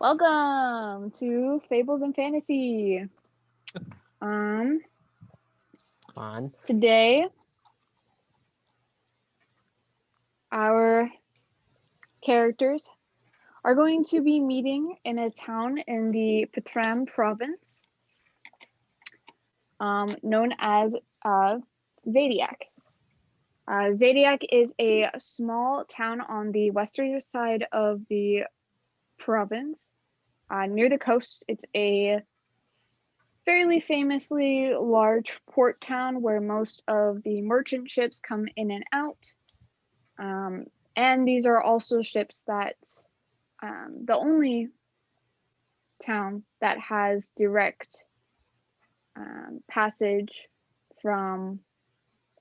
Welcome to Fables and Fantasy. On. Today, our characters are going to be meeting in a town in the Patram province, known as Zadiac. Zadiac is a small town on the western side of the province, near the coast. It's a fairly famously large port town where most of the merchant ships come in and out. And these are also ships that the only town that has direct passage from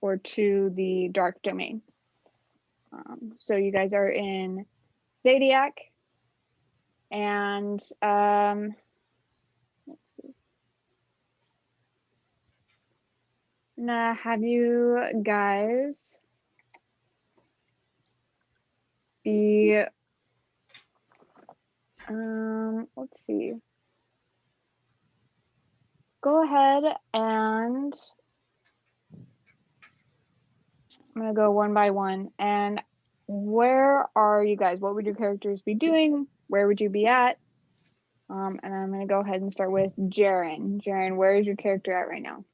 or to the dark domain. So you guys are in Zadiac, and let's see. Now, have you guys be let's see. Go ahead and I'm gonna go one by one. And where are you guys? What would your characters be doing? Where would you be at? And I'm gonna go ahead and start with Jaren. Jaren, where is your character at right now?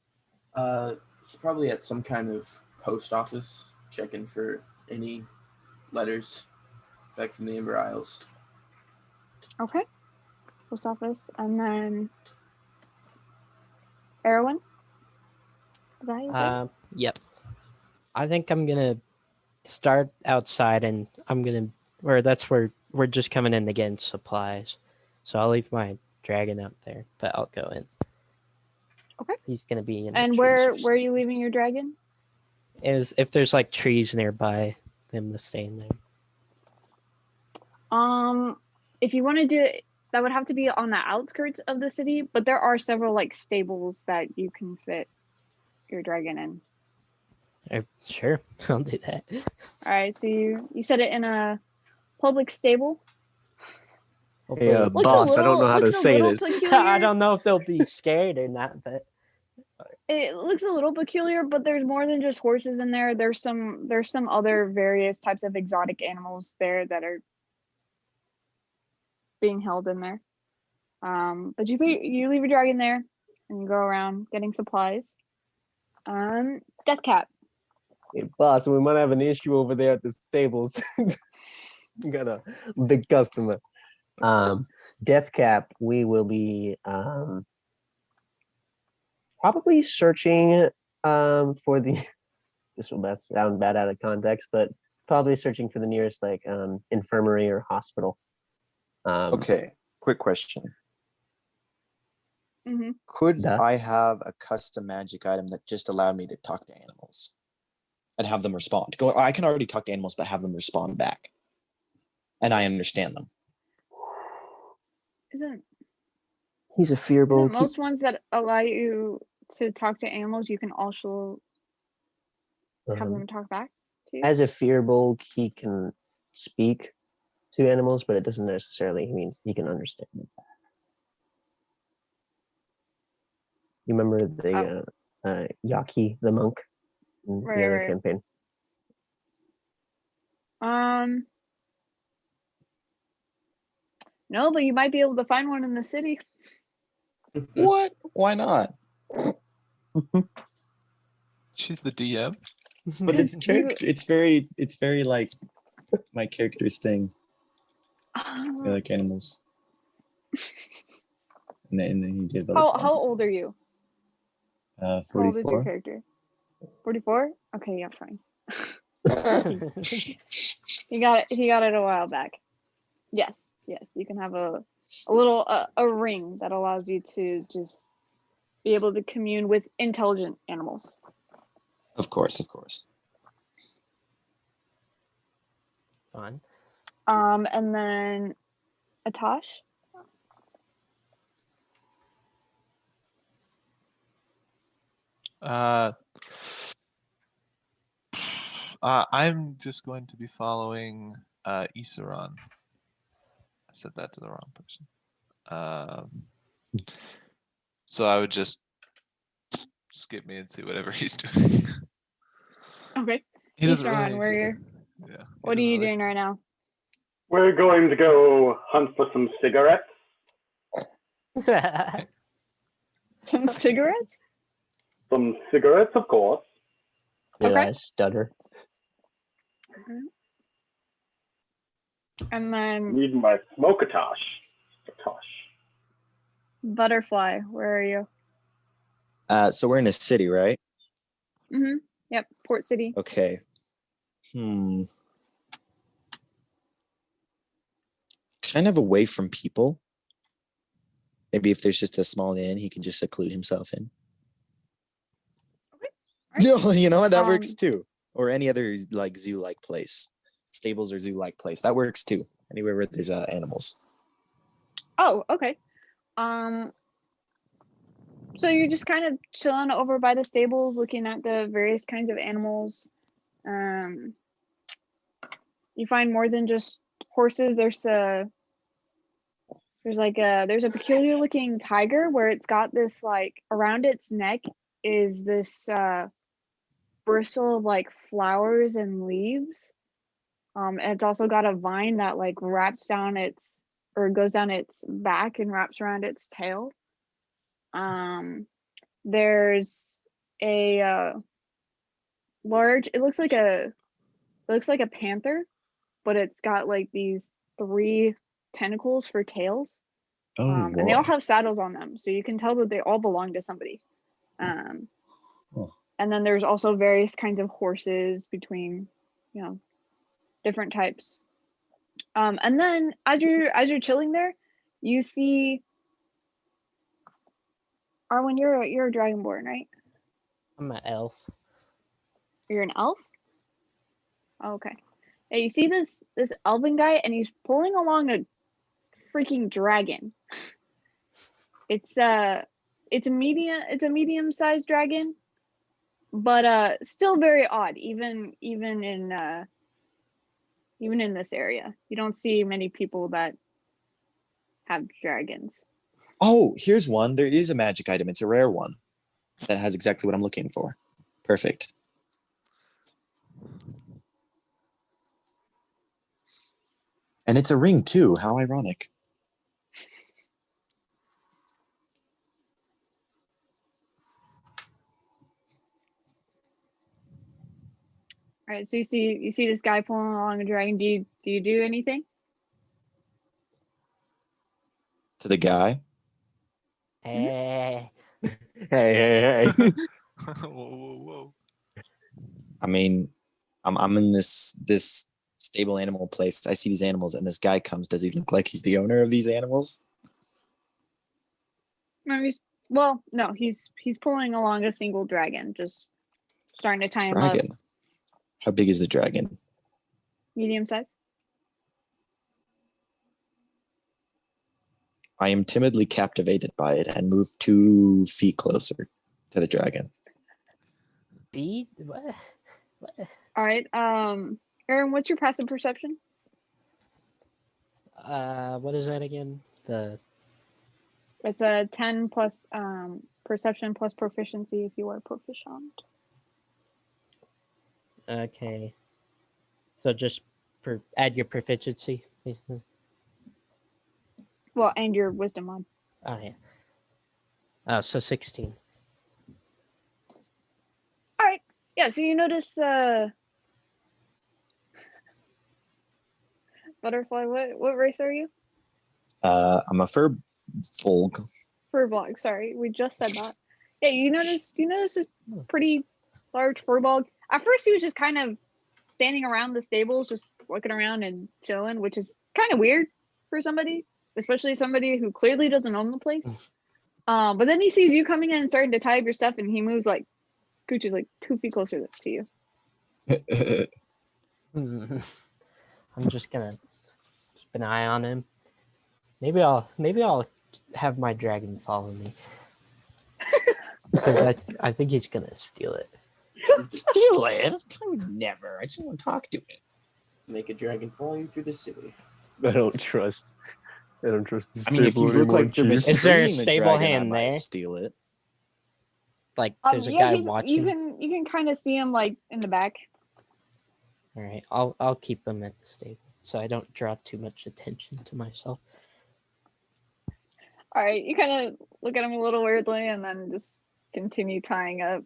He's probably at some kind of post office, checking for any letters back from the Amber Isles. Okay. Post office. And then Erwin? Yep. I think I'm gonna start outside, and that's where we're just coming in to get supplies. So I'll leave my dragon out there, but I'll go in. Okay. He's gonna be in. And the where trees. are you leaving your dragon? Is if there's like trees nearby, them to stay in there. If you want to do it, that would have to be on the outskirts of the city, but there are several like stables that you can fit your dragon in. Sure, I'll do that. All right, so you set it in a public stable. Hey, boss, I don't know how to say this. I don't know if they'll be scared or not, but it looks a little peculiar. But there's more than just horses in there. There's some other various types of exotic animals there that are being held in there. But you leave your dragon there, and you go around getting supplies. Deathcap. Hey, boss, we might have an issue over there at the stables. You got a big customer. Deathcap, we will be probably searching for the. This will sound bad out of context, but probably searching for the nearest infirmary or hospital. Okay, quick question. Mm-hmm. Could I have a custom magic item that just allowed me to talk to animals and have them respond? I can already talk to animals, but have them respond back, and I understand them. He's a fearful. Most ones that allow you to talk to animals, you can also have them talk back to you. As a fearful, he can speak to animals, but it doesn't necessarily mean he can understand them. You remember the Yaki, the monk, in the other campaign? No, but you might be able to find one in the city. What? Why not? She's the DM. But it's very like my character's thing. I like animals. And then he did. How old are you? 44. How old is your character? 44? Okay, yeah, fine. He got it a while back. Yes, you can have a little ring that allows you to just be able to commune with intelligent animals. Of course. Fun. And then Atash. I'm just going to be following Isaran. I said that to the wrong person. So I would just skip me and see whatever he's doing. Okay. He doesn't Eastron, really. where you're. Yeah. he What are doesn't you really- doing right now? We're going to go hunt for some cigarettes. Some cigarettes? Some cigarettes, of course. Did Okay. I stutter? And then Need my smokatosh. Butterfly, where are you? So we're in a city, right? Mm-hmm. Yep, Port City. Okay. Kind of away from people. Maybe if there's just a small inn, he can just seclude himself in. Okay. No, you know what? That works Um, too. Or any other like zoo-like place. Stables or zoo-like place. That works too. Anywhere where there's animals. Oh, okay. So you're just kind of chilling over by the stables, looking at the various kinds of animals. You find more than just horses. There's a peculiar looking tiger where it's got this like around its neck is this bristle of like flowers and leaves. And it's also got a vine that like wraps down goes down its back and wraps around its tail. There's a large. It looks like a panther, but it's got like these 3 tentacles for tails. And they all have saddles on them, so you can tell that they all belong to somebody. And then there's also various kinds of horses between, different types. And then as you're chilling there, you see Arwen, you're a dragonborn, right? I'm an elf. You're an elf? Oh, okay. Yeah, you see this elven guy, and he's pulling along a freaking dragon. It's a medium-sized dragon, but still very odd, even in this area. You don't see many people that have dragons. Oh, here's one. There is a magic item. It's a rare one that has exactly what I'm looking for. Perfect. And it's a ring too. How ironic. All right, so you see this guy pulling along a dragon. Do you do anything? To the guy. Hey. Hey. Whoa, whoa, whoa. I mean, I'm in this stable animal place. I see these animals, and this guy comes. Does he look like he's the owner of these animals? No, he's pulling along a single dragon, just starting to tie him up. Dragon. How big is the dragon? Medium size. I am timidly captivated by it and move 2 feet closer to the dragon. Beat? What? All right. Aaron, what's your passive perception? What is that again? It's a 10 plus perception plus proficiency if you are proficient. Okay. So just add your proficiency, basically. Well, and your wisdom mod. Oh yeah. Oh, so 16. All right. Yeah. So you notice Butterfly. What race are you? I'm a furbolg. Furbolg. Sorry, we just said that. Yeah. You notice this pretty large furbolg. At first, he was just kind of standing around the stables, just looking around and chilling, which is kind of weird for somebody, especially somebody who clearly doesn't own the place. But then he sees you coming in and starting to tie up your stuff, and he moves scooches 2 feet closer to you. I'm just gonna keep an eye on him. Maybe I'll have my dragon follow me. Because I think he's gonna steal it. Steal it? I would never. I just want to talk to it. Make a dragon follow you through the city. I don't trust. I don't trust the I mean, if you stable look anymore, like you're Chief. Is there a mistreating the stable dragon, I hand might there? steal it. Like, there's a yeah, guy you watching. can kind of see him like in the back. All right, I'll keep him at the stable so I don't draw too much attention to myself. All right, you kind of look at him a little weirdly, and then just continue tying up.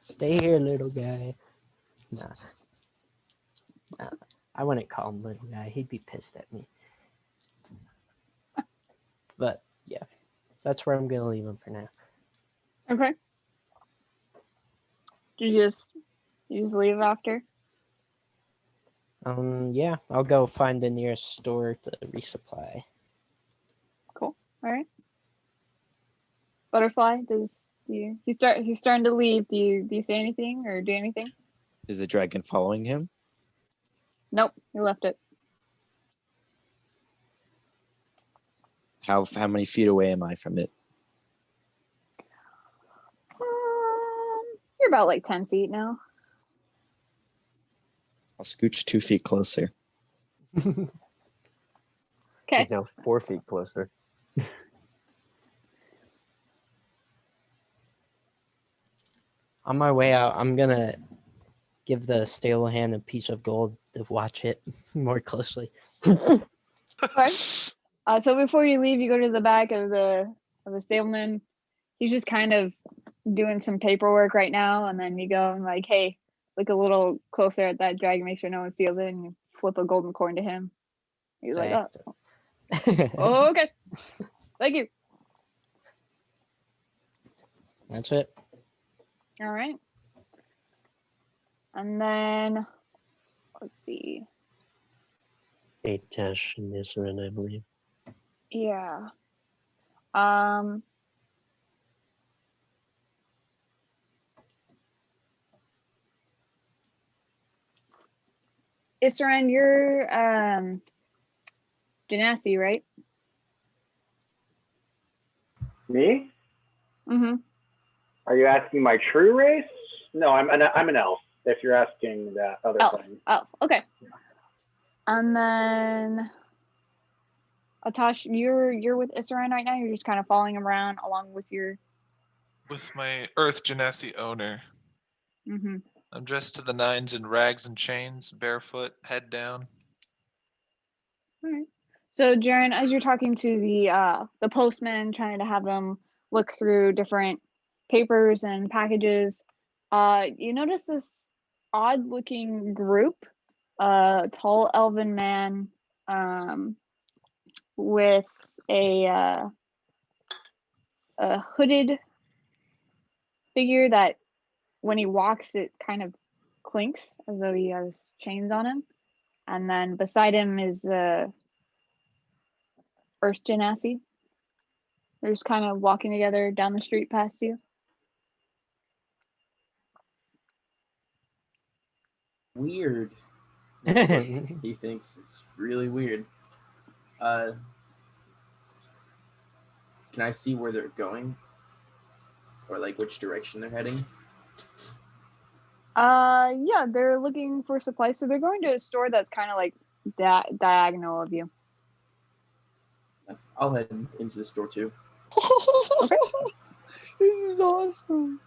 Stay here, little guy. Nah. I wouldn't call him little guy. He'd be pissed at me. But yeah, that's where I'm gonna leave him for now. Okay. You just leave after. Yeah, I'll go find the nearest store to resupply. Cool. All right. Butterfly, he's starting to leave. Do you say anything or do anything? Is the dragon following him? Nope, he left it. How many feet away am I from it? You're about like 10 feet now. I'll scooch 2 feet closer. Okay. He's now 4 feet closer. On my way out, I'm gonna give the stable hand a piece of gold to watch it more closely. Okay. So before you leave, you go to the back of the stableman. He's just kind of doing some paperwork right now, and then you go and like, hey, look a little closer at that dragon, make sure no one steals it, and you flip a golden coin to him. He's like, oh, okay, thank you. That's it. All right. And then let's see. 8 cash in Nisarin, I believe. Yeah. Isran, you're Genasi, right? Me? Mm-hmm. Are you asking my true race? No, I'm an elf. If you're asking that other thing. Oh, okay. And then Atash, you're with Isran right now. You're just kind of following him around along with your. With my Earth Genasi owner. Mm-hmm. I'm dressed to the nines in rags and chains, barefoot, head down. All right. So, Jaren, as you're talking to the postman, trying to have them look through different papers and packages, you notice this odd-looking group, tall elven man, with a hooded figure that, when he walks, it kind of clinks as though he has chains on him, and then beside him is First Genasi. They're just kind of walking together down the street past you. Weird. He thinks it's really weird. Can I see where they're going? Or like which direction they're heading? Yeah, they're looking for supplies, so they're going to a store that's kind of like diagonal of you. I'll head into the store too. Okay. This is awesome.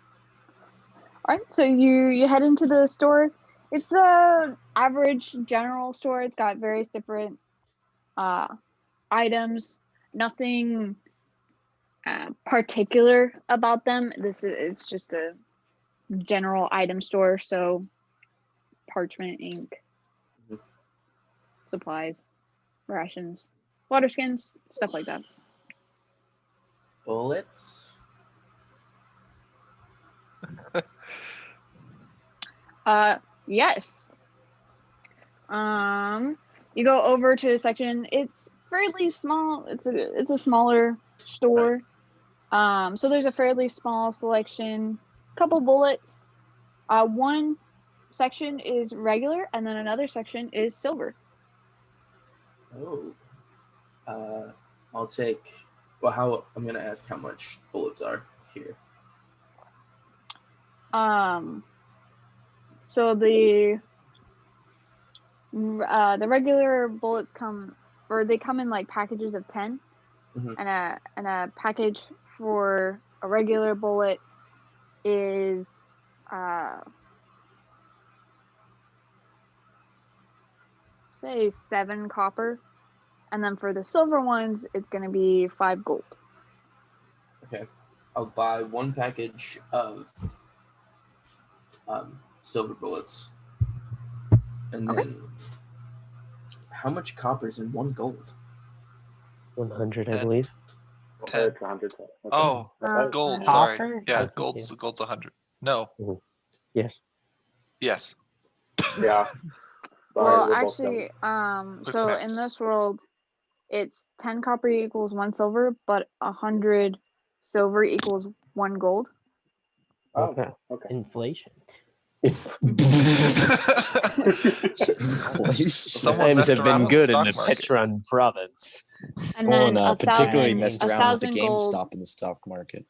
All right, so you head into the store. It's a average general store. It's got various different items. Nothing particular about them. It's just a general item store. So parchment, ink, supplies, rations, water skins, stuff like that. Bullets? Yes. You go over to a section. It's fairly small. It's a smaller store. So there's a fairly small selection. Couple bullets. One section is regular, and then another section is silver. Oh. I'll take. Well, I'm gonna ask how much bullets are here. So the The regular bullets come in like packages of 10, Mhm. and a package for a regular bullet is say 7 copper, and then for the silver ones, it's going to be 5 gold. Okay. I'll buy 1 package of silver bullets. And then, how much copper is in 1 gold? 100, I And- believe. 10. It's 100. Okay. Oh, Uh, gold. uh, Sorry. Copper? Yeah, I think, gold's 100. No. Yes. Yes. Yeah. Well, we're both actually, Quick so maths. in this world, it's 10 copper equals 1 silver, but 100 silver equals 1 gold. Oh, Okay. okay. Inflation. Inflation. Someone Times messed have around been with good the in the stock market. Petron province. And Someone then particularly 1,000 messed around with the 1,000 gold. GameStop in the stock market.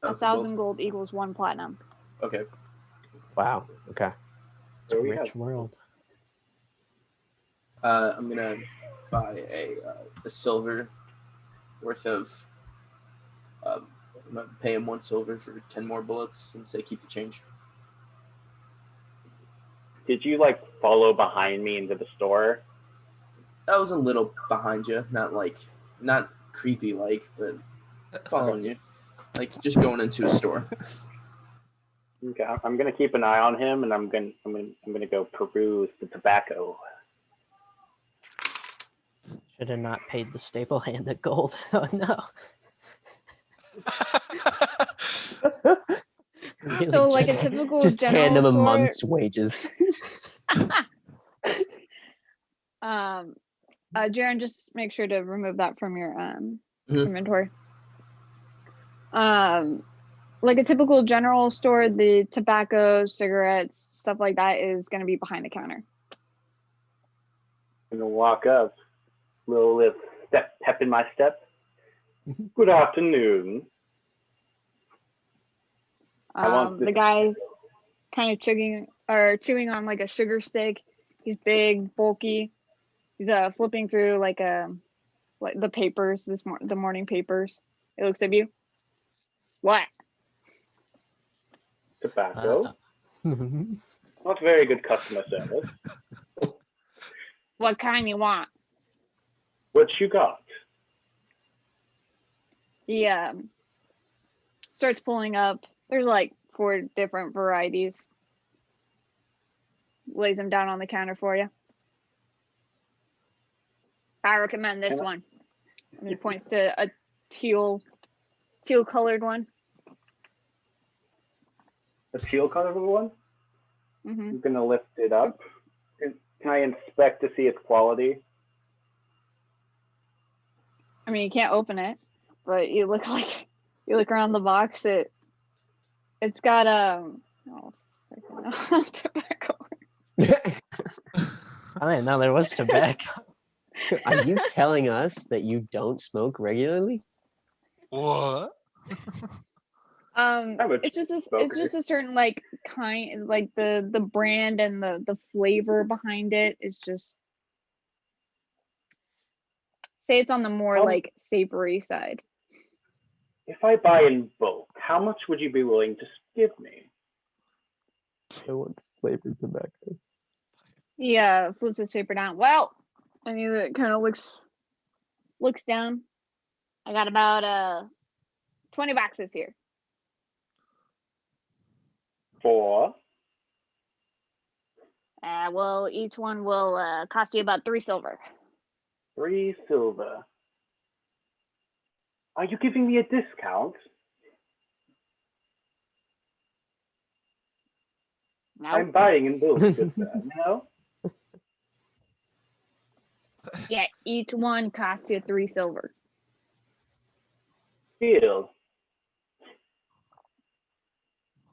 1,000 gold equals 1 platinum. Okay. Wow. Okay. It's a There we rich go. world. I'm gonna buy a silver worth of. I'm gonna pay him 1 silver for 10 more bullets and say keep the change. Did you like follow behind me into the store? I was a little behind you, not creepy like, but following you, like just going into a store. Okay, I'm gonna keep an eye on him, and I'm gonna go peruse the tobacco. Should have not paid the staple hand the gold. Oh no. Really So, like a generous. typical Just general hand them a store, month's wages. Jaren, just make sure to remove that from your Mhm. inventory. Like a typical general store, the tobacco, cigarettes, stuff like that is going to be behind the counter. I'm gonna walk up, little pep in my step. Good afternoon. I want The this- guy's kind of chewing on like a sugar stick. He's big, bulky. He's flipping through like the papers the morning papers. He looks at you. What? Tobacco. Not very good customer service. What kind you want? What you got? He starts pulling up. There's like 4 different varieties. Lays them down on the counter for you. I recommend this one. And he points to a teal colored one. A teal colored one? Hmm. I'm gonna lift it up. Can I inspect to see its quality? I mean, you can't open it, but you look around the box. It's got tobacco. I didn't know there was tobacco. Are you telling us that you don't smoke regularly? What? would It's just smoke it's just a certain like kind, like the brand and the flavor behind it is just, say it's on the more How- like savory side. If I buy in bulk, how much would you be willing to give me? I want flavored tobacco. He flips his paper down. Well, and he kind of looks down. I got about 20 boxes here. For Well, each one will cost you about 3 silver. 3 silver. Are you giving me a discount? No, I'm buying in bulk, good sir. No? yeah, each one costs you 3 silver. Deal.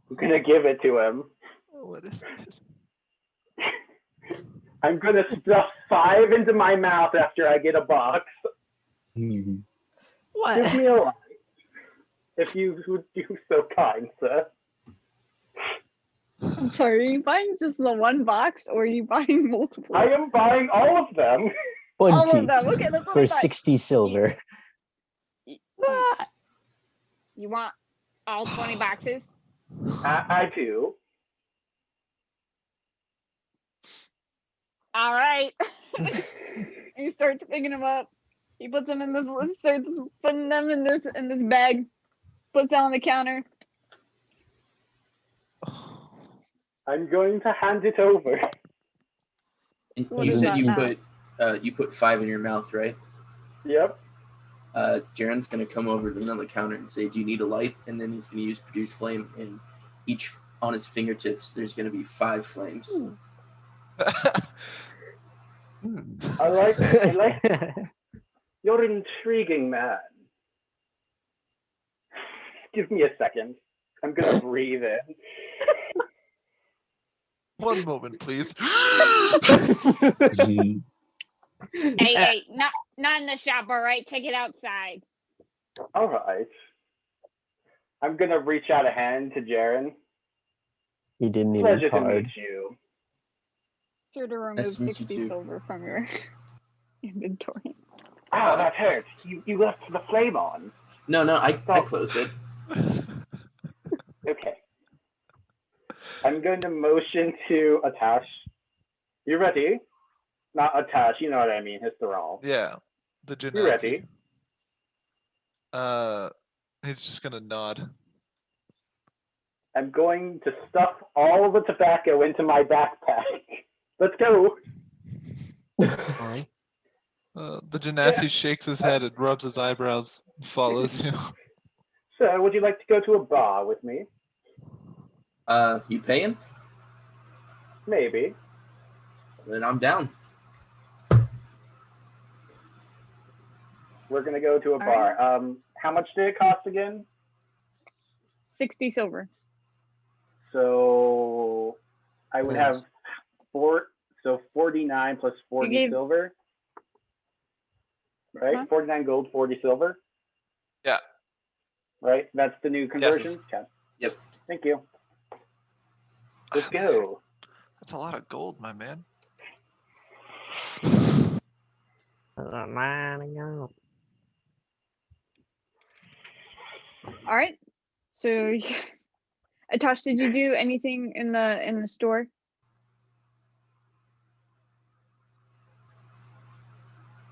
I'm gonna give it to him. What is this? I'm gonna stuff 5 into my mouth after I get a box. Mhm. What? Give me a light. If you would do so kind, sir. I'm sorry, are you buying just the one box or are you buying multiple? I am buying all of them. All of 20 them. Okay, that's what for I thought. 60 silver. You want all 20 boxes? I do. All right. He starts picking them up. He puts them in this. Starts putting them in this bag. Puts it on the counter. I'm going to hand it over. And What you is said that you now? put 5 in your mouth, right? Yep. Jaren's gonna come over to the counter and say, "Do you need a light?" And then he's gonna use produce flame, and each on his fingertips, there's gonna be 5 flames. I like. You're an intriguing man. Give me a second. I'm gonna breathe in. One moment, please. Hey, not in the shop, all right? Take it outside. All right. I'm gonna reach out a hand to Jaren. He didn't even Pleasure to card. meet you. Sure to remove Nice to meet you 60 too. silver from your inventory. Ow, that hurt. You left the flame on. No, I closed it. Okay. I'm going to motion to Atash. You ready? Not Atash, you know what I mean, Historal. Yeah, the You Genasi. ready? He's just gonna nod. I'm going to stuff all the tobacco into my backpack. Let's go. Alright. The Genasi shakes his head and rubs his eyebrows and follows you. So, would you like to go to a bar with me? You paying? Maybe. Then I'm down. We're gonna go to a All bar. How much did it cost again? 60 silver. So I would have 49 plus 40 gave- silver. Right? Huh? 49 gold, 40 silver. Yeah. Right? That's the new conversion? Yes. Okay. Yep. Thank you. Let's go. That's a lot of gold, my man. All right. So, Atash, did you do anything in the store?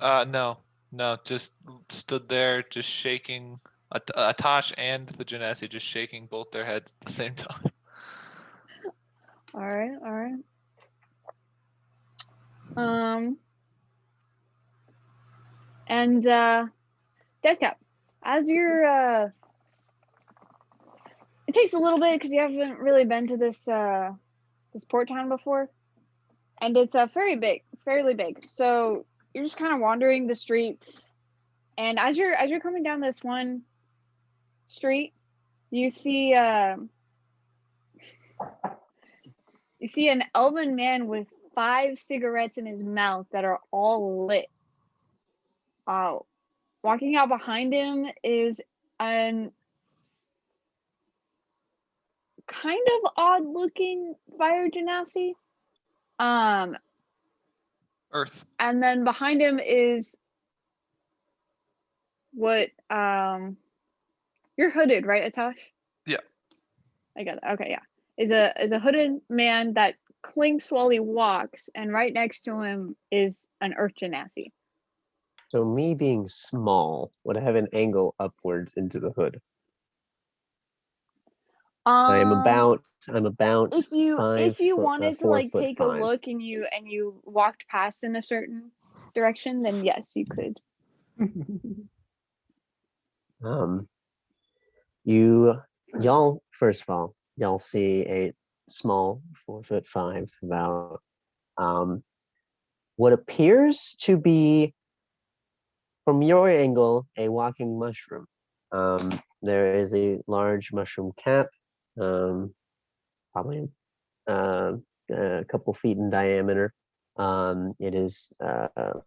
No, just stood there, just shaking. Atash and the Genasi just shaking both their heads at the same time. All right. And Deadcap, as you're it takes a little bit because you haven't really been to this port town before, and it's fairly big. So you're just kind of wandering the streets, and as you're coming down this one street, you see an elven man with 5 cigarettes in his mouth that are all lit. Walking out behind him is an kind of odd looking fire genasi. Earth. And then behind him is what you're hooded, right, Atash? Yeah. I got it. Okay, yeah. Is a hooded man that clinks while he walks, and right next to him is an earth genasi. So me being small would have an angle upwards into the hood. I'm about if you 5 foot, wanted to 4 like foot take 5. a look and you walked past in a certain direction, then yes, you could. Y'all first of all, y'all see a small 4'5" about what appears to be, from your angle, a walking mushroom. There is a large mushroom cap, probably a couple feet in diameter. It is what's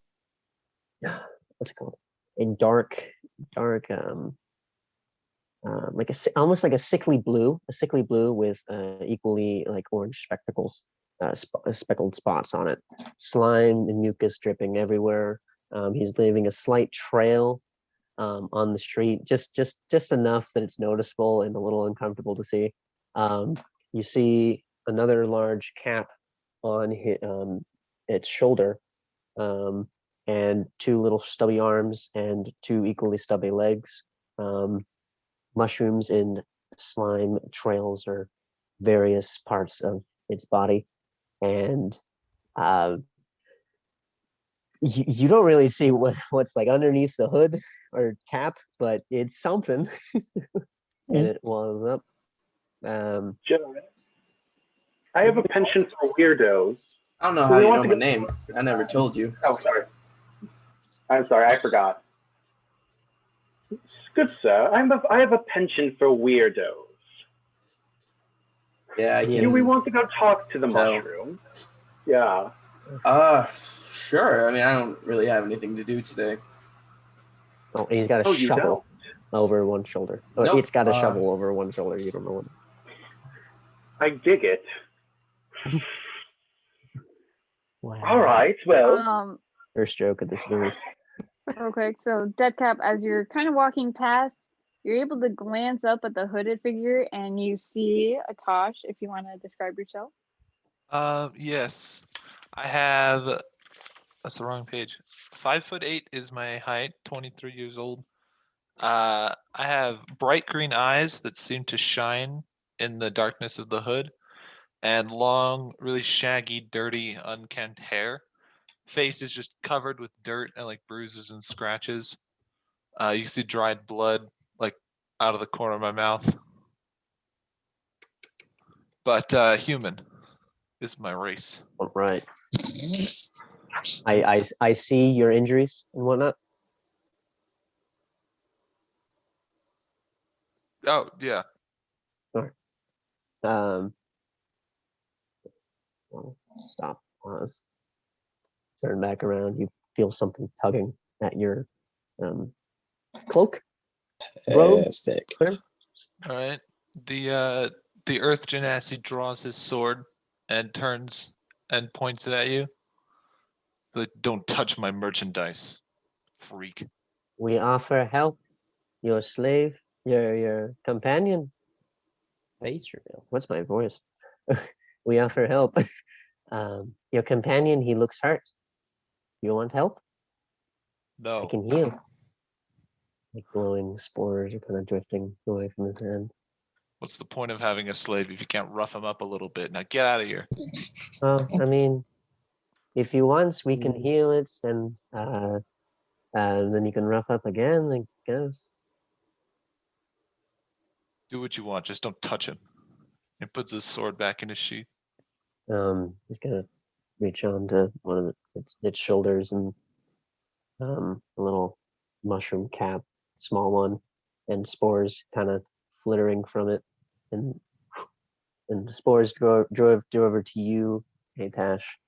it called? A dark like almost like a sickly blue with equally like orange spectacles, speckled spots on it. Slime and mucus dripping everywhere. He's leaving a slight trail on the street, just enough that it's noticeable and a little uncomfortable to see. You see another large cap on its shoulder, and two little stubby arms and two equally stubby legs. Mushrooms and slime trails or various parts of its body, and you don't really see what's like underneath the hood or cap, but it's something. And it walls up. Jared, I have a penchant for weirdos. I don't know Do how we you want know to my go- name. I never told you. Oh, sorry. I'm sorry, I forgot. Good sir, I have a penchant for weirdos. Yeah, I Yeah. Do we can. want to go talk to the So- mushroom? Yeah. Sure. I mean, I don't really have anything to do today. Oh, and he's got a Oh, you shovel over one shoulder. Or Nope. it's got a shovel over one shoulder. You don't know what. I dig it. Wow. All right, well, First joke of the series. Real quick. So, Deadcap, as you're kind of walking past, you're able to glance up at the hooded figure and you see Atash, if you want to describe yourself. Yes. I have. That's the wrong page. 5'8" is my height. 23 years old. I have bright green eyes that seem to shine in the darkness of the hood, and long, really shaggy, dirty, unkempt hair. Face is just covered with dirt and like bruises and scratches. You can see dried blood like out of the corner of my mouth. But human is my race. All right. I see your injuries and whatnot. Oh yeah. Well, stop. Pause. Turn back around. You feel something tugging at your cloak. Robe. Perfect. Clear? All right. The Earth Genasi draws his sword and turns and points it at you. Like, don't touch my merchandise, freak. We offer help. Your slave, your companion. Face reveal. What's my voice? We offer help. Your companion, he looks hurt. You want help? I No. can heal. Like glowing spores are kind of drifting away from his hand. What's the point of having a slave if you can't rough him up a little bit? Now get out of here. Well, I mean, if you want, we can heal it, and then you can rough up again, I guess. Do what you want, just don't touch him. He puts his sword back in his sheath. He's gonna reach onto one of its shoulders and a little mushroom cap, small one, and spores kind of flittering from it, and the spores drove over to you, hey Tash,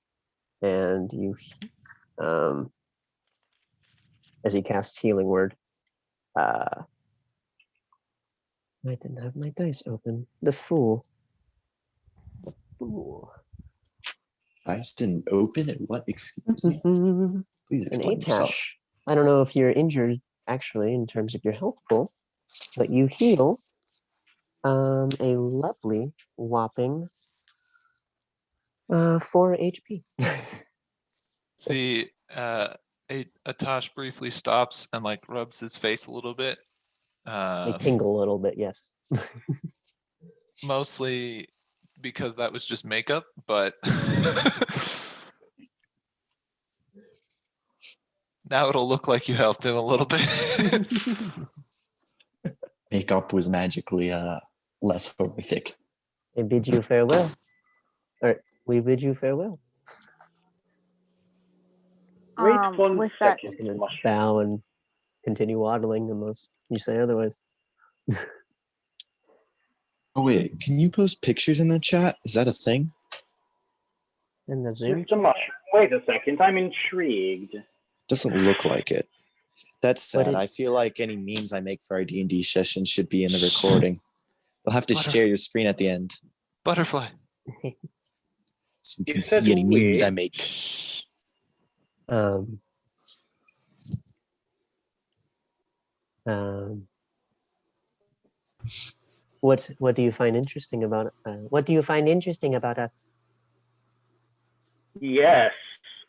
and you, as he casts healing word. I didn't have my dice open. The fool. Fool. Dice didn't open it. What? Excuse me. Please An explain yourself. Atash. I don't know if you're injured actually in terms of your health pool, but you heal a lovely whopping 4 HP. See, Atash briefly stops and like rubs his face a little bit. They tingle a little bit, yes. Mostly because that was just makeup, but now it'll look like you helped him a little bit. Makeup was magically less horrific. I bid you farewell. Or we bid you farewell. wait 1 with that, second. I'm gonna mushroom. bow and continue waddling unless you say otherwise. Oh wait, can you post pictures in the chat? Is that a thing? And the Zoom. Mr. Mushroom, wait a second, I'm intrigued. Doesn't look like it. That's sad. it- I feel like any memes I make for our D&D session should be in the recording. You'll have to share your screen at the end Butterfly. so you You can said see any memes we. I make. Um, um, what do you find interesting about what do you find interesting about us? Yes,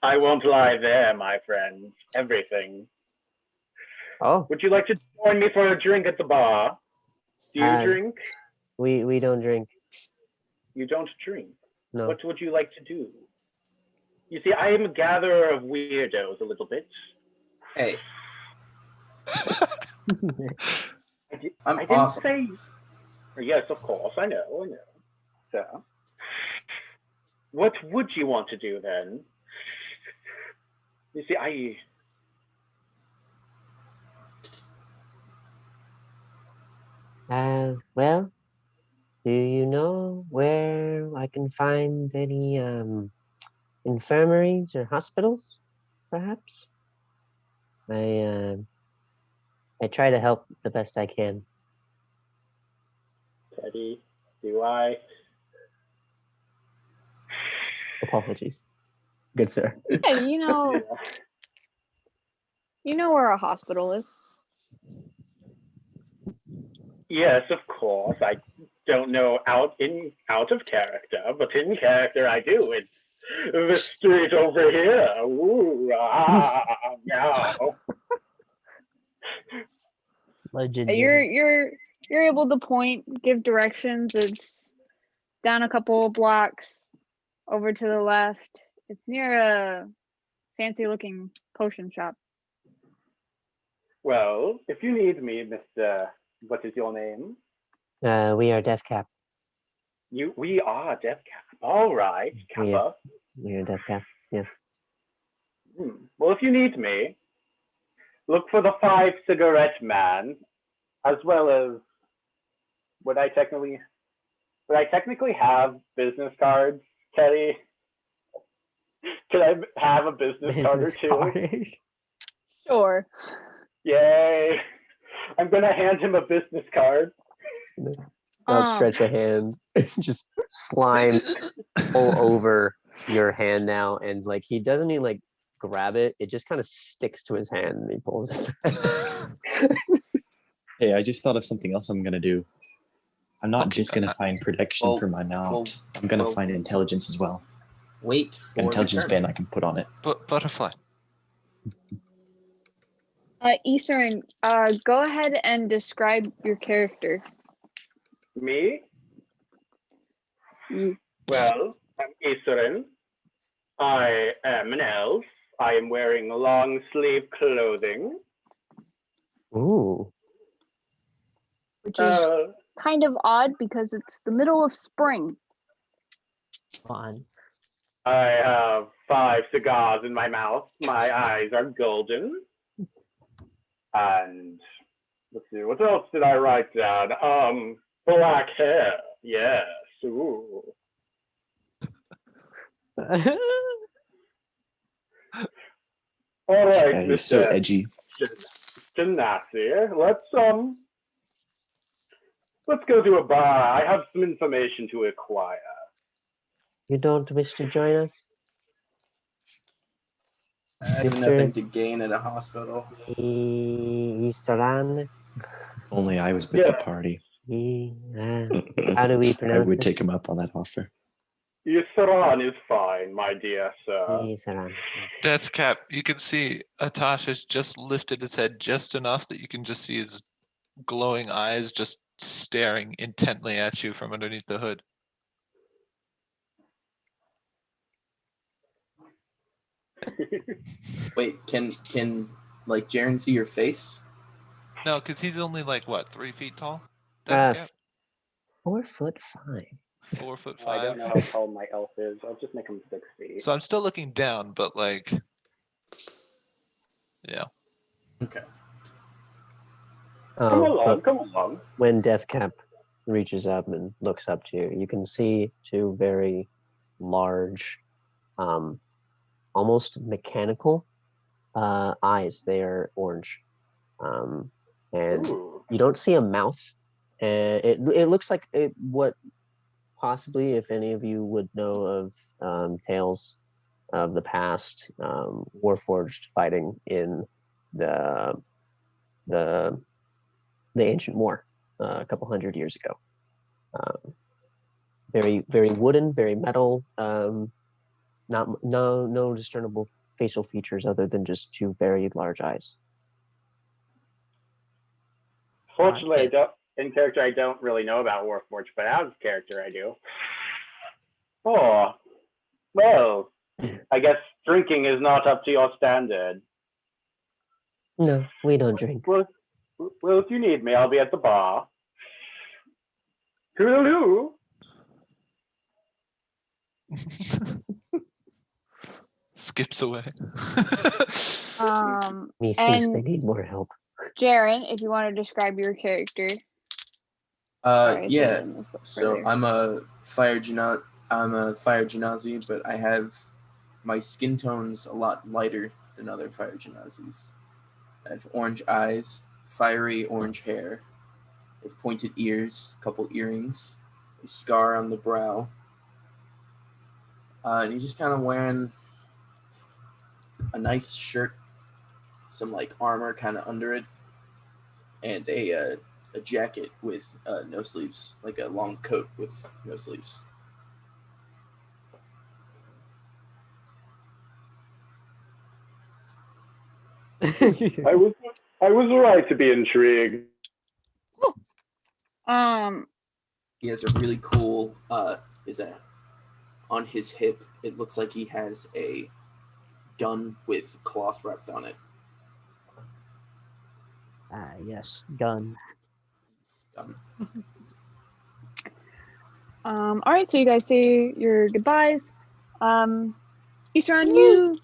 I won't lie there, my friend. Everything. Oh, Would you like to join me for a drink at the bar? Do you Uh, drink? we don't drink. You don't drink. No. What would you like to do? You see, I am a gatherer of weirdos a little bit. Hey, I I'm didn't awesome. say. Yes, of course. I know. So, what would you want to do then? You see, Well, do you know where I can find any infirmaries or hospitals? Perhaps. I try to help the best I can. Teddy, do I? Apologies, good sir. Yeah, you know where a hospital is. Yes, of course. I don't know out of character, but in character I do. It's the street over here. Ooh, meow. Legendary. You're able to point, give directions. It's down a couple blocks, over to the left. It's near a fancy looking potion shop. Well, if you need me, Mr. What is your name? We are Death Cap. We are Death Cap. All right, Kappa. We are Death Cap. Yes. Well, if you need me, look for the 5 cigarette man, as well as would I technically have business cards, Teddy? Could I have a business card or two? Sure. Yay! I'm gonna hand him a business card. Outstretch a hand, just slime all over your hand now, and like he doesn't even like grab it; it just kind of sticks to his hand, and he pulls it back. Hey, I just thought of something else I'm gonna do. I'm not just gonna find protection for my mount. I'm gonna find intelligence as well. Wait for An intelligence the band I can put on it. Butterfly. Eastern, go ahead and describe your character. Me? Well, I'm Isurin. I am an elf. I am wearing long sleeve clothing. Ooh. Which is kind of odd because it's the middle of spring. Fun. I have 5 cigars in my mouth. My eyes are golden. And let's see, what else did I write down? Black hair. Yes. Ooh. All right, Yeah, he's so Mr. edgy. Genasi. Let's go to a bar. I have some information to acquire. You don't wish to join us? I have Mr. nothing to gain at a hospital. Isaran? Only I was with the party. How do we I pronounce would it? take him up on that offer. Isaran is fine, my dear sir. Isaran. Death Cap, you can see Atasha's just lifted his head just enough that you can just see his glowing eyes just staring intently at you from underneath the hood. Wait, can like Jaren see your face? No, because he's only like what, 3 feet tall? Uh, Death Cap? 4'5". 4'5". I don't know how tall my elf is. I'll just make him 6 feet. So I'm still looking down, but like, yeah. Okay. Come along, But come along. when Deathcap reaches up and looks up to you, you can see 2 very large, almost mechanical eyes. They are orange, And Ooh. you don't see a mouth. It looks like what possibly, if any of you would know of tales of the past, Warforged fighting in the ancient war a couple hundred years ago. Very wooden, very metal. No discernible facial features other than just two very large eyes. Fortunately, in character, I don't really know about Warforged, but as character, I do. Oh, well, I guess drinking is not up to your standard. No, we don't drink. Well, if you need me, I'll be at the bar. Toodaloo. Skips away. Methinks they And need more help. Jaren, if you want to describe your character. Sorry, Yeah. so So I'm a fire genasi, but I have my skin tone's a lot lighter than other fire genasis. I have orange eyes, fiery orange hair, I have pointed ears, a couple earrings, a scar on the brow. And he's just kind of wearing a nice shirt, some like armor kind of under it, and a jacket with no sleeves, like a long coat with no sleeves. I was right to be intrigued. He has a really cool on his hip. It looks like he has a gun with cloth wrapped on it. Ah, yes, gun. All right, so you guys say your goodbyes. Eastron, you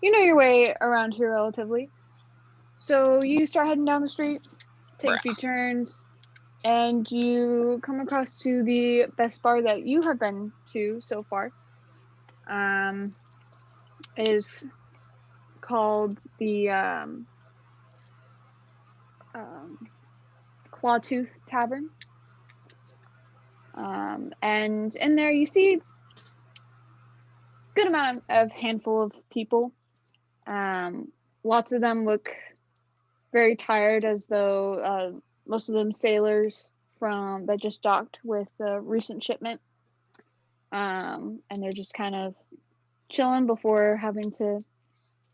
know your way around here relatively. So you start heading down the street, take a few turns, and you come across to the best bar that you have been to so far. It is called the Clawtooth Tavern. And in there you see good amount of handful of people. Lots of them look very tired, as though most of them sailors from that just docked with a recent shipment. And they're just kind of chilling before having to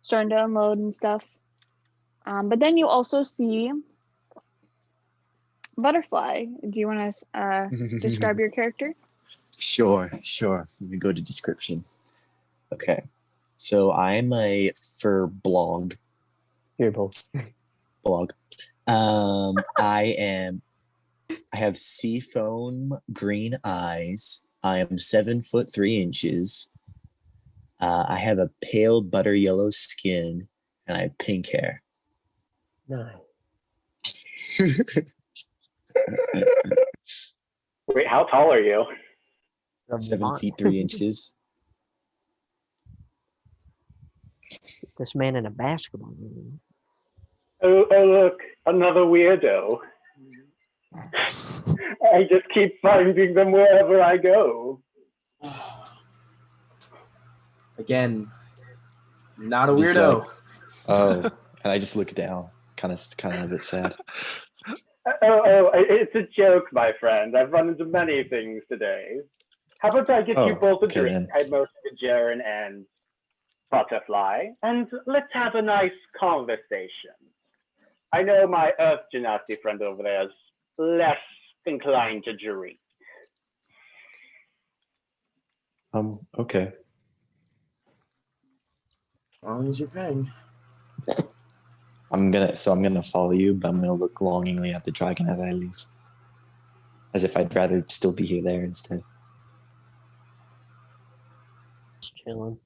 starting to unload and stuff. But then you also see Butterfly. Do you want to describe your character? Sure. Let me go to description. Okay. So I'm a fur blog. You're both. Blog. I have seafoam green eyes. I am 7'3". I have a pale butter yellow skin, and I have pink hair. No. Wait, how tall are you? 7 feet 3 inches. This man in a basketball game. Oh, look, another weirdo. I just keep finding them wherever I go. Again, not a Just weirdo. like, oh, and I just look down, kind of a bit sad. Oh, it's a joke, my friend. I've run into many things today. How about I get you both a drink? then. I most of Jaren and Butterfly, and let's have a nice conversation. I know my Earth Genasi friend over there is less inclined to drink. Okay. As long as you're paying. I'm gonna follow you, but I'm gonna look longingly at the dragon as I leave. As if I'd rather still be here there instead. Just chilling.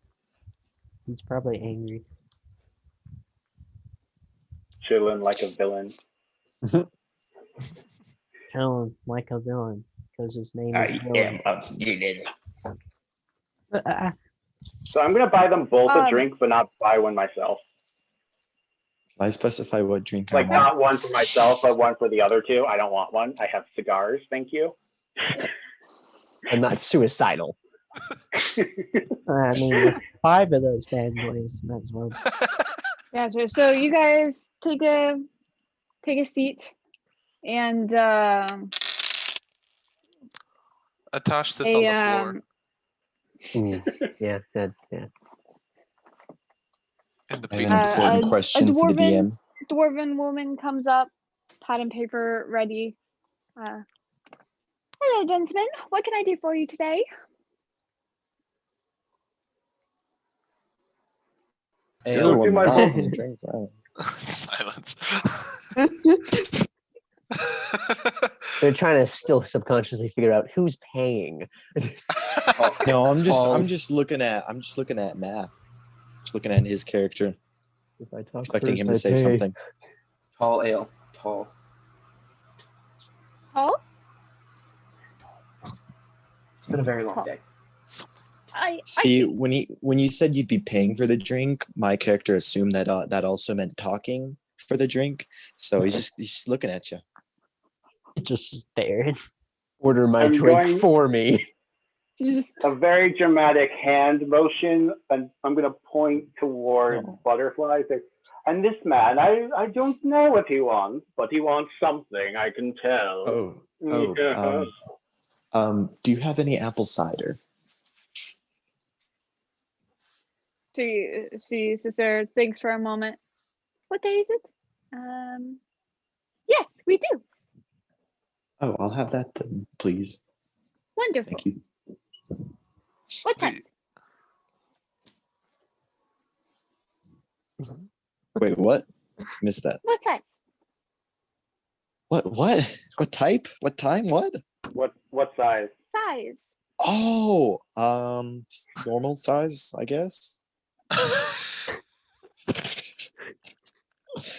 He's probably angry. Chilling like a villain. Chilling like a villain because his name I is am a villain. So I'm gonna buy them both a Um, drink, but not buy one myself. I specify what drink I Like, want. not one for myself, but one for the other two. I don't want one. I have cigars, thank you. I'm not suicidal. I mean, 5 of those bad boys. Might as well. Gotcha. So you guys take a seat, and Atash sits on the floor Yeah, good. Yeah. in the I have fetal an Uh, important a question for the dwarven- DM. dwarven woman comes up, pad and paper ready. Hello, gentlemen. What can I do for you today? You're Go the to one my buying home. the drinks. I don't- Silence. They're trying to still subconsciously figure out who's paying. No, I'm Tall. just looking at math. Just looking at his character, If I talk expecting him to first, I say pay. something. Tall ale. Tall. Oh, It's been a very long Tall. day. I See, when you said you'd be paying for the drink, my character assumed that that also meant talking for the drink. So he's just looking at you. Just staring. Order my I'm drink going- for me. A very dramatic hand motion, and I'm going to point towards No. Butterfly. Say, and this man, I don't know what he wants, but he wants something, I can tell. Yeah. Do you have any apple cider? she sits there, thinks for a moment. What day is it? Yes, we do. Oh, I'll have that then, please. Wonderful. Thank you. What time? Wait, what? Missed that. What time? What? What type? What time? What? What size? Size. Oh, normal size, I guess.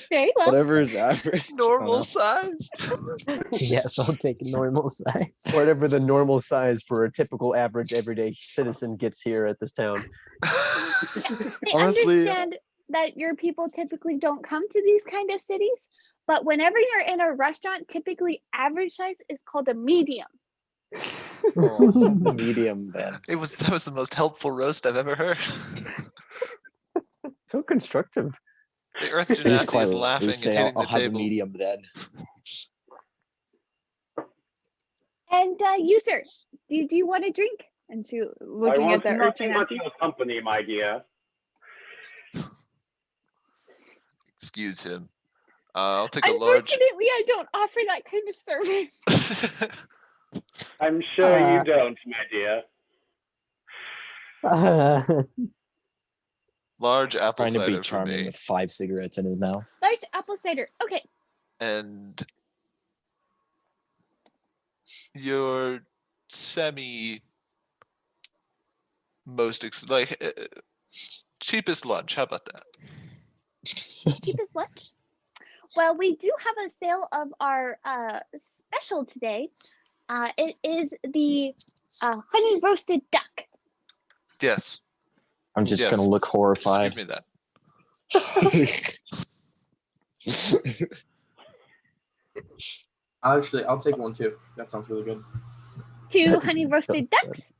Very well. Whatever is average. I don't Normal know. size. Yes, I'll take a normal size. Whatever the normal size for a typical average everyday citizen gets here at this town. I Honestly- understand that your people typically don't come to these kind of cities, but whenever you're in a restaurant, typically average size is called a medium. Oh, medium then. That was the most helpful roast I've ever heard. So constructive. The Earth I just Genasi is quietly laughing and say, hitting I'll the have a table. medium then. And you, sir, do you want a drink? And she I looking want at the nothing but urchin. your company, my dear. Excuse him. I'll take a large. Unfortunately, I don't offer that kind of service. I'm sure Uh, you don't, my dear. Large apple Trying to be cider for charming me, with 5 cigarettes in his mouth. Large apple cider. Okay. and your semi cheapest lunch. How about that? Cheapest lunch. Well, we do have a sale of our special today. It is the honey roasted duck. Yes. I'm just Yes. gonna look Just horrified. give me that. I'll take one too. That sounds really good. 2 honey roasted So sad. ducks.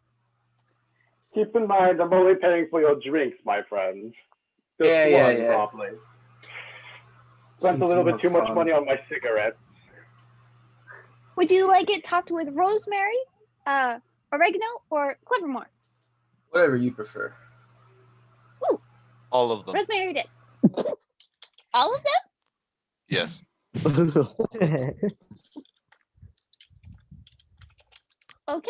Keep in mind, I'm only paying for your drinks, my friends. Just Yeah, one, yeah. probably. Spent a little bit too much money on my cigarettes. Would you like it topped with rosemary, oregano, or clevermore? Whatever you prefer. All of them. Rosemary did. All of them? Yes. Okay,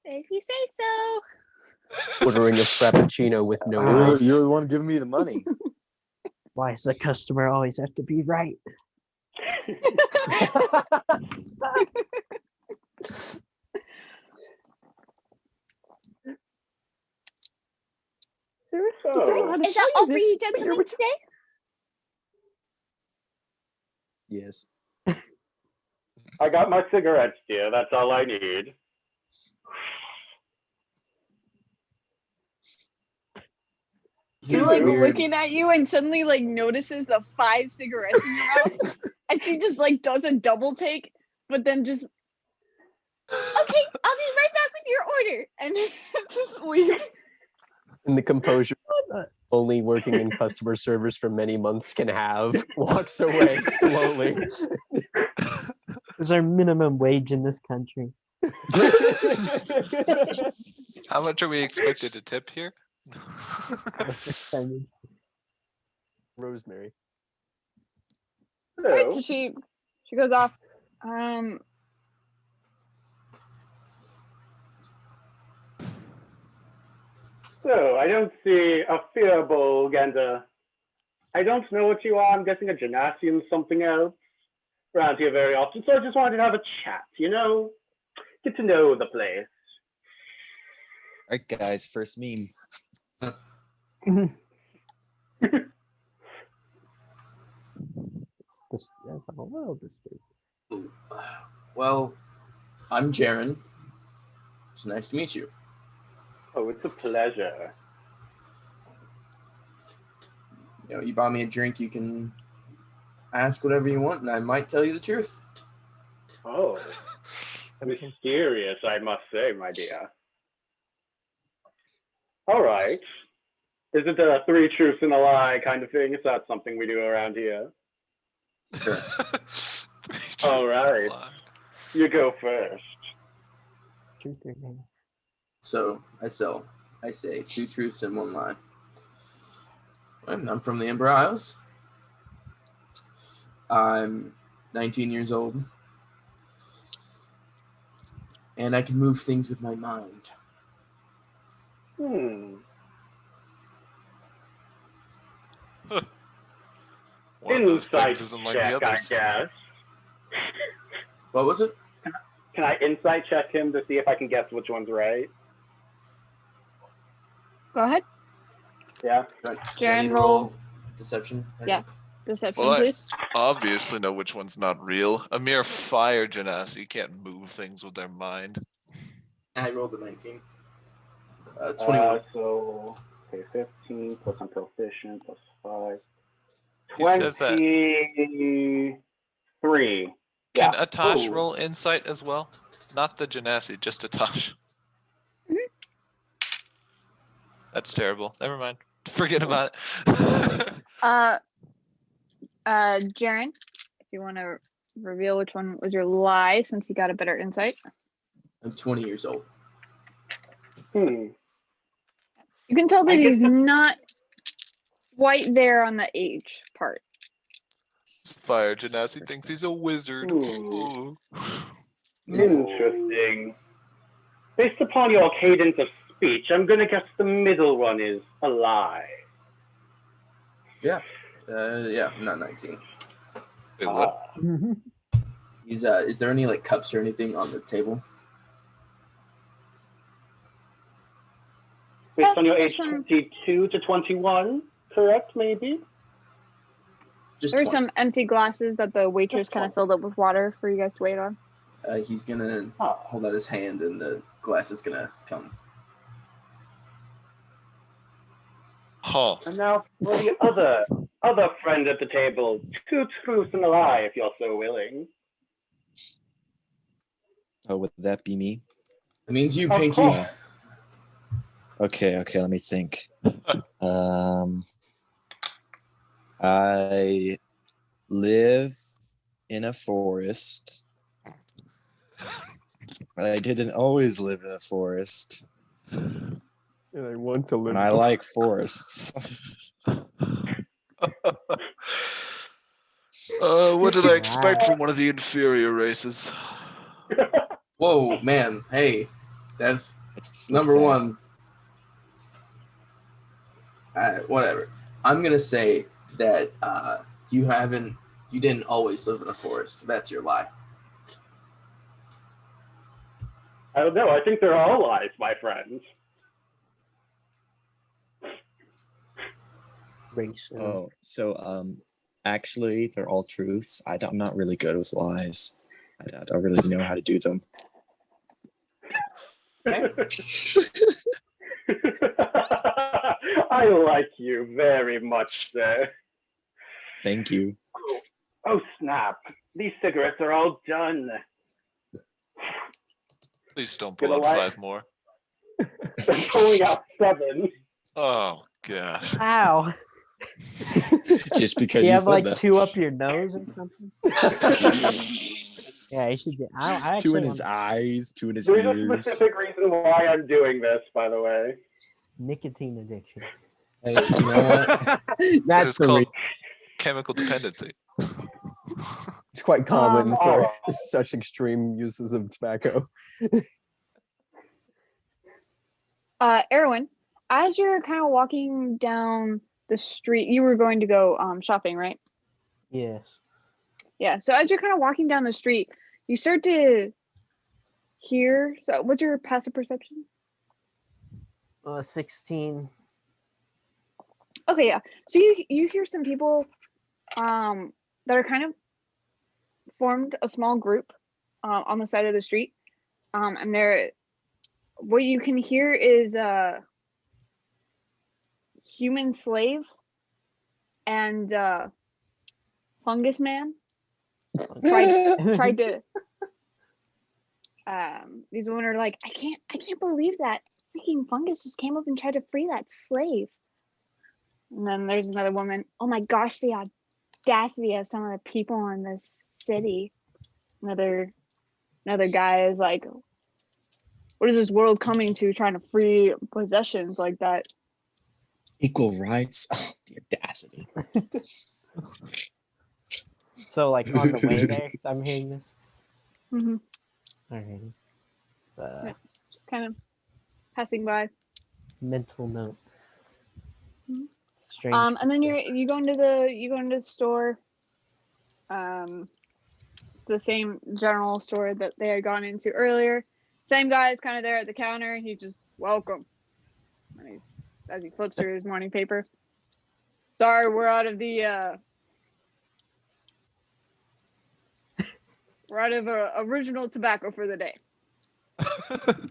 if you say so. Ordering a frappuccino with no You're- ice. You're the one giving me the money. Why does the customer always have to be right? So, Is that all for you gentlemen today? Yes. I got my cigarettes, dear. That's all I need. She's like looking at you and suddenly like notices the 5 cigarettes in your mouth, and she just like does a double take, but then just okay, I'll be right back with your order, and just leaves. And the composure only working in customer service for many months can have walks away slowly. Is our minimum wage in this country? How much are we expected to tip here? Rosemary. Right, So, so she goes off. so I don't see a Fearbolg and I don't know what you are. I'm guessing a Genasi and something else around here very often. So I just wanted to have a chat, get to know the place. All right, guys, first meme. That's a little disturbing. Well, I'm Jaren. It's nice to meet you. Oh, it's a pleasure. You buy me a drink, you can ask whatever you want, and I might tell you the truth. Oh, mysterious, I must say, my dear. All right. Is it a 3 truths and a lie kind of thing? Is that something we do around here? Sure. All right. You go first. Truth or dare? So I say 2 truths and 1 lie. I'm from the Ember Isles. I'm 19 years old. And I can move things with my mind. One of those Insight things isn't like the check, I others. guess. What was it? Can I insight check him to see if I can guess which one's right? Go ahead. Yeah. Do I Jaren, need to roll. Deception? Yeah. Deception, Well, I please. obviously know which one's not real. A mere fire genasi can't move things with their mind. I rolled a 19. 21. So, okay, 15 plus I'm proficient plus 5. He says that. 23. Can Yeah. Atash Ooh. roll insight as well? Not the genasi, just Atash. That's terrible. Never mind. Forget about it. Jaren, if you want to reveal which one was your lie, since you got a better insight. I'm 20 years old. You can tell that he's not quite there on the age part. Fire genasi thinks he's a wizard. Ooh. Ooh. Interesting. Based upon your cadence of speech, I'm going to guess the middle one is a lie. Yeah. I'm not 19. Wait, what? Is there any like cups or anything on the table? Based on your there's age some- 22 to 21, correct, maybe? Just There were 20. some empty glasses that the waitress Just kind of 20. filled up with water for you guys to wait on. He's gonna hold out his hand, and the glass is gonna come. Huh. And now for the other friend at the table, 2 truths and a lie, if you're so willing. Oh, would that be me? It means you, Of Pinky. course. Okay, let me think. I live in a forest. But I didn't always live in a forest. And I want to live. And I like forests. What did I expect from one of the inferior races? Whoa, man! Hey, that's It just number looks sad. 1. Whatever. I'm gonna say that you didn't always live in a forest. That's your lie. I don't know. I think they're all lies, my friends. Race. Oh, so actually, they're all truths. I'm not really good with lies. I don't really know how to do them. I like you very much, sir. Thank you. Oh, snap. These cigarettes are all done. Please don't Gonna pull out lie. 5 more. I'm pulling out 7. Oh gosh. Ow. Just because You you have said like that. 2 up your nose or something? Yeah, you should get. I 2 actually in his want eyes, 2 in his There's a ears. specific reason why I'm doing this, by the way. nicotine addiction. Hey, you know what? That's It's the called reason. chemical dependency. It's quite common for oh. such extreme uses of tobacco. Erwin, as you're kind of walking down the street, you were going to go shopping, right? Yes. Yeah. So as you're kind of walking down the street, you start to hear. So, what's your passive perception? 16. Okay, yeah. So you hear some people, that are kind of formed a small group, on the side of the street, and they're what you can hear is a human slave and fungus man tried to. These women are like, I can't believe that freaking fungus just came up and tried to free that slave. And then there's another woman. Oh my gosh, the audacity of some of the people in this city. Another guy is like, what is this world coming to, trying to free possessions like that? Equal rights. Oh, the audacity. So, like, on the way there, I'm hearing this. Mm-hmm. Alrighty. Yeah. Just kind of passing by. Mental note. Mhm. Strange. And then you go into the store. The same general store that they had gone into earlier. Same guy is kind of there at the counter. He's just welcome. And as he flips through his morning paper. Sorry, we're out of the original tobacco for the day.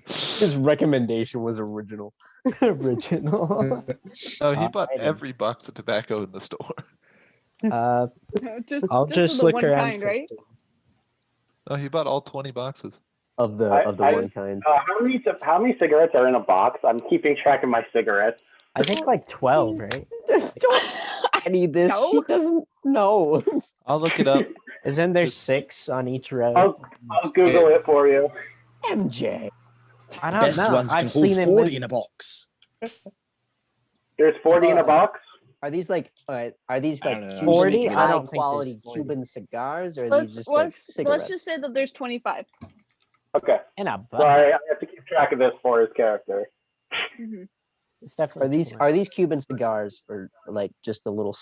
His recommendation was original. Original. Oh, he bought Alrighty. every box of tobacco in the store. I'll just the look one around. kind, right? Oh, he bought all 20 boxes. Of the I- one kind. How many cigarettes are in a box? I'm keeping track of my cigarettes. I think like 12, right? I need this. No. He doesn't know. I'll look it up. Isn't there Just- 6 on each row? I'll Google it for you. MJ. I don't Best know. ones can I've hold seen him 40 in a box. There's 40 in a box. Are these like I don't know. Cuban 40? I high don't think there's quality 40. Cuban cigars, or are these Let's just like cigarettes? let's just say that there's 25. Okay. In a butt. Sorry, I have to keep track of this for his character. Mm-hmm. It's definitely Are these Cuban cigars, or like just the little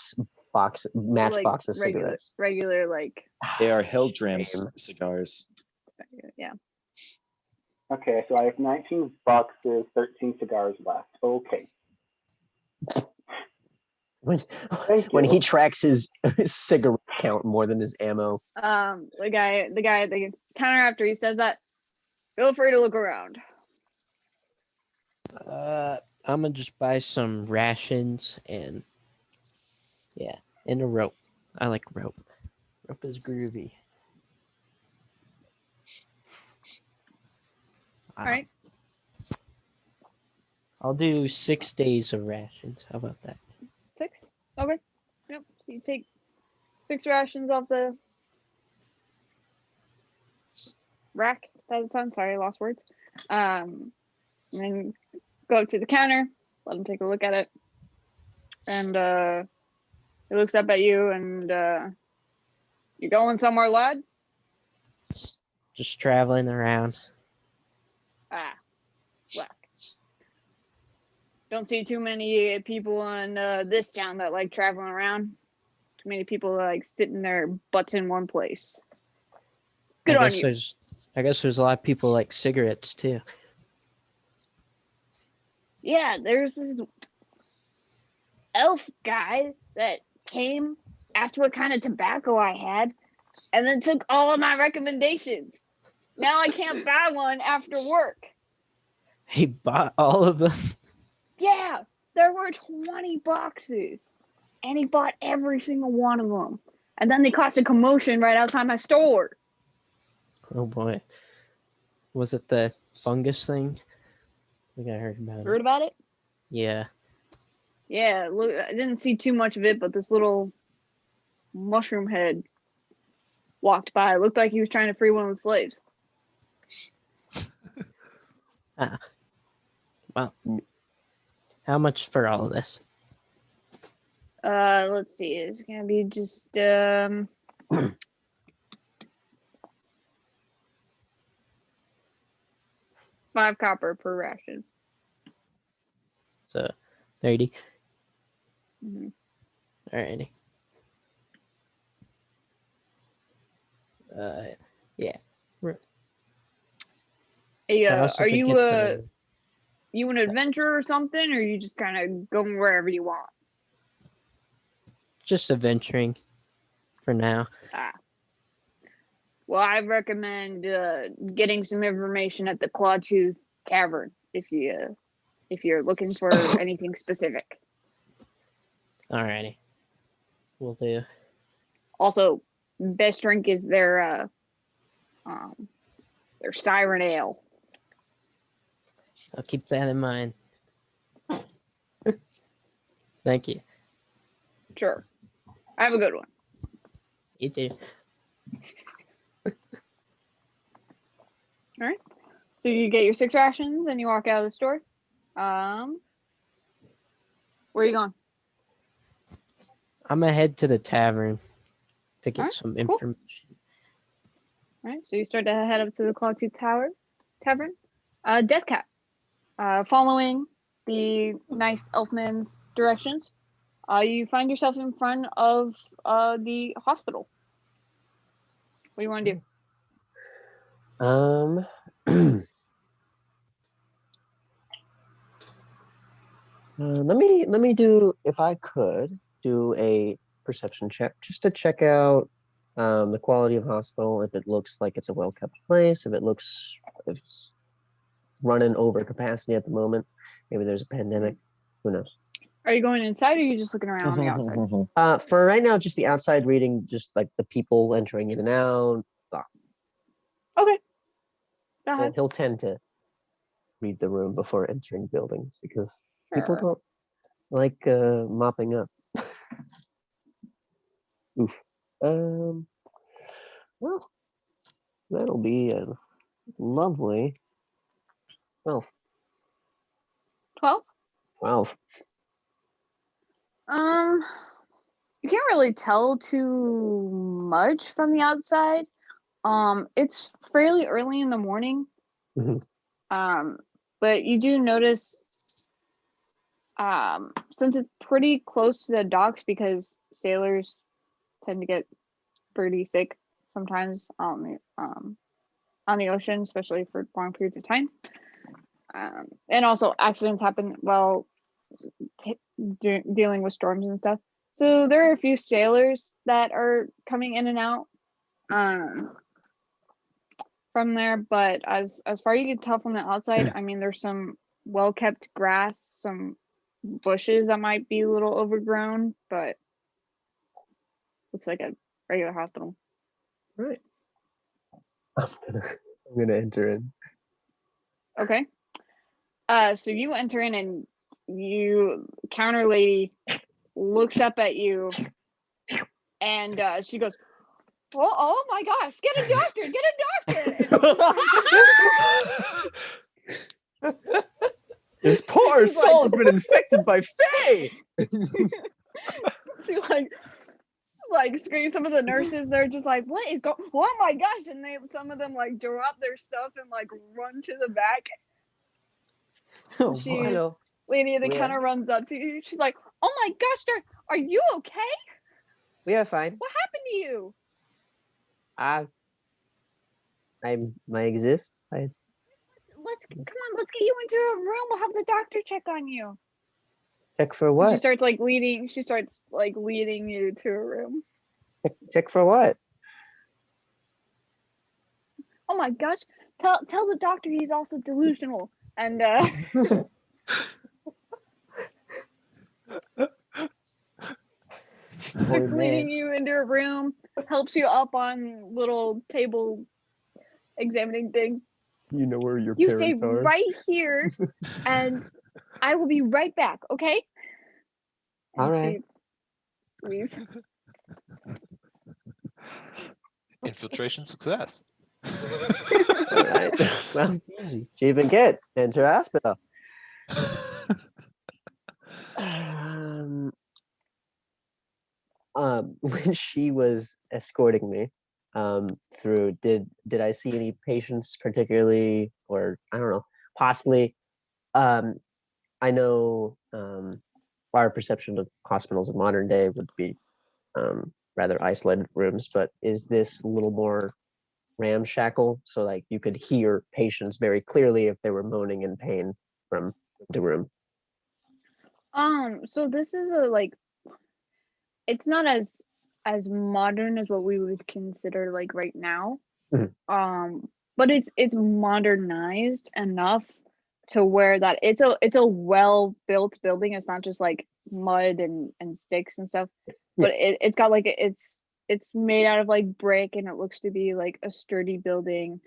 matchbox of cigarettes? Regular, like, They are Hellderam Same. cigars. yeah. Okay, so I have 19 boxes, 13 cigars left. Okay. When, Thank when you. he tracks his cigarette count more than his ammo. The guy at the counter, after he says that, feel free to look around. I'm gonna just buy some rations and a rope. I like rope. Rope is groovy. All right. I'll do 6 days of rations. How about that? 6. Okay. Yep. So you take 6 rations off the rack. That's on. Sorry, I lost words. And then go up to the counter. Let him take a look at it. And he looks up at you and you going somewhere, lad? Just traveling around. Well. Don't see too many people in this town that like traveling around. Too many people like sitting their butts in one place. Good on you. I guess there's a lot of people like cigarettes too. Yeah, there's this elf guy that came, asked what kind of tobacco I had, and then took all of my recommendations. Now I can't buy one after work. He bought all of them. Yeah, there were 20 boxes, and he bought every single one of them. And then they caused a commotion right outside my store. Oh boy. Was it the fungus thing? I think I heard about Heard it. about it? Yeah. Yeah, look, I didn't see too much of it, but this little mushroom head walked by. It looked like he was trying to free one of the slaves. Well, how much for all of this? Let's see. It's gonna be just 5 copper per ration. So 30. Mhm. Alrighty. Yeah. Hey, But also are to you get the you an adventurer or something, or are you just kind of going wherever you want? just adventuring for now. Well, I recommend getting some information at the Clawtooth Tavern if you're looking for anything specific. Alrighty. Will do. Also, best drink is their Siren Ale. I'll keep that in mind. Thank you. Sure. Have a good one. You too. All right. So you get your 6 rations and you walk out of the store. Where are you going? I'm gonna head to the tavern to get Alright, some cool. information. All right. So you start to head up to the Clawtooth Tavern. Deathcat. Following the nice elfman's directions, you find yourself in front of the hospital. What do you want to do? Let me do, if I could do a perception check just to check out the quality of hospital, if it looks like it's a well kept place, if it's running over capacity at the moment, maybe there's a pandemic, who knows. Are you going inside, or are you just looking around on the outside? For right now, just the outside reading, just like the people entering in and out. Okay. Go ahead. He'll tend to read the room before entering buildings because people Sure. don't like mopping up. Oof. Well, that'll be a lovely 12. 12? 12. You can't really tell too much from the outside. It's fairly early in the morning. Mhm. But you do notice, since it's pretty close to the docks, because sailors tend to get pretty sick sometimes on the ocean, especially for long periods of time. And also accidents happen while dealing with storms and stuff. So there are a few sailors that are coming in and out from there, but as far as you can tell from the outside, I mean, there's some well kept grass, some bushes that might be a little overgrown, but looks like a regular hospital. Right. I'm gonna enter in. Okay. So you enter in, and you counter lady looks up at you, and she goes, oh my gosh, get a doctor, This poor He's soul like- has been infected by Fae. She like screams. Some of the nurses, they're just like, what is going, oh my gosh, and some of them like drop their stuff and like run to the back. Oh, She- boy. Hello. Lady at the Yeah. counter runs up to you. She's like, oh my gosh, are you okay? We are fine. What happened to you? I exist. Come on, let's get you into a room. We'll have the doctor check on you. Check for And what? she starts leading you to a room. Check for what? Oh my gosh, tell the doctor he's also delusional. And Poor man. leading you into a room, helps you up on little table examining thing. You know where your You stay parents are. right here, and I will be right back. Okay? And All right. she leaves. Infiltration success. All right. Well, easy. Chief and Kit, enter hospital. When she was escorting me through, did I see any patients particularly, or I don't know, possibly? I know our perception of hospitals in modern day would be rather isolated rooms, but is this a little more ramshackle? So like you could hear patients very clearly if they were moaning in pain from the room. So this is a like, it's not as modern as what we would consider like right now. Mhm. But it's modernized enough to where that it's a well built building. It's not just like mud and sticks and stuff, but it's got like it's made out of like brick, and it looks to be like a sturdy building.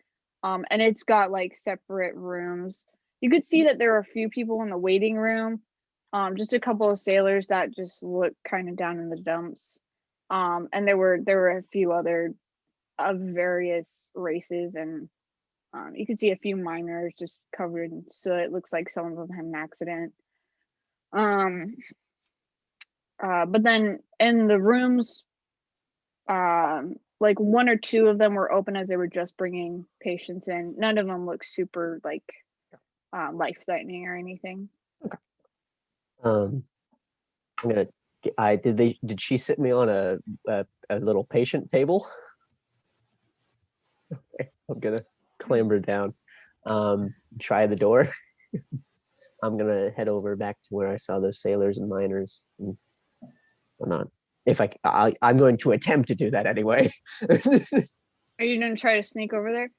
And it's got like separate rooms. You could see that there are a few people in the waiting room. Just a couple of sailors that just look kind of down in the dumps. And there were a few other of various races, and you can see a few miners just covered in soot. It looks like some of them had an accident. But then in the rooms, like one or two of them were open as they were just bringing patients in. None of them look super like life-threatening or anything. I'm gonna. Did she sit me on a little patient table? Okay, I'm gonna clamber down, try the door. I'm gonna head over back to where I saw those sailors and miners and whatnot. If I'm going to attempt to do that anyway. Are you gonna try to sneak over there?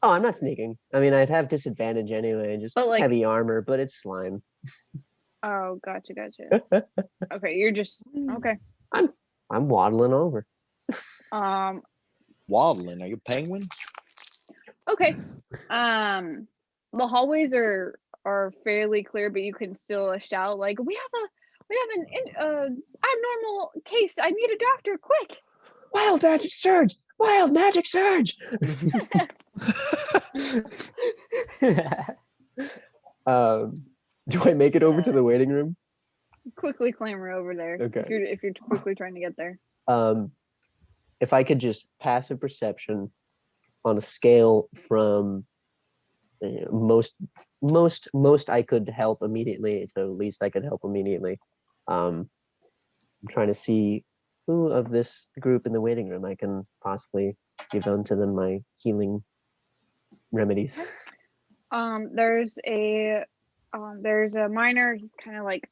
Oh, I'm not sneaking. I mean, I'd have disadvantage anyway, just But, like- heavy armor, but it's slime. Oh, gotcha. Okay, you're just okay. I'm waddling over. Waddling? Are you a penguin? Okay. The hallways are fairly clear, but you can still shout like, "We have an abnormal case. I need a doctor, quick!" Wild magic surge! Wild magic surge! Do I make it over to the waiting room? Quickly clamber over there. Okay. If you're quickly trying to get there. If I could just passive perception on a scale from most I could help immediately to least I could help immediately. I'm trying to see who of this group in the waiting room I can possibly give unto them my healing remedies. There's a miner. He's kind of like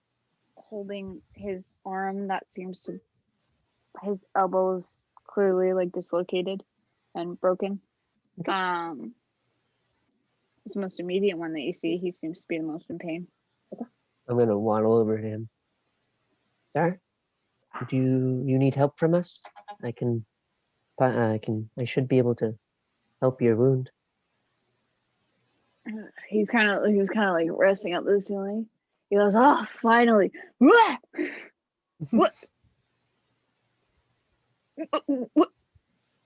holding his arm that seems to his elbows clearly like dislocated and broken. Okay. It's the most immediate one that you see. He seems to be the most in pain. I'm gonna waddle over to him. Sir, do you need help from us? I should be able to help your wound. He was kind of like resting up the ceiling. He goes, "Oh, finally! What?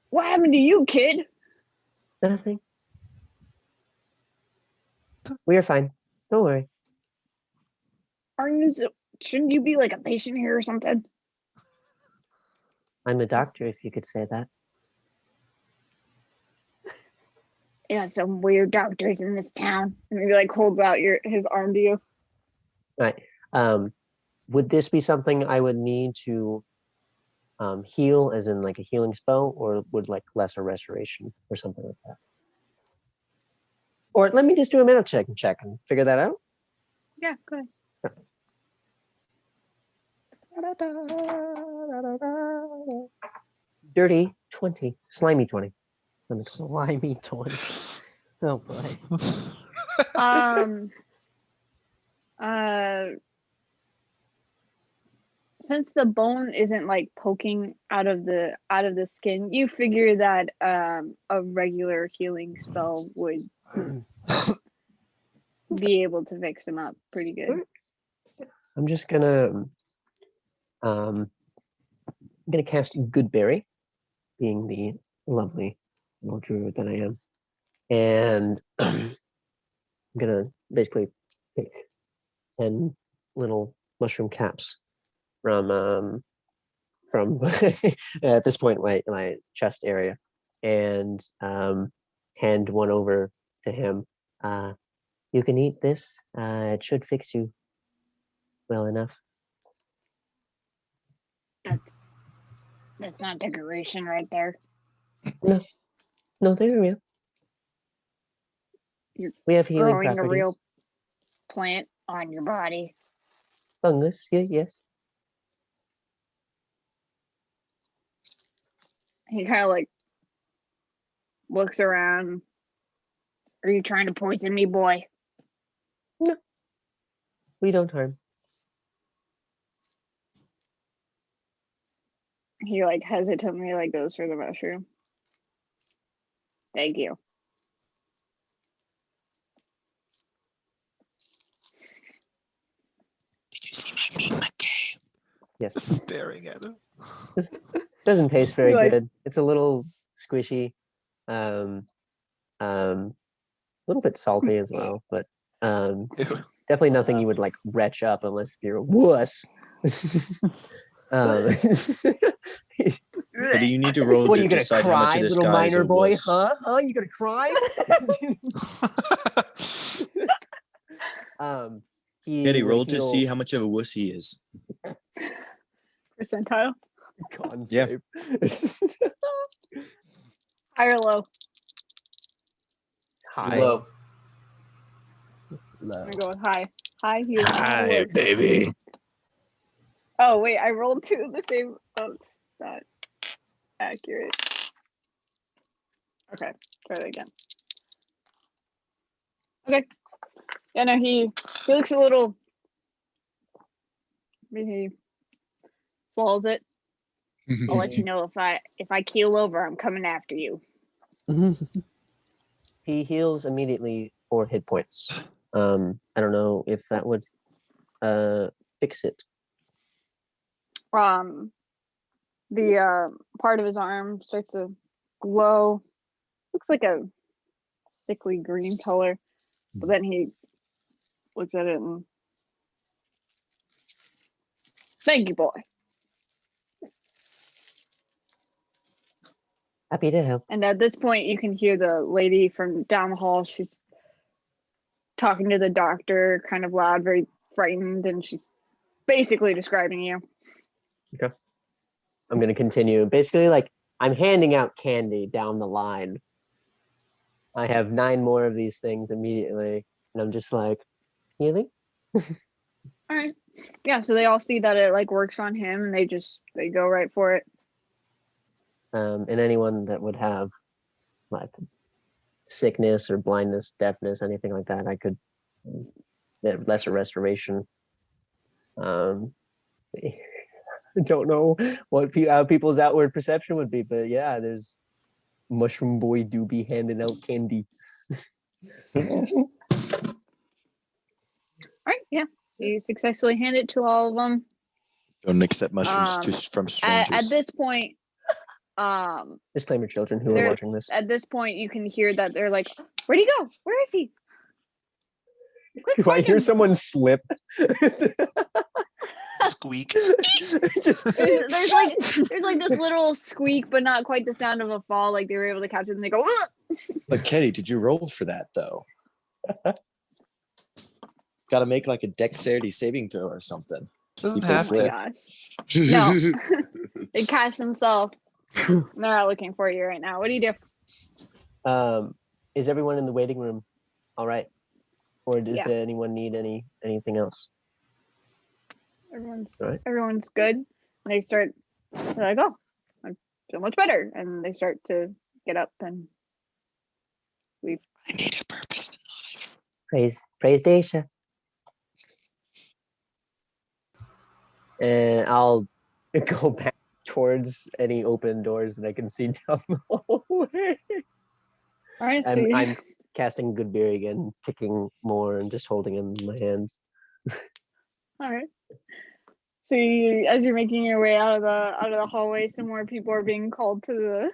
What happened to you, kid?" Nothing. We are fine. Don't worry. Shouldn't you be like a patient here or something? I'm a doctor, if you could say that. Yeah, some weird doctors in this town. And he like holds out his arm to you. Right. Would this be something I would need to heal, as in like a healing spell, or would like lesser restoration or something like that? Or let me just do a mental check and figure that out. Yeah, go ahead. Dirty 20, slimy 20. Slimy 20. Oh boy. since the bone isn't like poking out of the skin, you figure that a regular healing spell would be able to fix him up pretty good. I'm just gonna cast Goodberry, being the lovely little druid that I am, and I'm gonna basically pick 10 little mushroom caps from at this point my chest area, and hand one over to him. You can eat this. It should fix you well enough. That's not decoration right there. No, they're real. We have healing Growing properties. a real plant on your body. Fungus, yeah, yes. He kind of like looks around. Are you trying to poison me, boy? We don't harm. He like hesitantly like goes for the mushroom. Thank you. Did you see my meme, McKay? Yes. Staring at him. Doesn't taste very Like- good. It's a little squishy. A little bit salty as well, but Ew. definitely nothing you would like retch up unless you're a wuss. Well, do you need to roll What to are you gonna decide how much cry, of this little guy is minor a boy? wuss? Huh? You gonna cry? He Kitty, would roll to heal- see how much of a wuss he is. Percentile? Con Yeah. save. High or low? High. Low. Low. I'm gonna go with high. High, he is on the Hi, list. baby. Oh wait, I rolled two of the same. Oh, it's not accurate. Okay, try that again. Okay. Yeah, no, he looks a little. He swallows it. I'll let you know if I keel over, I'm coming after you. He heals immediately 4 hit points. I don't know if that would fix it. The part of his arm starts to glow. Looks like a sickly green color. But then he looks at it and thank you, boy. Happy to help. And at this point, you can hear the lady from down the hall. She's talking to the doctor, kind of loud, very frightened, and she's basically describing you. I'm gonna continue. Basically, like I'm handing out candy down the line. I have 9 more of these things immediately, and I'm just like, healing? All right. Yeah, so they all see that it like works on him, and they go right for it. And anyone that would have like sickness or blindness, deafness, anything like that, I could lesser restoration. I don't know what how people's outward perception would be, but yeah, there's Mushroom Boy Doobie handing out candy. All right. Yeah, you successfully hand it to all of them. Don't accept mushrooms just from strangers. At this point, Disclaimer, children who are There- watching this. at this point, you can hear that they're like, "Where'd he go? Where is he? Quick, Do I find hear him." someone slip? Squeak. Just There's like this little squeak, but not quite the sound of a fall. Like they were able to catch it, and they go, "Ugh!" But Kenny, did you roll for that though? Got to make like a dexterity saving throw or something. Doesn't if they have Oh my slip. gosh! No, they catch themselves. They're not looking for you right now. What do you do? Is everyone in the waiting room all right? Or does Yeah. there anyone need anything else? Right. Everyone's good. And they're like, "Oh, I'm so much better," and they start to get up and leave. I need a purpose in life. Praise Daisha. And I'll go back towards any open doors that I can see down the hallway. All right, so I'm casting Good Beer again, picking more and just holding him in my hands. all right. So as you're making your way out of the hallway, some more people are being called to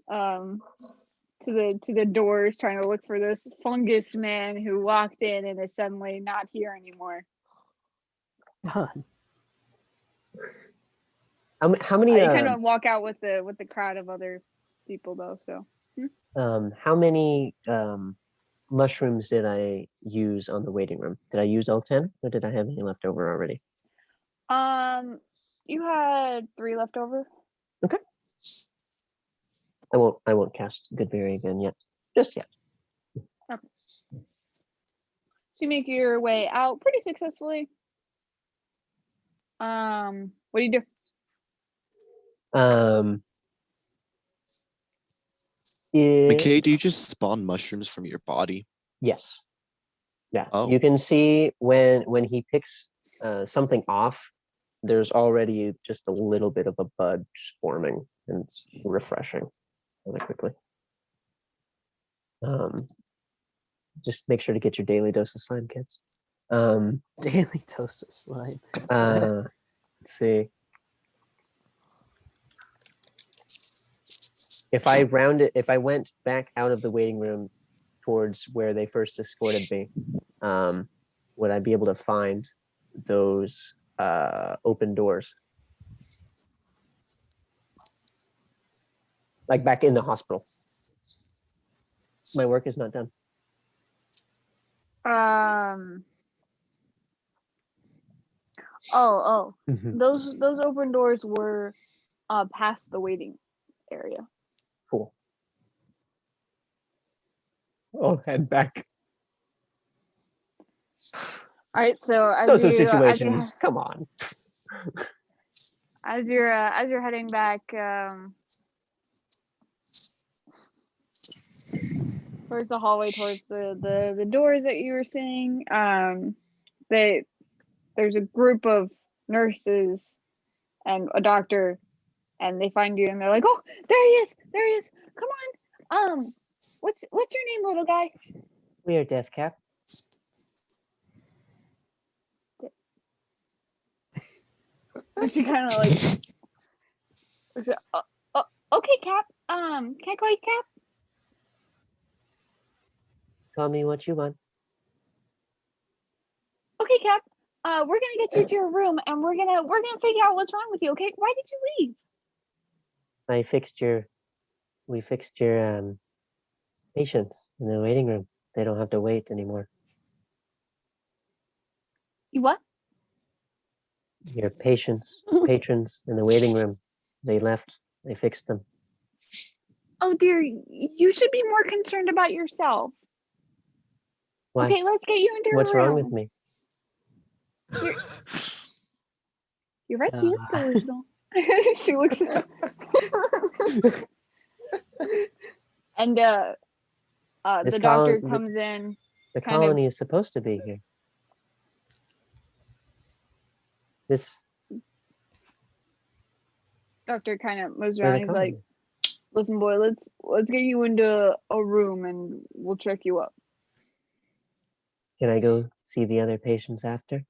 the doors, trying to look for this fungus man who walked in and is suddenly not here anymore. God. How many? You kind of walk out with the crowd of other people though. So How many mushrooms did I use on the waiting room? Did I use all 10, or did I have any left over already? you had 3 left over. Okay. I won't cast Good Berry again yet. Just yet. So you make your way out pretty successfully. What do you do? McKay, do you just spawn mushrooms from your body? Yes. Yeah. Oh. You can see when he picks something off, there's already just a little bit of a bud just forming, and it's refreshing really quickly. Just make sure to get your daily dose of slime, kids. Daily dose of slime. Let's see. If I went back out of the waiting room towards where they first escorted me, would I be able to find those open doors? Like back in the hospital. My work is not done. Those open doors were past the waiting area. Cool. I'll head back. All right, so situations. Come on. As you're heading back towards the hallway, towards the doors that you were seeing, there's a group of nurses and a doctor, and they find you and they're like, "Oh, there he is! Come on! What's your name, little guy?" We are Death Cap. She kind of like, okay, Cap. Can I call you Cap? Call me what you want. Okay, Cap. We're gonna get you to your room, and we're gonna figure out what's wrong with you. Okay? Why did you leave? We fixed your patients in the waiting room. They don't have to wait anymore. You what? Your patrons in the waiting room. They left. They fixed them. Oh dear, you should be more concerned about yourself. Why? Okay, let's get you into your What's room. wrong with me? You're right, he is delusional. She looks at and the doctor comes in. The colony is supposed to be here. This doctor kind of moves around. He's like, "Listen, boy, let's get you into a room and we'll check you up." Can I go see the other patients after?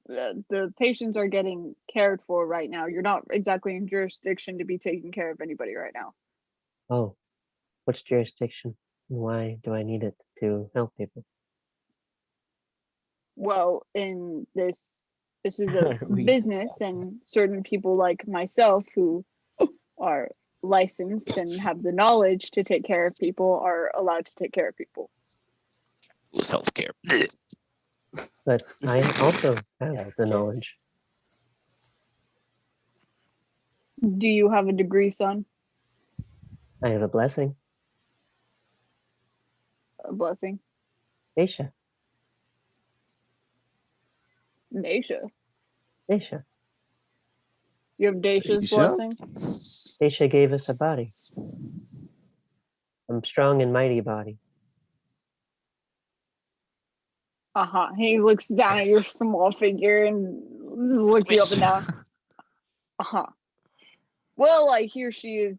The patients are getting cared for right now. You're not exactly in jurisdiction to be taking care of anybody right now. Oh, what's jurisdiction? Why do I need it to help people? Well, in this is a business, and certain people like myself who are licensed and have the knowledge to take care of people are allowed to take care of people. It's healthcare. But I also have the knowledge. Do you have a degree, son? I have a blessing. A blessing? Aisha. Daisha. Aisha. You have Daisha's blessing? Aisha gave us a body. A strong and mighty body. He looks down at your small figure and looks you up and down. Well, I hear she is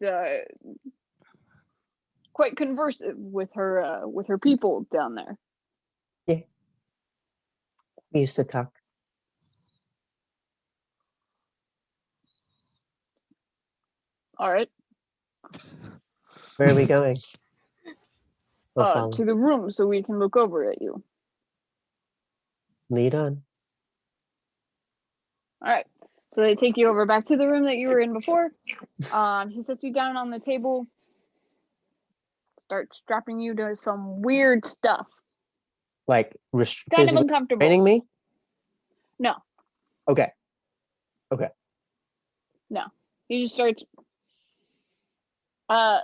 quite conversive with her people down there. Yeah. We used to talk. All right. Where are we going? We'll follow. To the room so we can look over at you. Lead on. All right. So they take you over back to the room that you were in before. He sets you down on the table. Starts strapping you to some weird stuff. Like Kind of uncomfortable. Restraining me? No. Okay. No. He just starts. To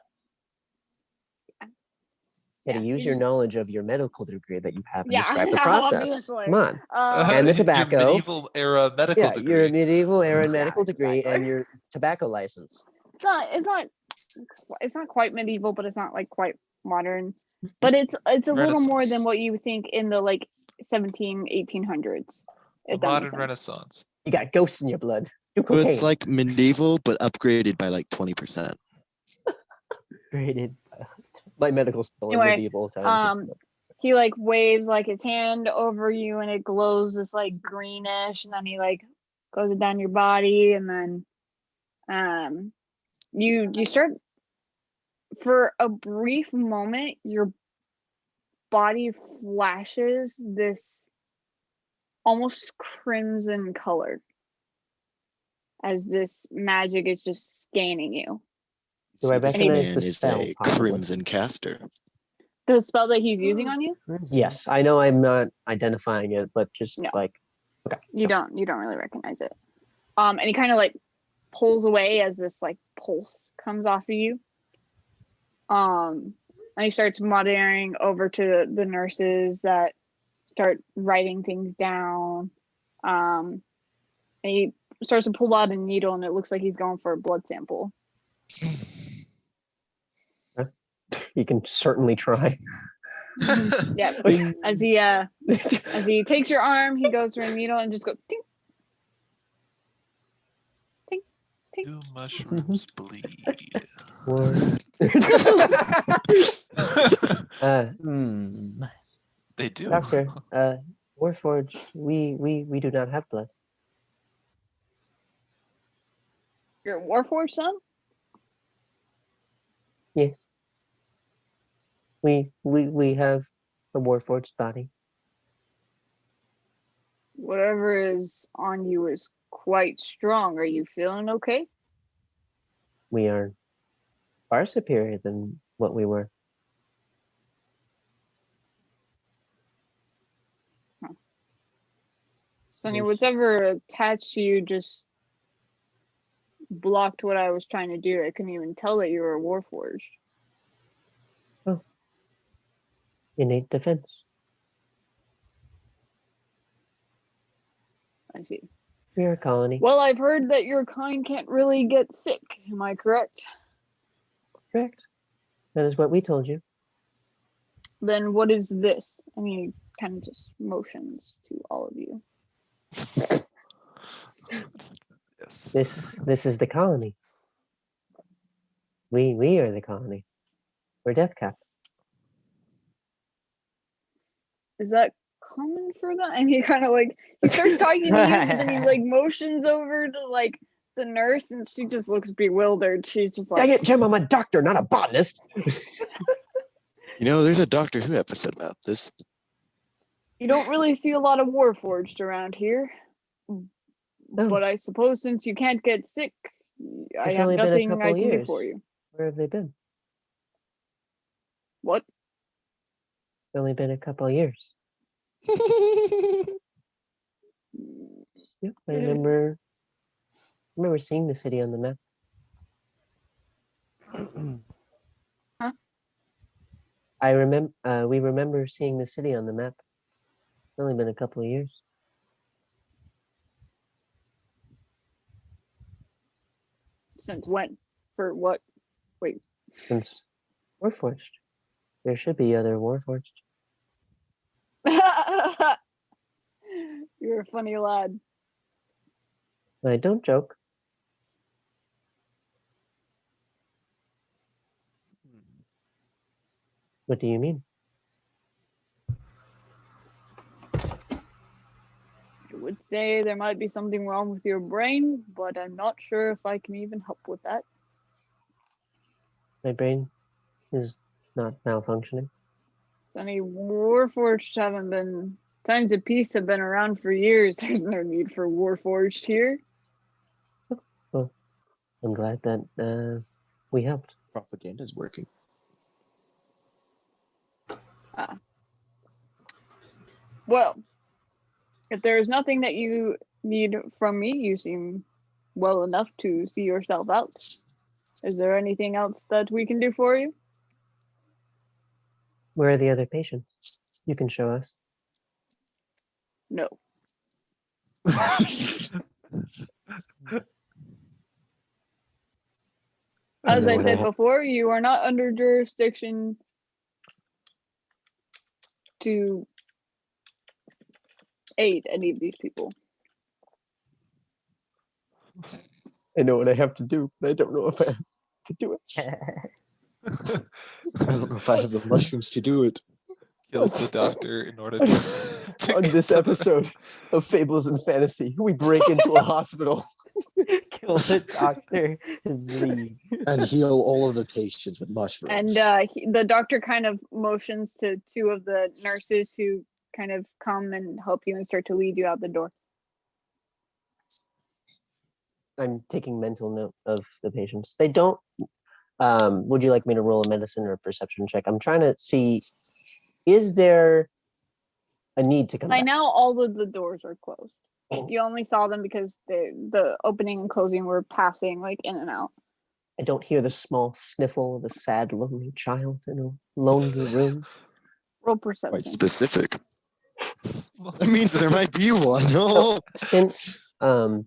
use your knowledge of your medical degree that you have and Yeah, describe the process. obviously. Come on. And the tobacco. Your medieval era medical degree. Your medieval era medical Yeah, degree exactly. and your tobacco license. It's not quite medieval, but it's not like quite modern. But it's a little more than what you think in the like 1800s. Modern Renaissance. You got ghosts in your blood. Do So it's cocaine. like medieval, but upgraded by like 20%. Upgraded. My medical skill in Anyway, medieval times. he like waves like his hand over you and it glows this like greenish, and then he like goes down your body, and then you start, for a brief moment your body flashes this almost crimson color as this magic is just scanning you. Do I This recognize man the is spell, a possibly? crimson caster. The spell that he's using on you? Yes, I know I'm not identifying it, but just No. like You don't really recognize it. And he kind of like pulls away as this like pulse comes off of you. And he starts muttering over to the nurses that start writing things down. And he starts to pull out a needle, and it looks like he's going for a blood sample. you can certainly try. Yeah. As he takes your arm, he goes for a needle and just goes ting, ting, ting. Do mushrooms bleed? They do. Doctor, Warforged, we do not have blood. You're a Warforged son? Yes. We have a Warforged body. Whatever is on you is quite strong. Are you feeling okay? We are far superior than what we were. Sonny, Yes. whatever attached to you just blocked what I was trying to do. I couldn't even tell that you were a Warforged. Innate defense. I see. We are a colony. Well, I've heard that your kind can't really get sick. Am I correct? Correct. That is what we told you. Then what is this? I mean, he kind of just motions to all of you. Yes. This is the colony. We are the colony. We're Death Cap. Is that common for them? And he kind of like, he starts talking to you, but then he like motions over to like the nurse, and she just looks bewildered. She's just like, Dang it, Jim, I'm a doctor, not a botanist. You know, there's a Doctor Who episode about this. you don't really see a lot of Warforged around here. No. But I suppose since you can't get sick, I It's have only been a nothing couple I can do years. for you. Where have they been? What? It's only been a couple of years. Yep, I remember seeing the city on the map. Huh? We remember seeing the city on the map. It's only been a couple of years. Since when? For what? Wait. Since Warforged. There should be other Warforged. You're a funny lad. I don't joke. What do you mean? I would say there might be something wrong with your brain, but I'm not sure if I can even help with that. My brain is not malfunctioning. Sonny, Warforged haven't been. Times of peace have been around for years. There's no need for Warforged here. Well, I'm glad that we helped. Propaganda's working. Well, if there is nothing that you need from me, you seem well enough to see yourself out. Is there anything else that we can do for you? Where are the other patients? You can show us. No. As know I what said I- before, you are not under jurisdiction to aid any of these people. I know what I have to do, but I don't know if I have to do it. I don't know if I have the mushrooms to do it. Kills the doctor in order On to this episode of Fables and Fantasy, we break into a hospital. Kill the doctor and leave. And heal all of the patients with mushrooms. And the doctor kind of motions to two of the nurses who kind of come and help you and start to lead you out the door. I'm taking mental note of the patients. They don't. Would you like me to roll a medicine or a perception check? I'm trying to see, is there a need to come By back? now, all of the doors are closed. You only saw them because the opening and closing were passing like in and out. I don't hear the small sniffle of a sad, lonely child in a lonely room. Roll Quite perception. specific. That means there might be one. So, Oh.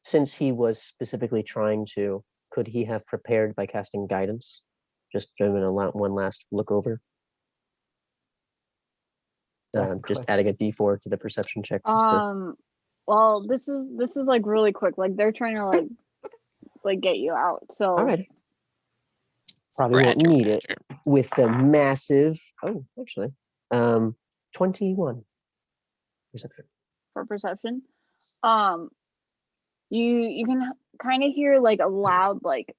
since he was specifically trying to, could he have prepared by casting guidance? Just doing one last look over. Just adding a D4 to the perception check. Just to, Well, this is like really quick. Like they're trying to like get you out. So all right. Probably won't need it with the massive. Oh, actually, 21 perception. for perception, you can kind of hear like a loud like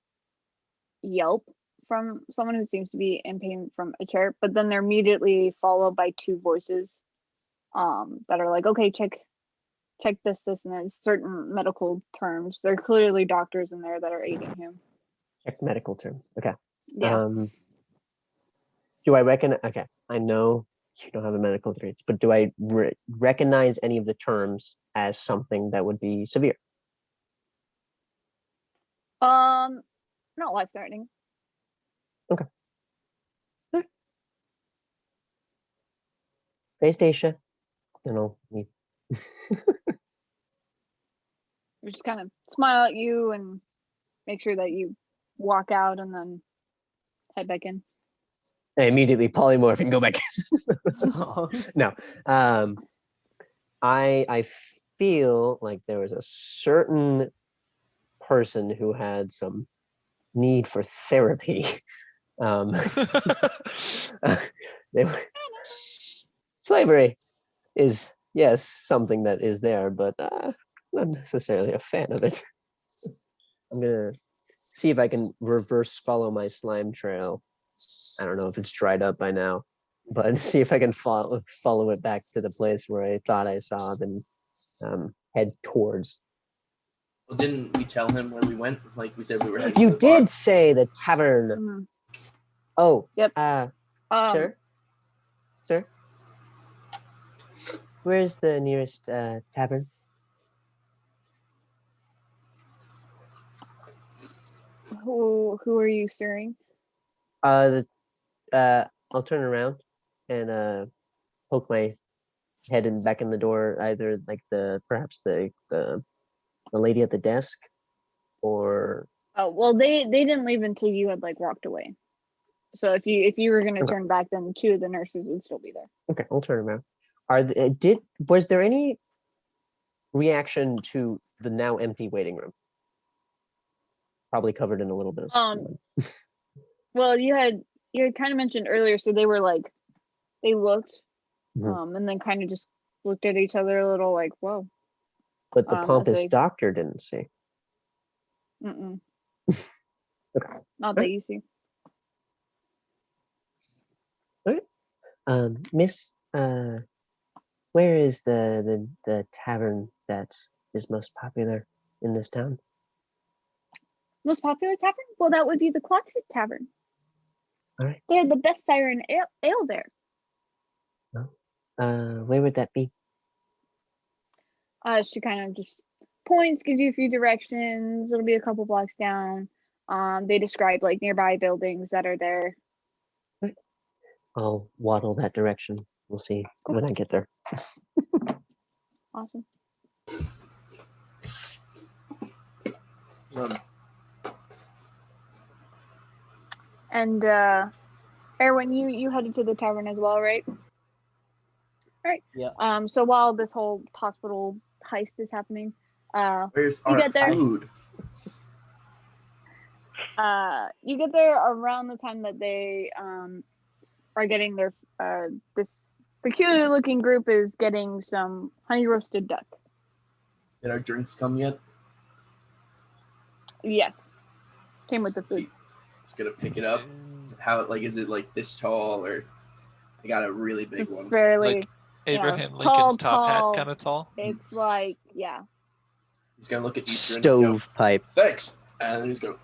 yelp from someone who seems to be in pain from a chair, but then they're immediately followed by two voices that are like, okay, check this and that, certain medical terms. They're clearly doctors in there that are aiding him. Check medical terms. Okay. Yeah. Do I reckon? Okay, I know you don't have a medical degree, but do I recognize any of the terms as something that would be severe? Not life threatening. Okay. Face Dacia, then I'll leave. We just kind of smile at you and make sure that you walk out and then head back in. I immediately polymorph and go back. No. I feel like there was a certain person who had some need for therapy. Slavery is, yes, something that is there, but not necessarily a fan of it. I'm gonna see if I can reverse follow my slime trail. I don't know if it's dried up by now, but see if I can follow it back to the place where I thought I saw them head towards. Well, didn't we tell him where we went? Like we said, we were heading You to the bar. did say the tavern. Mhm. Oh, Yep. Sir, where's the nearest tavern? Who are you steering? I'll turn around and poke my head back in the door, either like perhaps the lady at the desk, or Oh well, they didn't leave until you had like walked away. So if you were gonna Okay. turn back, then two of the nurses would still be there. okay, I'll turn around. Was there any reaction to the now empty waiting room? Probably covered in a little bit of snow. Well, you had kind of mentioned earlier, so they were like, they looked, Mhm. and then kind of just looked at each other a little like, whoa. But the as pompous they- doctor didn't see. Mm-mm. Okay. Not that you see. Miss, where is the tavern that is most popular in this town? Most popular tavern? Well, that would be the Clawtooth Tavern. All right. They have the best siren ale there. Where would that be? She kind of just points, gives you a few directions. It'll be a couple blocks down. They describe like nearby buildings that are there. I'll waddle that direction. We'll see when I get there. Awesome. And Erwin, you headed to the tavern as well, right? Right. Yeah. So while this whole hospital heist is happening, Where's you our get there. food? You get there around the time that they are getting their this peculiar looking group is getting some honey roasted duck. Did our drinks come yet? Yes. Came with the food. See, just gonna pick it up. How is it like this tall, or I got a really big one? Fairly Like Abraham tall, Lincoln's top tall. hat kind of tall. It's like, yeah. He's gonna look at Easter and go, Stovepipe. thanks, and then he's going.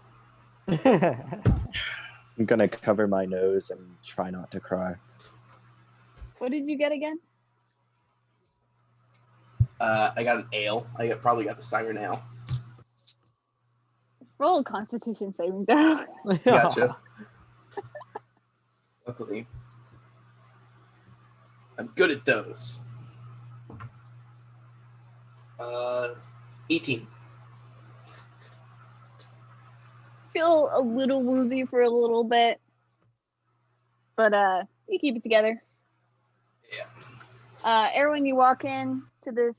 I'm gonna cover my nose and try not to cry. What did you get again? I got an ale. Probably got the siren ale. Roll a Constitution saving throw. Gotcha. Luckily, I'm good at those. 18. Feel a little woozy for a little bit, but you keep it together. Yeah. Erwin, you walk in to this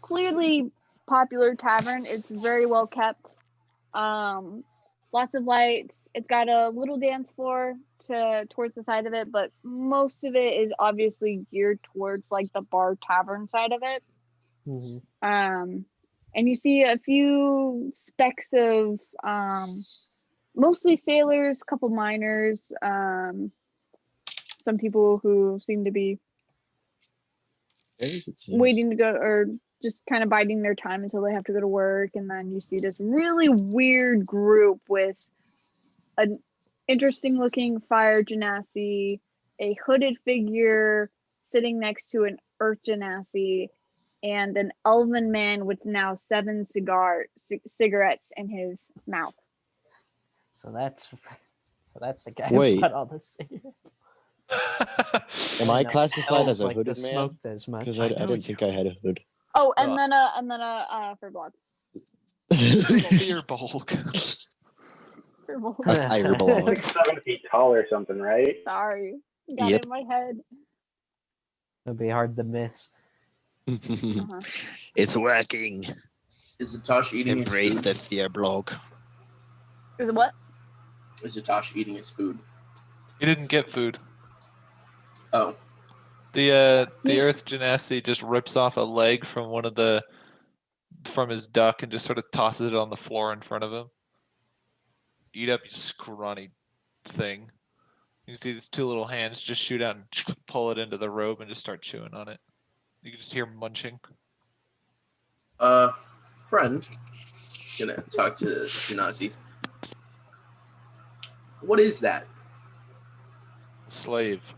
clearly popular tavern. It's very well kept. Lots of lights. It's got a little dance floor towards the side of it, but most of it is obviously geared towards like the bar tavern side of it. Mhm. And you see a few specks of mostly sailors, a couple miners, some people who seem to be waiting to go or just kind of biding their time until they have to go to work. And then you see this really weird group with an interesting looking fire genasi, a hooded figure sitting next to an earth genasi, and an elven man with now 7 cigarettes in his mouth. So that's the guy Wait. who bought all the cigarettes. Am I No, classified hell's as a like hooded the man? smoked as much. Because I didn't think I had a hood. Oh, and Oh. then a for block. Beer bulk. A fireball. Like 7 feet tall or something, right? Sorry, got Yep. it in my head. It'll be hard to miss. Uh-huh. It's working. Is Zatosh eating Embrace his the food? fear blog. Is it what? Is Zatosh eating his food? He didn't get food. Oh, The Earth Genasi just rips off a leg from from his duck and just sort of tosses it on the floor in front of him. Eat up, you scrawny thing. You can see these 2 little hands just shoot out and pull it into the robe and just start chewing on it. You can just hear munching. friend, gonna talk to Janazi. What is that? Slave.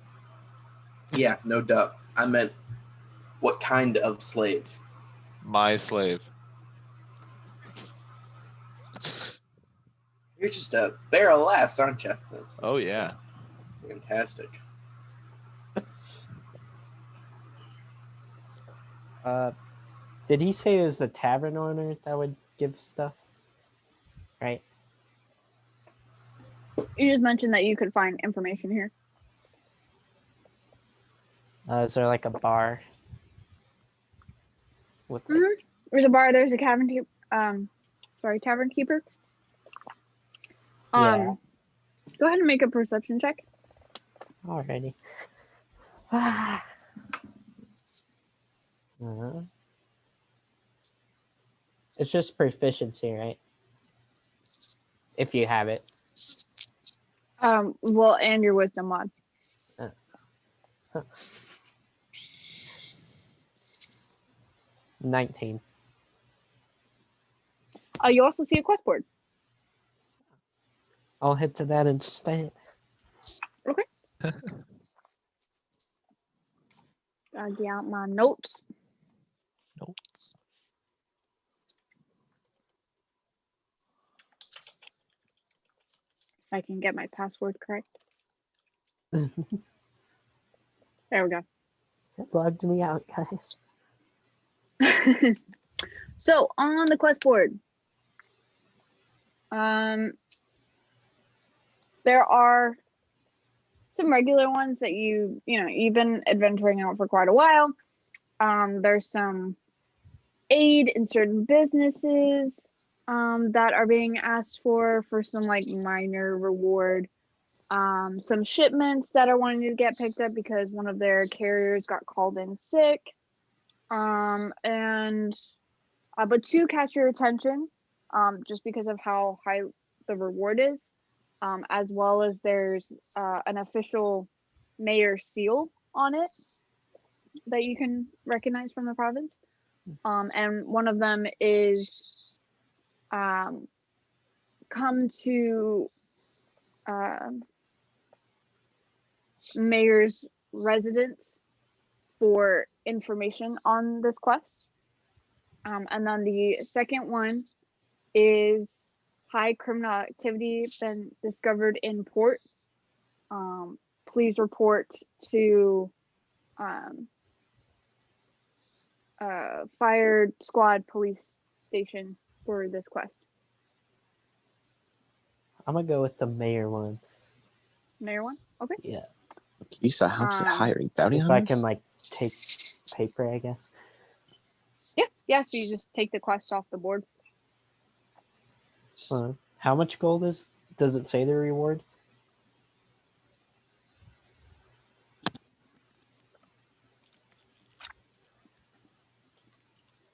Yeah, no doubt. I meant, what kind of slave? My slave. You're just a barrel of laughs, aren't you? That's Oh yeah. fantastic. Did he say it was a tavern owner that would give stuff? Right. You just mentioned that you could find information here. Is there like a bar? With like, Mhm. There's a bar. There's a tavern keeper. Yeah. Go ahead and make a perception check. already. It's just proficiency, right? If you have it. Well, and your wisdom mod. 19. You also see a quest board. I'll head to that instead. Okay. Get out my notes. Notes. If I can get my password correct. There we go. It logged me out, guys. So on the quest board, there are some regular ones that you've been adventuring out for quite a while. There's some aid in certain businesses that are being asked for some like minor reward. Some shipments that are wanting to get picked up because one of their carriers got called in sick. But two catch your attention, just because of how high the reward is, as well as there's an official mayor seal on it that you can recognize from the province. And one of them is come to mayor's residence for information on this quest. And then the second one is high criminal activity been discovered in port. Please report to fire squad police station for this quest. I'm gonna go with the mayor one. Mayor one? Okay. Yeah. Lisa, how can hiring bounty If I hunters? can like take paper, I guess. Yeah, so you just take the quest off the board. How much gold does it say the reward?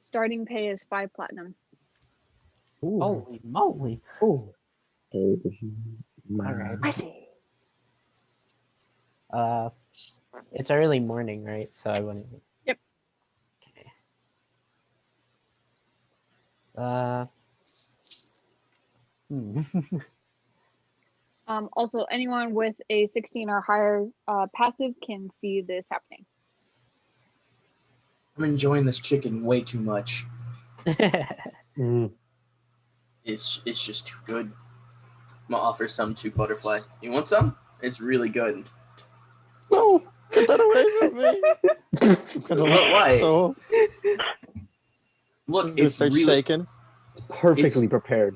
Starting pay is 5 platinum. Ooh. Holy moly! Ooh. Alright. Spicy. It's early morning, right? So I wouldn't. Yep. Okay. Also, anyone with a 16 or higher passive can see this happening. I'm enjoying this chicken way too much. It's just too good. I'm gonna offer some to Butterfly. You want some? It's really good. No, get that away from me. I'm gonna look Why? so. Look, I'm gonna it's start really. shaking. It's perfectly prepared.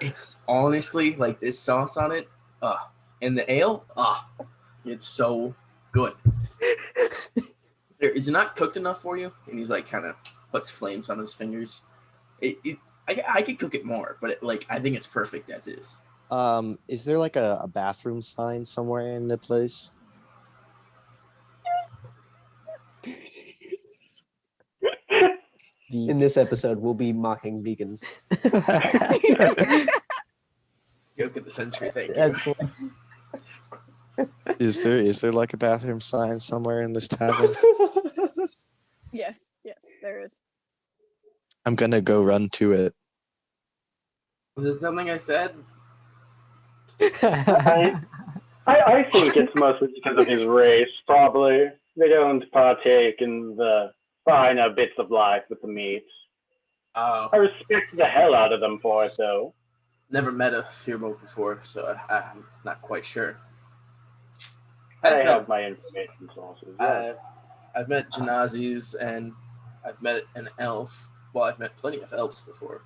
It's honestly like this sauce on it. And the ale. It's so good. Is it not cooked enough for you? And he's like, kind of puts flames on his fingers. I could cook it more, but I think it's perfect as is. Is there like a bathroom sign somewhere in the place? In this episode, we'll be mocking vegans. Yoke of the century, thank you. Is there like a bathroom sign somewhere in this tavern? Yes, there is. I'm gonna go run to it. Was it something I said? I think it's mostly because of his race, probably. They don't partake in the finer bits of life with the meat. I respect the hell out of them for it, though. Never met a Fearbolt before, so I'm not quite sure. I have my information sources. Yeah. I've met Genazis and I've met an elf. Well, I've met plenty of elves before.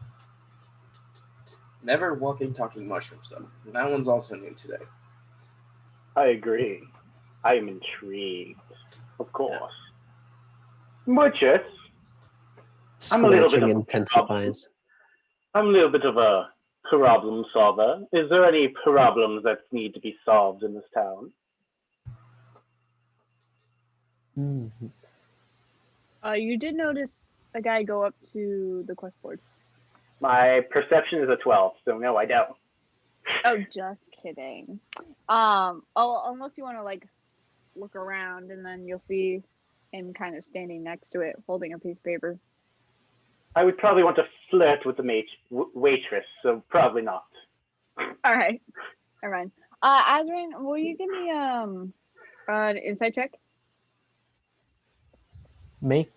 Never walking, talking mushrooms, though. That one's also new today. I agree. I am intrigued. Of course. Muchas. I'm a little bit Scratching of intensifies. I'm a little bit of a problem solver. Is there any problems that need to be solved in this town? Mhm. You did notice a guy go up to the quest board. My perception is a 12, so no, I don't. Oh, just kidding. Unless you want to like look around, and then you'll see him kind of standing next to it, holding a piece of paper. I would probably want to flirt with the waitress, so probably not. All right, all right. Azrin, will you give me an insight check? Me?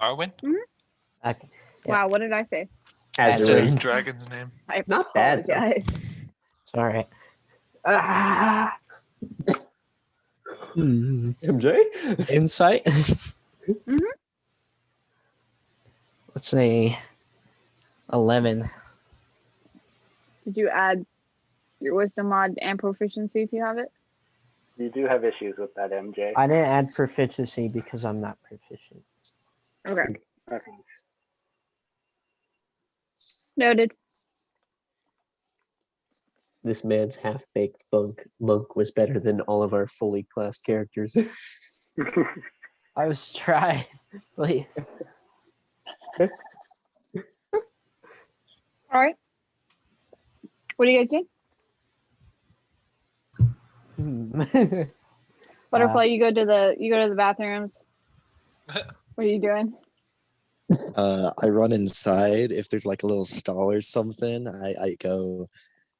Arwen? Okay. Yeah. Wow, what did I say? I said his Azrin. dragon's name. I Not bad, though. apologize. It's all right. Ah! MJ? Insight? Let's say 11. Did you add your wisdom mod and proficiency if you have it? You do have issues with that, MJ. I didn't add proficiency because I'm not proficient. Okay, Okay. noted. This man's half-baked monk was better than all of our fully classed characters. I was trying, please. All right. What are you guys doing? Butterfly, you go to the bathrooms. What are you doing? I run inside. If there's like a little stall or something, I go,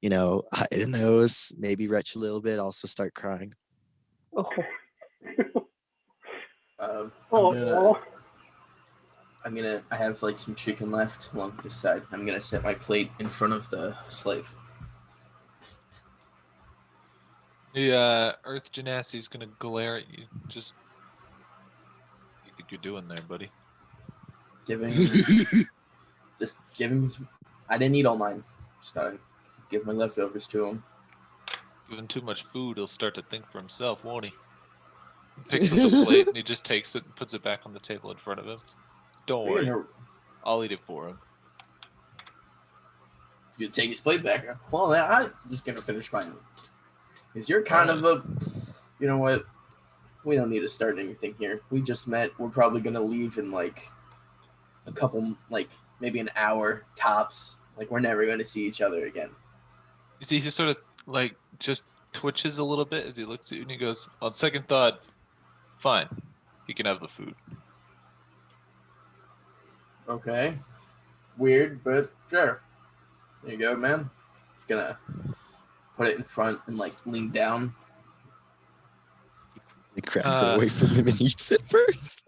hide in those, maybe retch a little bit, also start crying. Oh, I have like some chicken left along this side. I'm gonna set my plate in front of the slave. The Earth Genasi is gonna glare at you. Just, what do you think you're doing there, buddy? Just give him. I didn't eat all mine. Just thought I'd give my leftovers to him. Give him too much food, he'll start to think for himself, won't he? He picks up the plate and he just takes it and puts it back on the table in front of him. Don't You're worry, gonna, I'll eat it for him. you take his plate back. Well, I'm just gonna finish mine. Because you're kind of a, you know what? We don't need to start anything here. We just met. We're probably gonna leave in like a couple, like maybe an hour tops. Like we're never gonna see each other again. You see, he sort of like just twitches a little bit as he looks at you and he goes, on second thought, fine, he can have the food. Okay. Weird, but sure. There you go, man. It's gonna put it in front and like lean down. He grabs it away from him and eats it first.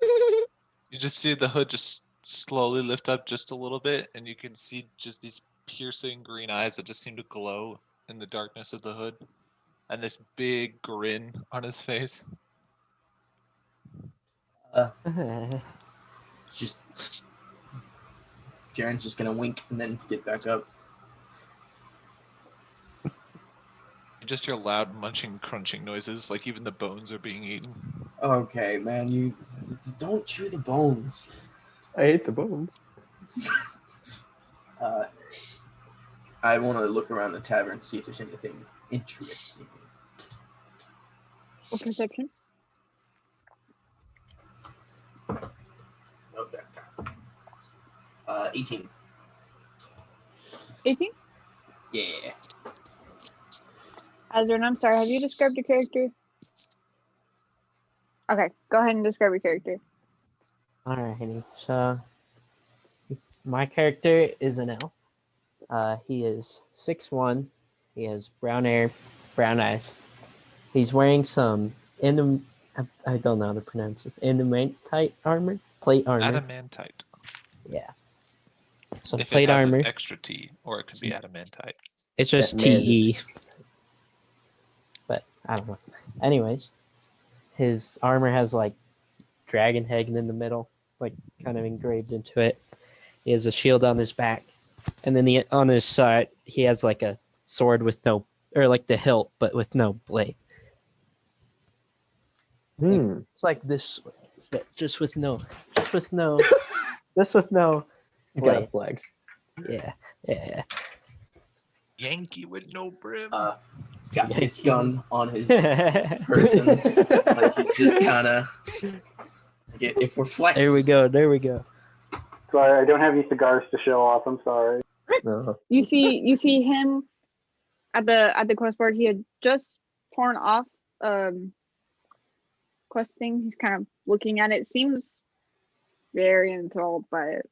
You just see the hood just slowly lift up just a little bit, and you can see just these piercing green eyes that just seem to glow in the darkness of the hood, and this big grin on his face. Just Jaren's just gonna wink and then get back up. You just hear loud munching, crunching noises, like even the bones are being eaten. Okay, man, you don't chew the bones. I hate the bones. I want to look around the tavern see if there's anything interesting. What perception? Oh, that's kind 18. 18? Yeah. Azrin, I'm sorry. Have you described your character? Okay, go ahead and describe your character. Alrighty, so my character is an elf. He is 6'1". He has brown hair, brown eyes. He's wearing some I don't know how to pronounce this. Adamantite armor? Plate armor. Adamantite. Yeah. So If plate it has armor. an extra T, or it could be adamantite. It's just That man TE. But I don't know. Anyways, his armor has like dragon head in the middle, like kind of engraved into it. He has a shield on his back, and then on his side he has like a sword with no, or like the hilt but with no blade. It's like this, but just with no, just with no. He's got a Wait, flex. yeah. Yankee with no brim. He's got his Yankee. gun on his person. Like he's just kind of. If we're flexing. There we go. Sorry, I don't have any cigars to show off. I'm sorry. No. You see him at the quest board. He had just torn off questing. He's kind of looking at it. Seems very enthralled by it.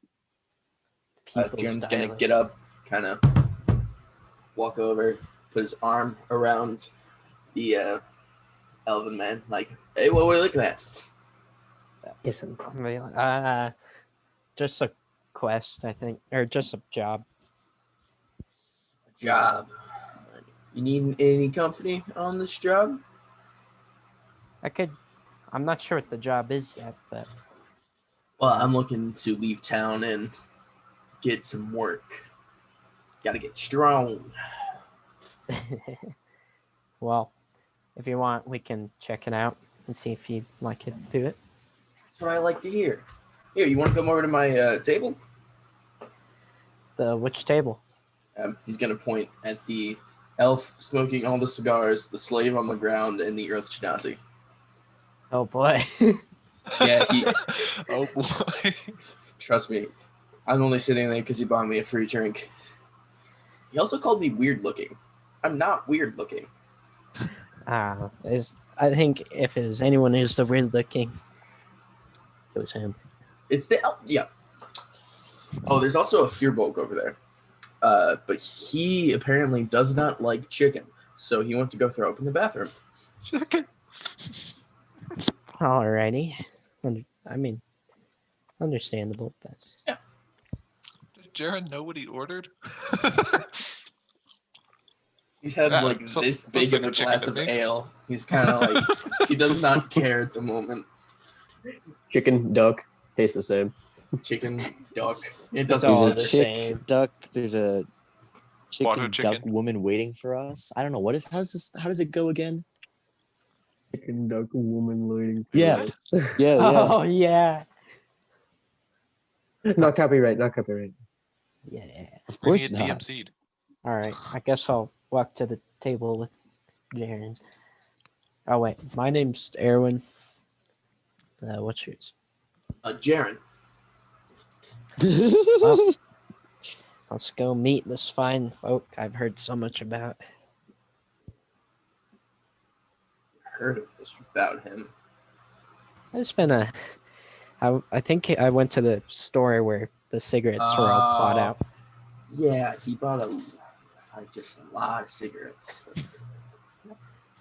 Jaren's gonna get up, kind of walk over, put his arm around the elven man, like, "Hey, what are you looking at?" Listen. Just a quest, I think, or just a job. Job. You need any company on this job? I'm not sure what the job is yet, but Well, I'm looking to leave town and get some work. Gotta get strong. well, if you want, we can check it out and see if you'd like it to do it. That's what I like to hear. Here, you want to come over to my table? Which table? He's gonna point at the elf smoking all the cigars, the slave on the ground, and the earth genasi. Oh boy. Yeah, Oh boy. trust me, I'm only sitting there because he bought me a free drink. He also called me weird looking. I'm not weird looking. I think if it was anyone who's the weird looking, it was him. It's the elf. Yeah. Oh, there's also a Fearbulk over there. But he apparently does not like chicken, so he went to go throw up in the bathroom. Chicken. Alrighty. I mean, understandable, but Does Jaren know what he ordered? He's had Yeah, like this big like of a a chicken glass to of me. ale. He's kind of like he does not care at the moment. Chicken, duck, taste the same. Chicken, duck. It It's doesn't all There's a matter. the chick same. duck. There's a Water chicken duck chicken. woman waiting for us. I don't know what is. How does it go again? Chicken, duck, woman waiting. Yeah. Yeah. Oh yeah. Not copyright. Not copyright. Yeah. Of Bring course it not. DMC'd. Alright. I guess I'll walk to the table with Jaren. Oh wait, my name's Erwin. What's yours? Jaren. Well, let's go meet this fine folk I've heard so much about. Heard about him. It's been I think I went to the store where the cigarettes were all bought out. Yeah, he bought just a lot of cigarettes.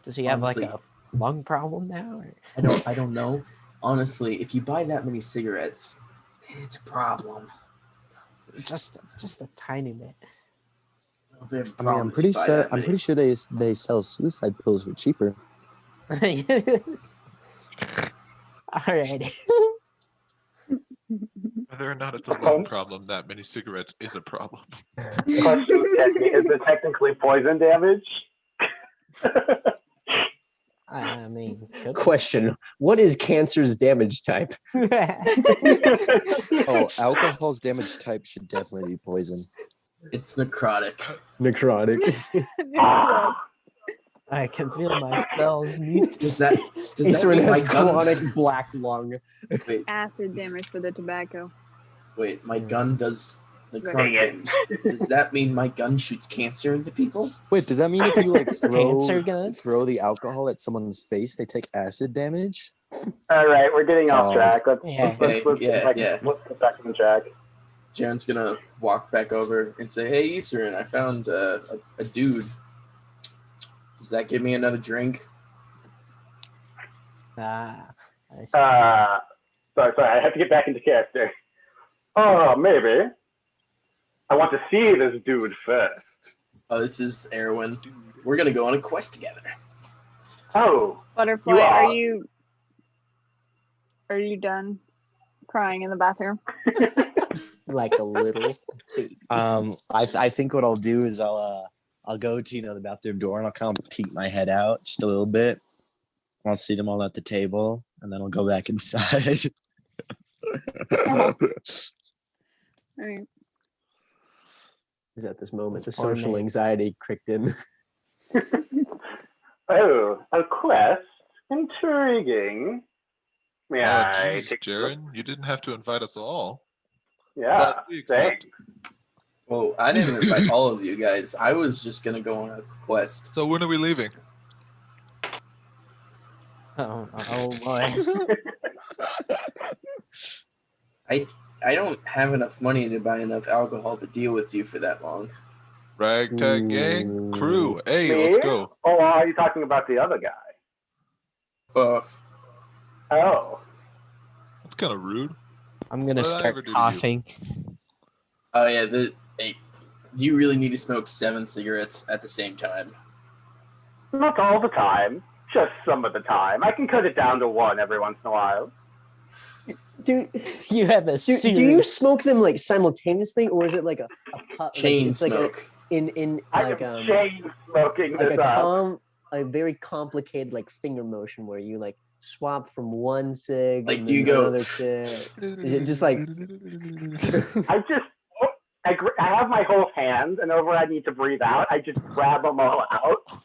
Does he have like honestly- a lung problem now? Or? I don't know. Honestly, if you buy that many cigarettes, it's a problem. Just a tiny bit. A bit of a I mean, problem if you buy that I'm many. pretty sure they sell suicide pills for cheaper. Alrighty. Whether or not it's a lung problem, that many cigarettes is a problem. Question: is it technically poison damage? I mean, could be. Question: what is cancer's damage type? Oh, alcohol's damage type should definitely be poison. It's necrotic. Necrotic. I can feel my cells mutate. Does that Eastern mean my has gun? chronic black lung. Wait, Acid damage for the tobacco. my gun does Dang necrotic it. damage. Does that mean my gun shoots cancer into people? Wait, does that mean if you like Cancer gun? throw the alcohol at someone's face, they take acid damage? All right, we're getting off Oh. track. Yeah. Let's Yeah. let's get back on track. Jaren's gonna walk back over and say, "Hey, Eastern, I found a dude. Does that give me another drink?" I see. Sorry, I have to get back into character. Oh, maybe. I want to see this dude first. Oh, this is Erwin. We're gonna go on a quest together. Oh, Butterfly, You are are. you done crying in the bathroom? Like a little baby. I think what I'll do is I'll go to the bathroom door and I'll kind of peek my head out just a little bit, I'll seat them all at the table, and then I'll go back inside. All right. Is at this moment the Poor social man. anxiety kicked in. Oh, a quest? Intriguing. May Oh, I jeez, take a look? Jaren, you didn't have to invite us all. Yeah, But we thanks. accept. Well, I didn't invite all of you guys. I was just gonna go on a quest. So when are we leaving? Oh boy. I don't have enough money to buy enough alcohol to deal with you for that long. Ragtag gang, crew. Hey, Me? let's go. Oh, are you talking about the other guy? Buff. Oh. That's kind of rude. I'm What gonna did I ever start do to you? coughing. Oh yeah, hey, do you really need to smoke 7 cigarettes at the same time? Not all the time. Just some of the time. I can cut it down to one every once in a while. Do You have a do you serious. smoke them like simultaneously, or is it like a puff? Chain it's like smoke. in I like am chain smoking like this a up. a very complicated like finger motion where you like swap from one cig Like, and do you then go- another cig. Is it just like I have my whole hand, and over I need to breathe out. I just grab them all out.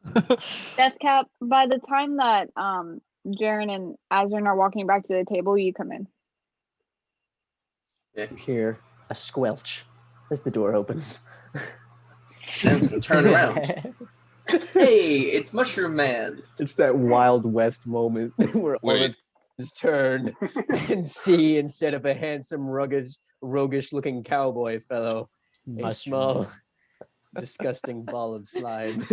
Deathcap, by the time that Jaren and Azrin are walking back to the table, you come in. hear a squelch as the door opens? Jaren's gonna turn around. Hey, it's Mushroom Man. It's that Wild West moment where all Wait. the is turned and see, instead of a handsome, roguish-looking cowboy fellow, a Mushroom. small, disgusting ball of slime.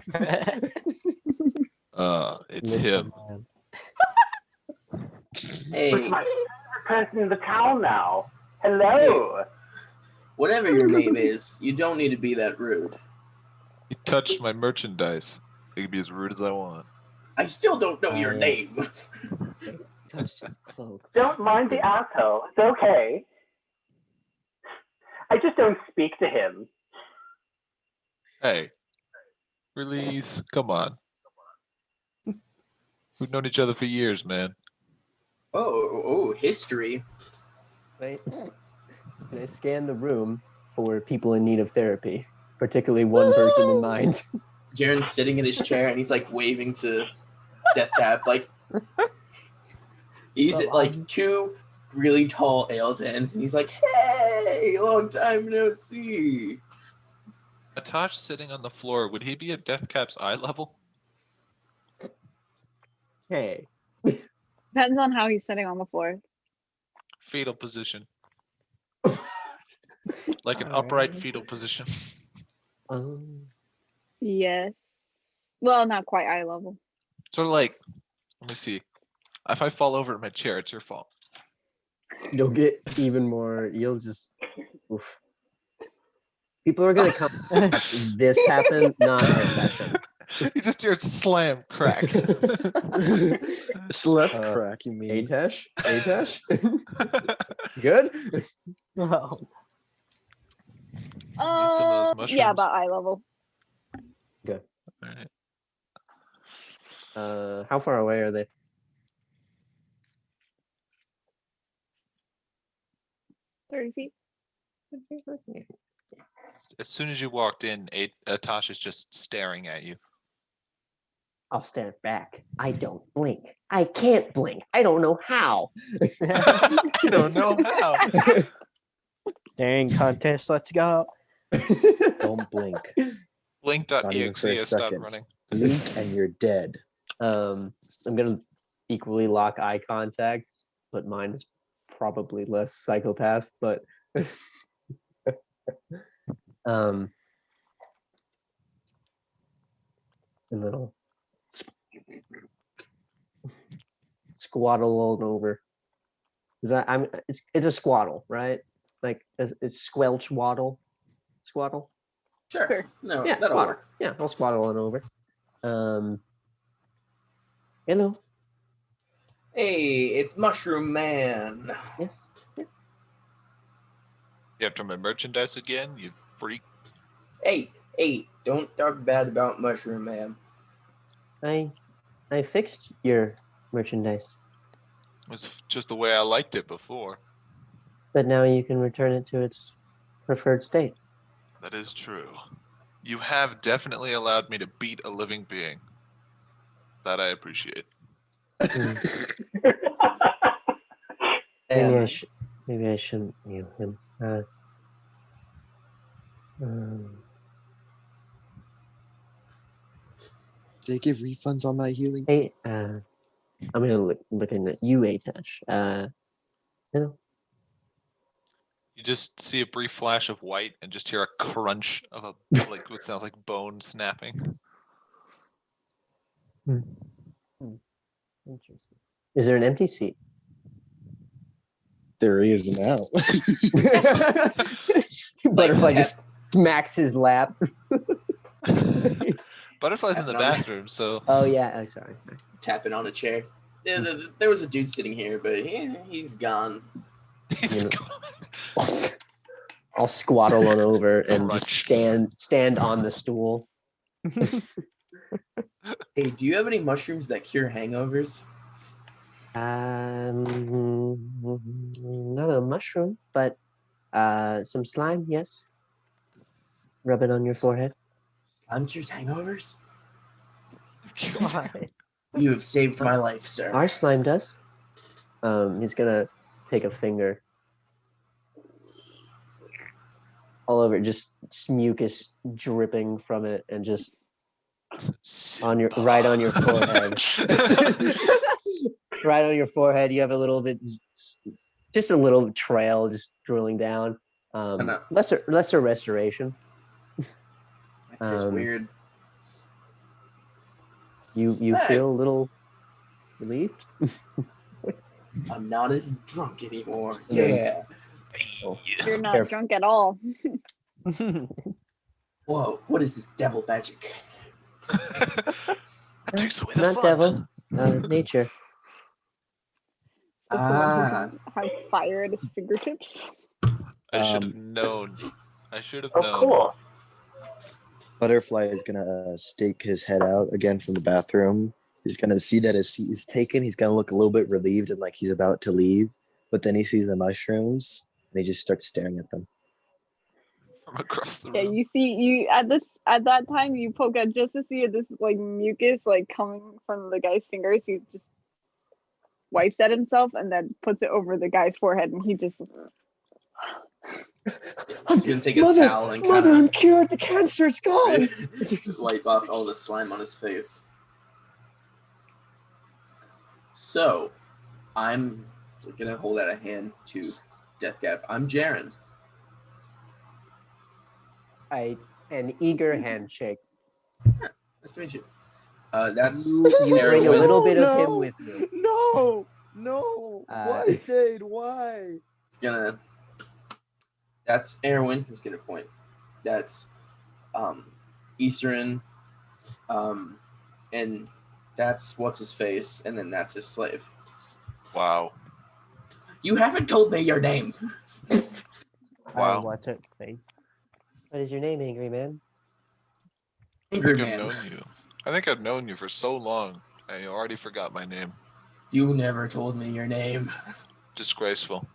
It's Little him. man. Hey, It's my favorite person in the town now. Hello. whatever your name is, you don't need to be that rude. He touched my merchandise. I can be as rude as I want. I still don't know your yeah. name. Touched his cloak. Don't mind the asshole. It's okay. I just don't speak to him. Hey, release. Come on. We've known each other for years, man. Oh, history. Right? And I scan the room for people in need of therapy, particularly one person in mind. Jaren's sitting in his chair and he's like waving to Deathcap. Like, he's like 2 really tall ales in, and he's like, "Hey, long time no see." Atash sitting on the floor, would he be at Deathcap's eye level? Hey, Depends on how he's sitting on the floor. Fetal position. Like an Alright. upright fetal position. Yes. Well, not quite eye level. Sort of like, let me see. If I fall over in my chair, it's your fault. you'll get even more. You'll just. Oof. People are gonna come. This happened, not our session. You just hear it slam, crack. Left crack, you mean? Atash? Good? Oh, Need some of those mushrooms. Yeah, about eye level. Alright. How far away are they? 30 feet. As soon as you walked in, Atash is just staring at you. I'll stand back. I don't blink. I can't blink. I don't know how. I don't know how. staring contest. Let's go. Don't blink. Not even Blink.exe for a has stopped second. running. Blink and you're dead. I'm gonna equally lock eye contact, but mine is probably less psychopath. But and then I'll squaddle on over. Is that it's a squaddle, right? Like it's squelch waddle, squaddle. Sure. No, Yeah, that'll squaddle. work. Yeah, I'll squaddle on over. Hello. Hey, it's Mushroom Man. Yes. Yeah. You after my merchandise again, you freak. Hey, don't talk bad about Mushroom Man. I I fixed your merchandise, It was just the way I liked it before. but now you can return it to its preferred state. That is true. You have definitely allowed me to beat a living being. That I appreciate. Maybe And maybe I shouldn't heal him. They give refunds on my healing. Hey, I'm gonna looking at you, Atash. No, You just see a brief flash of white and just hear a crunch of a like what sounds like bone snapping. interesting. Is there an empty seat? There he is now. Butterfly just smacks his lap. Butterfly's in the No. bathroom, so Oh yeah. Oh, sorry. tapping on a chair. There was a dude sitting here, but he's gone. he's You know. gone. I'll squattle on over and just Crunch. stand on the stool. Hey, do you have any mushrooms that cure hangovers? Not a mushroom, but some slime. Yes. Rub it on your forehead. Slime cures hangovers? Why? You have saved my life, sir. Our slime does. He's gonna take a finger all over, just mucus dripping from it, and just on your right on your forehead. Right on your forehead, you have a little bit, just a little trail, just drilling down. Lesser restoration. That's just weird. You Hey. feel a little relieved. I'm not as drunk anymore. Yeah. Yeah. You're not Careful. drunk at all. Whoa, what is this devil magic? That takes away the Not fun. devil, nature. That's the one who can have fire at his fingertips. I should have known. I should have Oh, known. cool. Butterfly is gonna stake his head out again from the bathroom. He's gonna see that his seat is taken. He's gonna look a little bit relieved and like he's about to leave, but then he sees the mushrooms and he just starts staring at them. From across the Yeah, room. you see, at that time you poke out just to see this like mucus like coming from the guy's fingers. He just wipes at himself and then puts it over the guy's forehead, and he just. He's gonna take a towel and kind I'm cured. The cancer's gone. of wipe off all the slime on his face. So, I'm gonna hold out a hand to Deathcap. I'm Jaren. An eager handshake. Nice to meet you. That's You bring a Erwin. little bit of him No. with you. No. Why, Thade? Why? It's gonna. That's Erwin who's gonna point. That's Easterin, and that's what's his face, and then that's his slave. Wow. You haven't told me your name. Wow. What's it say? What is your name, Angry Man? I Angry think I've Man. known you. I think I've known you for so long. I already forgot my name. You never told me your name. Disgraceful.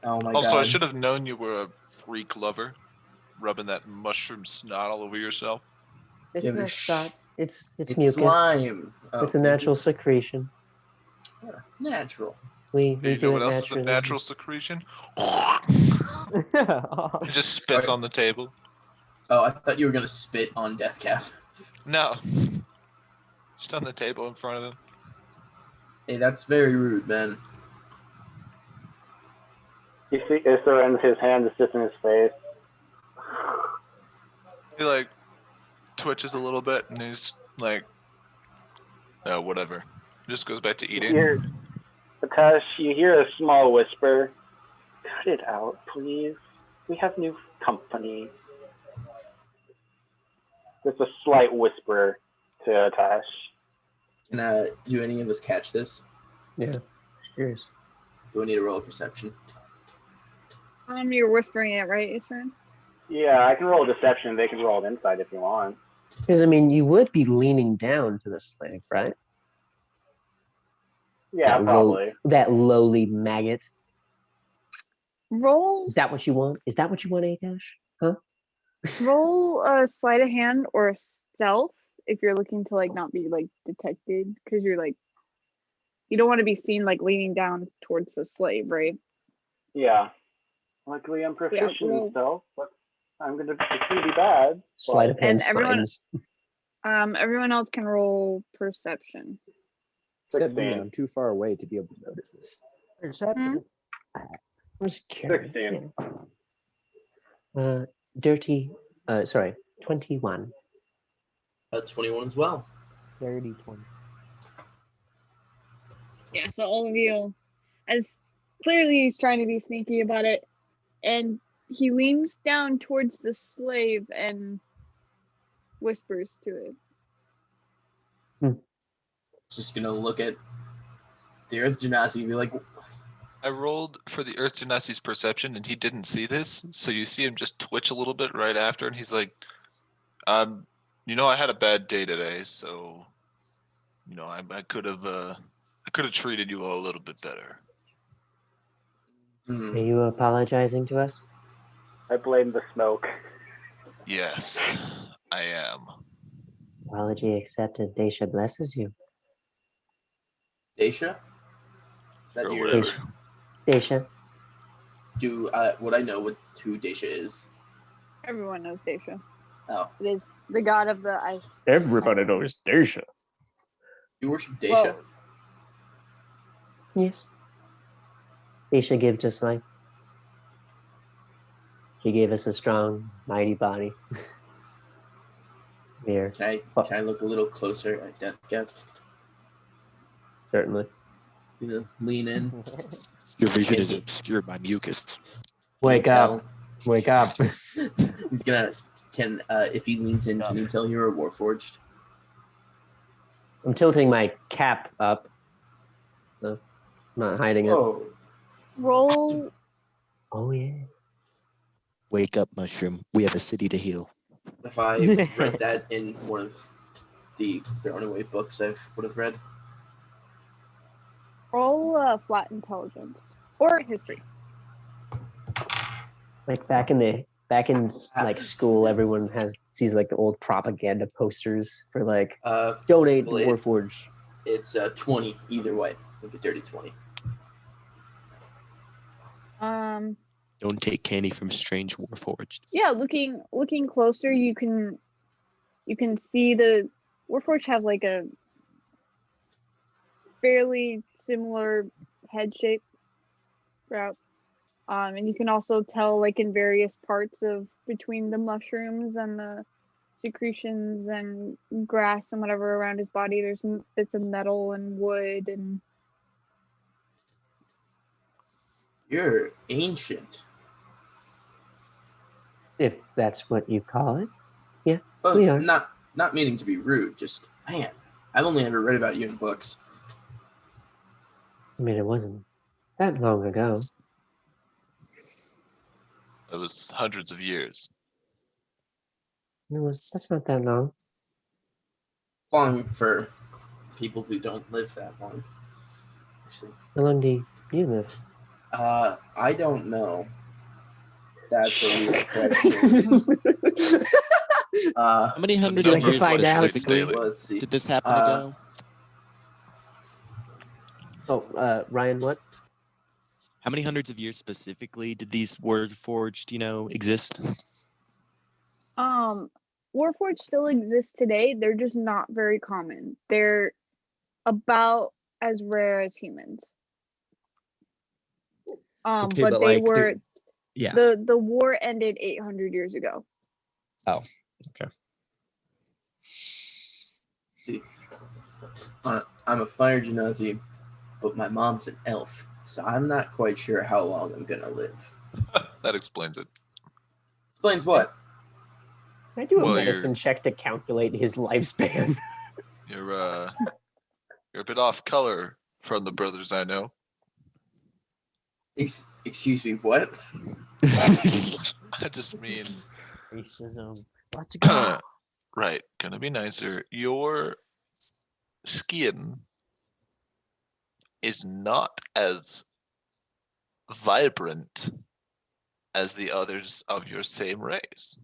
Oh my Also, god. I should have known you were a freak lover, rubbing that mushroom snot all over yourself. It's Give a not sh- shot. It's It's mucus. slime. Oh, It's a natural mucus? secretion. Yeah, natural. We You know do what it else is a naturally. natural secretion? It just spits on the table. Oh, I thought you were gonna spit on Deathcap. No. Just on the table in front of him. Hey, that's very rude, man. You see, Issa and his hand is just in his face. He like twitches a little bit and he's like, no, whatever. He just goes back to eating. Atash, you hear a small whisper. Cut it out, please. We have new company. There's a slight whisper to Atash. Can do any of us catch this? Yeah. Cheers. Do we need to roll a perception? You're whispering it, right, Eastern? Yeah, I can roll deception. They can roll insight if you want. Because I mean, you would be leaning down to the slave, right? Yeah, probably. That lowly maggot. Roll Is that what you want? Is that what you want, A-Dash? Huh? roll a sleight of hand or stealth if you're looking to like not be like detected because you're like you don't want to be seen like leaning down towards the slave, right? Yeah. Luckily, I'm proficient roll. in stealth, but it's gonna be bad. Sleight of hand And everyone- signs. Everyone else can roll perception. Except me, 16. I'm too far away to be able to notice this. Perception. Where's Karen? 16. Dirty. Sorry, 21. 21 as well. Dirty 20. Yeah, so all of you, as clearly he's trying to be sneaky about it, and he leans down towards the slave and whispers to it. Just gonna look at the Earth Genasi and be like, I rolled for the Earth Genasi's perception, and he didn't see this. So you see him just twitch a little bit right after, and he's like, I had a bad day today, so I could have treated you a little bit better. Are you apologizing to us? I blame the smoke. Yes, I am. Apology accepted. Daisha blesses you. Daisha? Is that Or your whatever. Daisha. would I know who Daisha is? Everyone knows Daisha. Oh. It is the god of the ice. Everybody knows Daisha. You worship Daisha? Well, Yes. Daisha gives us life. She gave us a strong, mighty body. Here, Can I look a little closer at Death Gap? certainly. Lean in. Your vision is obscured by mucus. Wake up. Wake up. He's gonna if he leans in, can he tell you're a Warforged? I'm tilting my cap up. No, I'm not hiding it. Oh, roll. Oh, yeah. Wake up, mushroom. We have a city to heal. if I read that in one of the thrown away books I would have read. Roll flat intelligence or history. Like back in like school, everyone sees like the old propaganda posters for like donate to Warforged. It's 20 either way, like a dirty 20. Don't take candy from strange Warforged. Yeah, looking closer, you can see the Warforged have like a fairly similar head shape throughout. And you can also tell like in various parts of between the mushrooms and the secretions and grass and whatever around his body, there's bits of metal and wood and. You're ancient. If that's what you call it. Yeah, Oh, we are. Not meaning to be rude, just man, I've only ever read about you in books. I mean, it wasn't that long ago. It was hundreds of years. That's not that long. Long for people who don't live that long. Actually, How long do you live? I don't know. That's a weird question. How many hundreds you of like to years find out? specifically Let's see. did this happen ago? Oh, Ryan, what? How many hundreds of years specifically did these Warforged, exist? Warforged still exist today. They're just not very common. They're about as rare as humans. Okay, but they like, were. Yeah. The war ended 800 years ago. Oh, okay. I'm a fire genasi, but my mom's an elf, so I'm not quite sure how long I'm gonna live. That explains it. Explains what? Can I do a Well, medicine check to calculate his lifespan? You're a bit off color from the brothers I know. Excuse me, what? I just mean Racism. Let's go. right, gonna be nicer. Your skin is not as vibrant as the others of your same race.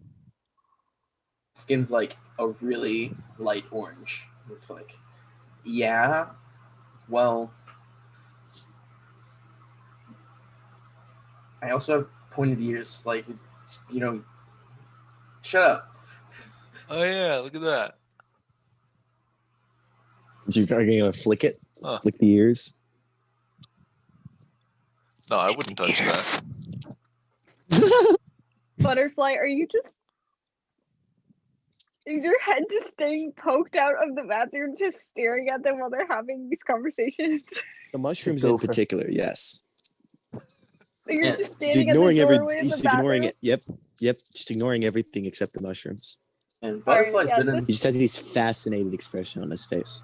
Skin's like a really light orange. It's like, yeah, well, I also have pointed ears. Like, shut up. Oh yeah, look at that. You are you gonna flick it? Huh. Flick the ears? No, I wouldn't touch that. Butterfly, are you just... Is your head just staying poked out of the bathroom, just staring at them while they're having these conversations? The mushrooms in gopher. particular, yes. So you're Yeah, just He's standing at the ignoring doorway of he's the ignoring bathroom? it. Yep. Just ignoring everything except the mushrooms. And Alright, Butterfly's yeah, been in He just has this fascinated expression on his face.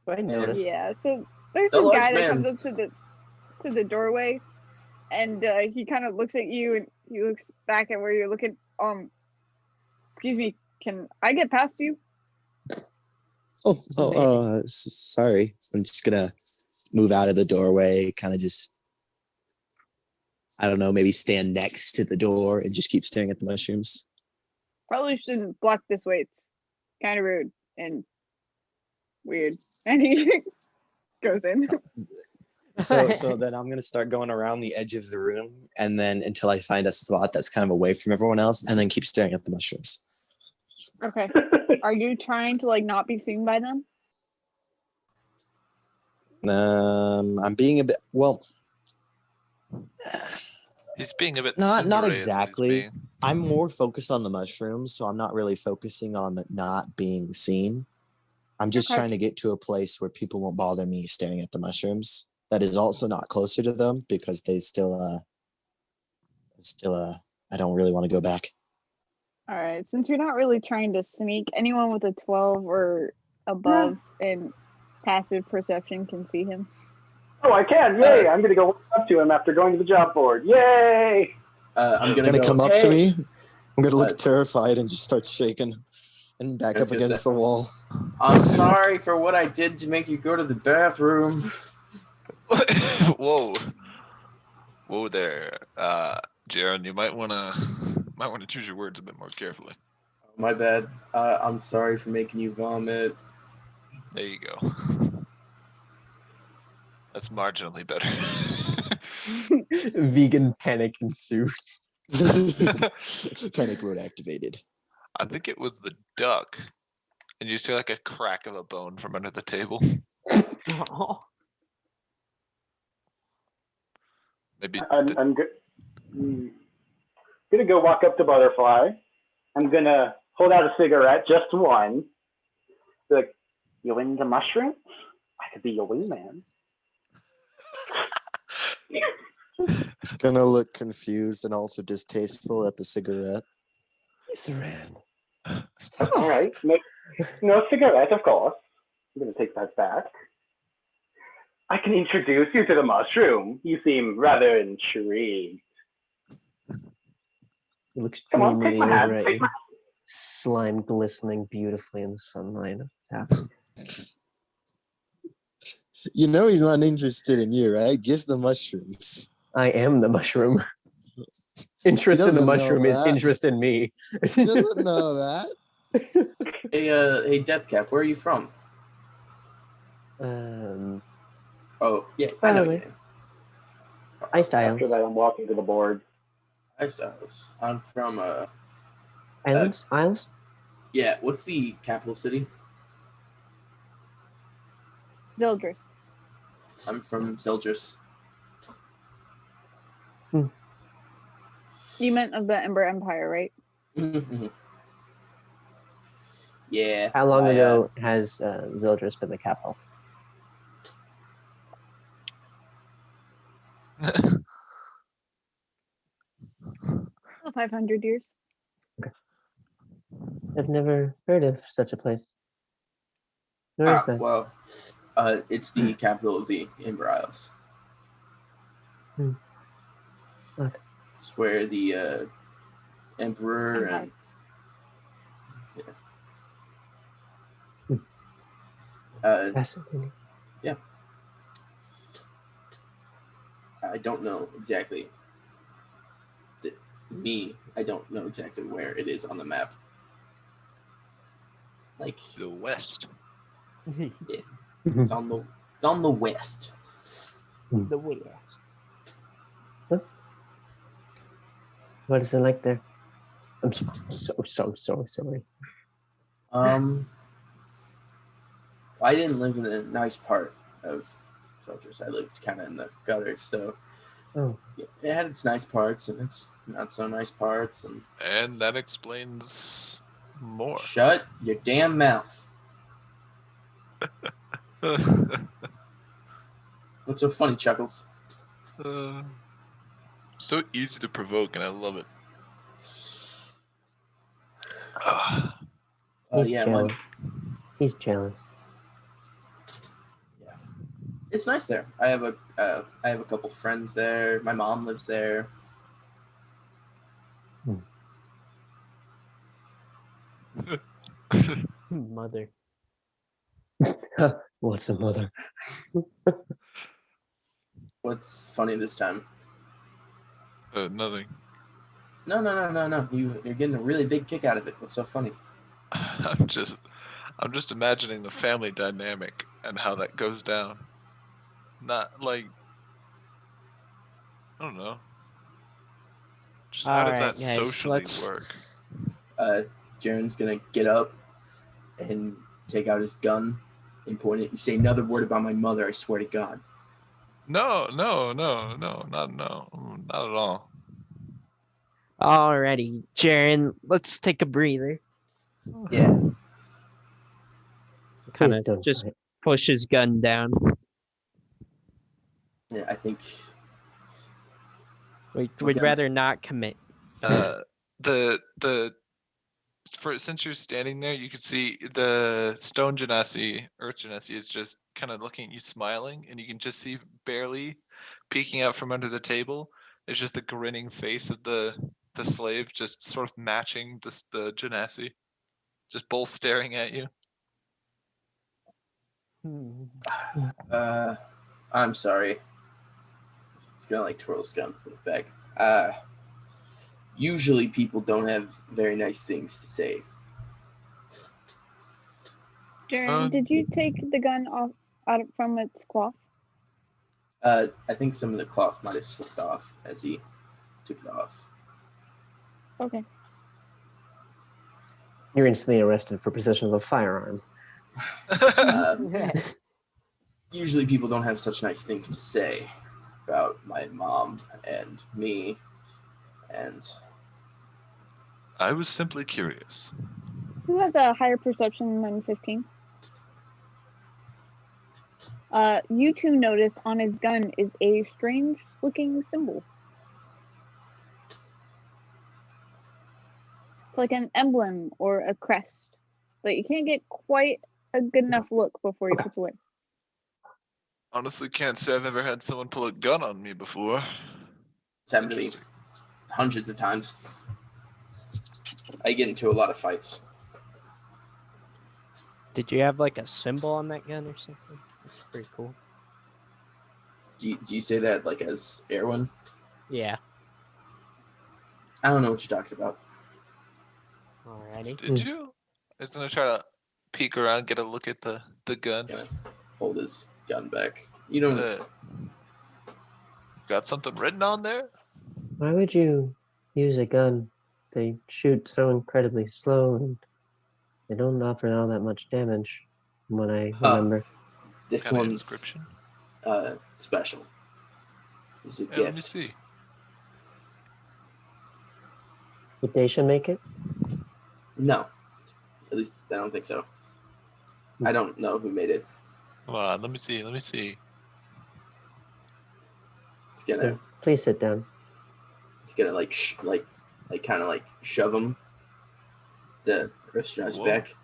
I noticed. Yeah, so there's The a large guy that man. comes up to the doorway, and he kind of looks at you, and he looks back at where you're looking. Excuse me, can I get past you? Sorry. I'm just gonna move out of the doorway, kind of just, I don't know, maybe stand next to the door and just keep staring at the mushrooms. Probably shouldn't block this way. It's kind of rude and weird. And he goes in. So then I'm gonna start going around the edge of the room, and then until I find a spot that's kind of away from everyone else, and then keep staring at the mushrooms. Okay. Are you trying to like not be seen by them? I'm being a bit He's being a bit not tsundere is what he's exactly. being. I'm more focused on the mushrooms, so I'm not really focusing on not being seen. I'm just Okay. trying to get to a place where people won't bother me staring at the mushrooms. That is also not closer to them because they still I don't really want to go back. All right. Since you're not really trying to sneak, anyone with a 12 or above in passive perception can see him. Oh, I can! Yay! I'm gonna go up to him after going to the job board. Yay! I'm Gonna gonna go, come up hey! to me. I'm gonna look Uh, terrified and just start shaking and back I was up gonna against say- the wall. I'm sorry for what I did to make you go to the bathroom. Whoa there, Jaron. You might wanna choose your words a bit more carefully. My bad. I'm sorry for making you vomit. There you go. That's marginally better. Vegan panic ensues. Panic mode activated. I think it was the duck, and you just hear like a crack of a bone from under the table. Maybe I'm gonna go walk up to Butterfly. I'm gonna hold out a cigarette, just one. Be like, you into mushrooms? I could be your wingman. It's gonna look confused and also distasteful at the cigarette. Israel. All right, no cigarette, of course. I'm gonna take that back. I can introduce you to the mushroom. You seem rather intrigued. He looks Come on, dreamily take my hand. over at Take you. my... Slime glistening beautifully in the sunlight of the tap. You know he's not interested in you, right? Just the mushrooms. I am the mushroom. Interest in the doesn't know mushroom is that. interest in me. He doesn't know that. Hey, Deathcap, where are you from? Oh, yeah, I know your Probably. name. Hi, Styles. After that, I'm walking to the board. Hi, Styles. I'm from, Islands? Isles? yeah, what's the capital city? Zildris. I'm from Zeldris. You meant of the Ember Empire, right? Yeah. How long ago has Zildris been the capital? Oh, 500 years. I've never heard of such a place. Where is that? Well, it's the capital of the Ember Isles. Okay. It's where the Emperor and Fascinating. I don't know exactly. I don't know exactly where it is on the map. Like The west. it's on the west. The way. What is it like there? I'm so sorry. I didn't live in a nice part of Fortress. I lived kind of in the gutter, so Oh. it had its nice parts and its not so nice parts. And that explains more. Shut your damn mouth! What's so funny, Chuckles? So easy to provoke, and I love it. He's Yeah, jealous. He's jealous. Yeah, it's nice there. I have a couple friends there. My mom lives there. Mother. What's a mother? What's funny this time? Nothing. No. You're getting a really big kick out of it. What's so funny? I'm just imagining the family dynamic and how that goes down. Not like, I don't know. Just how does that Alright, guys, socially let's- work? Jaren's gonna get up and take out his gun and point it. You say another word about my mother, I swear to God. No, not at all. Alrighty, Jaren, let's take a breather. Yeah. Kind Please of don't just fight. push his gun down. Yeah, I think We'd Okay. rather not commit. Since you're standing there, you can see the stone genasi, earth genasi, is just kind of looking at you, smiling, and you can just see barely peeking out from under the table. It's just the grinning face of the slave, just sort of matching the genasi, just both staring at you. I'm sorry. It's gonna like twirl his gun from the back. Usually people don't have very nice things to say. Jaren, did you take the gun out from its cloth? I think some of the cloth might have slipped off as he took it off. Okay. You're instantly arrested for possession of a firearm. Usually people don't have such nice things to say about my mom and me, and I was simply curious. Who has a higher perception than 15? You two notice on his gun is a strange looking symbol. It's like an emblem or a crest, but you can't get quite a good enough look before he puts away. Honestly, can't say I've ever had someone pull a gun on me before. it's happened to me hundreds of times. I get into a lot of fights. Did you have like a symbol on that gun or something? That's pretty cool. Do you say that like as Erwin? Yeah. I don't know what you're talking about. Alrighty. Did you? I was gonna try to peek around, get a look at the gun. Gonna hold his gun back. You don't. Got something written on there? Why would you use a gun? They shoot so incredibly slow and they don't offer all that much damage, from what I remember. This Kind of one's inscription. special. It's a Yeah, let me gift. see. Did Daisha make it? No, at least I don't think so. I don't know who made it. Come on, let me see. Let me see. It's gonna. Here, please sit down. It's gonna like kind of like shove him. The restaurant's Whoa. back.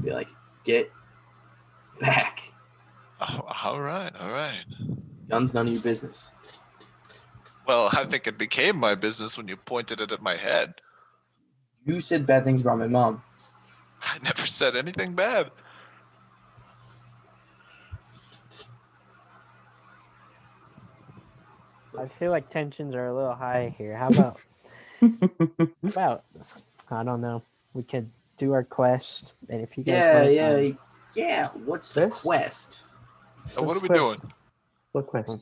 Be like, get back. Oh, all right, all right. Gun's none of your business. Well, I think it became my business when you pointed it at my head. You said bad things about my mom. I never said anything bad. I feel like tensions are a little high here. How about I don't know. We could do our quest, and if you guys Yeah. What's the This? quest? What What's are we quest? doing? What quest?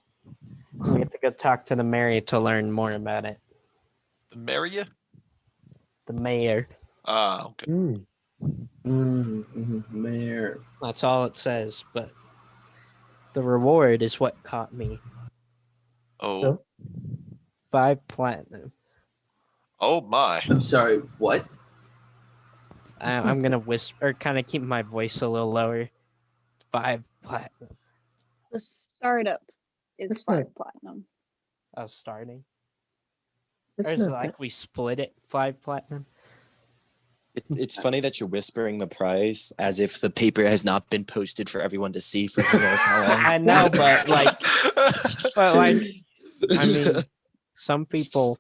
we have to go talk to the mayor to learn more about it. The Maria? The mayor. Ah, okay. Mayor. That's all it says, but the reward is what caught me. Oh, No. 5 platinum. oh my. I'm sorry. What? I'm gonna whisper, kind of keep my voice a little lower. 5 platinum. The startup is That's 5 not- platinum. Oh, starting. It's Or is it not like that. we split it 5 platinum? It's funny that you're whispering the price as if the paper has not been posted for everyone to see for who knows how long. I know, but like, I mean, some people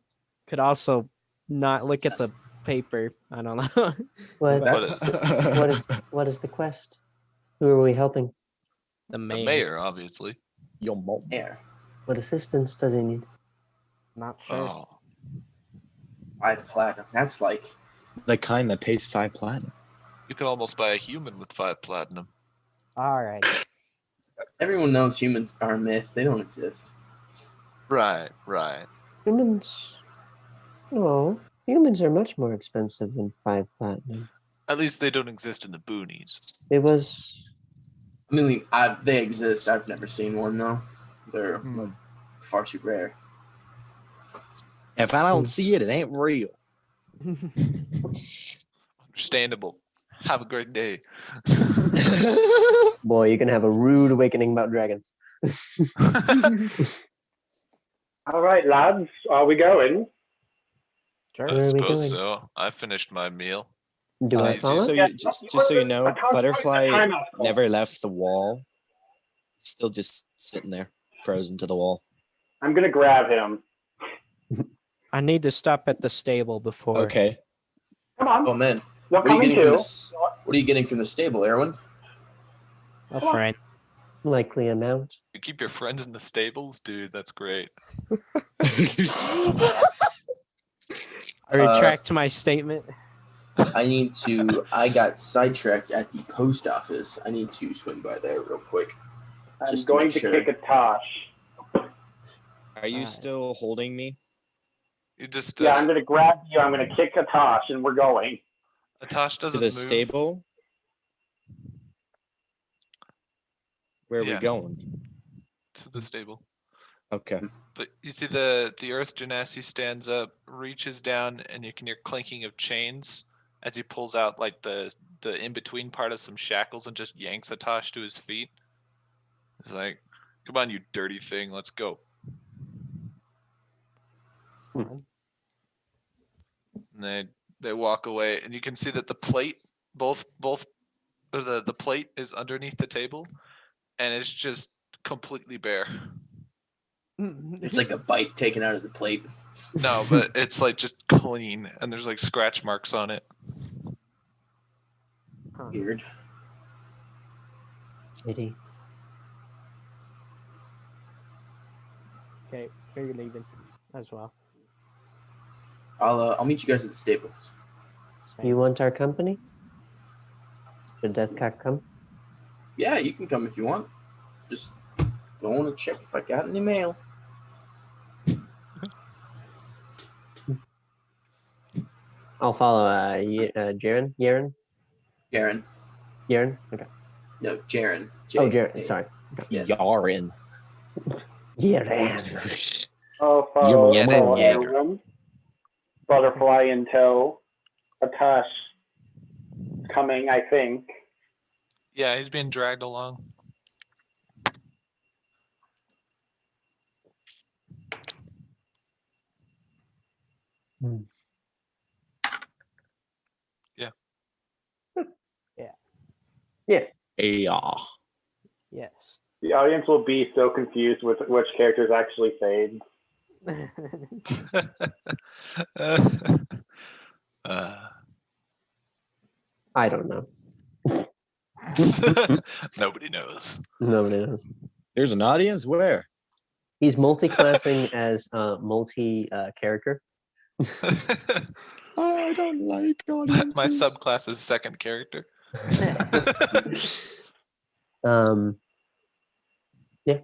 could also not look at the paper. I don't know. What, That's what is the quest? Who are we helping? The The mayor. mayor, obviously. Your mom. mayor. What assistance does he need? Not sure. Oh. 5 platinum. That's like The kind that pays 5 platinum. You could almost buy a human with 5 platinum. All right. everyone knows humans are a myth. They don't exist. Right, right. Humans. No, humans are much more expensive than 5 platinum. At least they don't exist in the boonies. It was. I mean, they exist. I've never seen one though. They're like, far too rare. If I don't see it, it ain't real. Understandable. Have a great day. Boy, you're gonna have a rude awakening about dragons. All right, lads, are we going? Sure. Where I are we suppose going? so. I finished my meal. Do I Just follow? so Yeah, you just so you know, I can't Butterfly find the timeout call. never left the wall. Still just sitting there, frozen to the wall. I'm gonna grab him. I need to stop at the stable before. Okay. Come on, Oh man, you're what are you coming getting from too. this? What are you getting from the stable, Erwin? A friend. Likely amount. You keep your friends in the stables, dude. That's great. I retract my statement. I got sidetracked at the post office. I need to swing by there real quick. I'm Just to going make to sure. kick a Tosh. Are you Alright. still holding me? You just Yeah, I'm gonna grab you. I'm gonna kick a Tosh, and we're going. Atash To doesn't the move. stable? Where are we Yeah. going? To the stable. Okay. But you see the Earth Genasi stands up, reaches down, and you can hear clinking of chains as he pulls out like the in between part of some shackles and just yanks Atash to his feet. He's like, "Come on, you dirty thing, let's go." And they walk away, and you can see that the plate, both or the plate is underneath the table, and it's just completely bare. There's like a bite taken out of the plate. No, but it's like just clean, and there's like scratch marks on it. Weird. Kitty. Okay, you're leaving as well. I'll meet you guys at the stables. You want our company? Should Deathcock come? Yeah, you can come if you want. Just going to check if I got any mail. I'll follow Jaren. Yaren? Jaren. Yaren? Okay. No, Jaren. Oh, Jaren. Sorry. Yeah. Yarin. Yaren. Oh, Yeah, follow yeah, follow yeah. everyone. Butterfly in tow. Atash coming, I think. Yeah, he's being dragged along. Yeah. Yeah. Yes. The audience will be so confused with which characters actually fade. I don't know. Nobody knows. Nobody knows. There's an audience? Where? He's multi-classing as multi character. I don't like My audiences. subclass is second character. Yeah.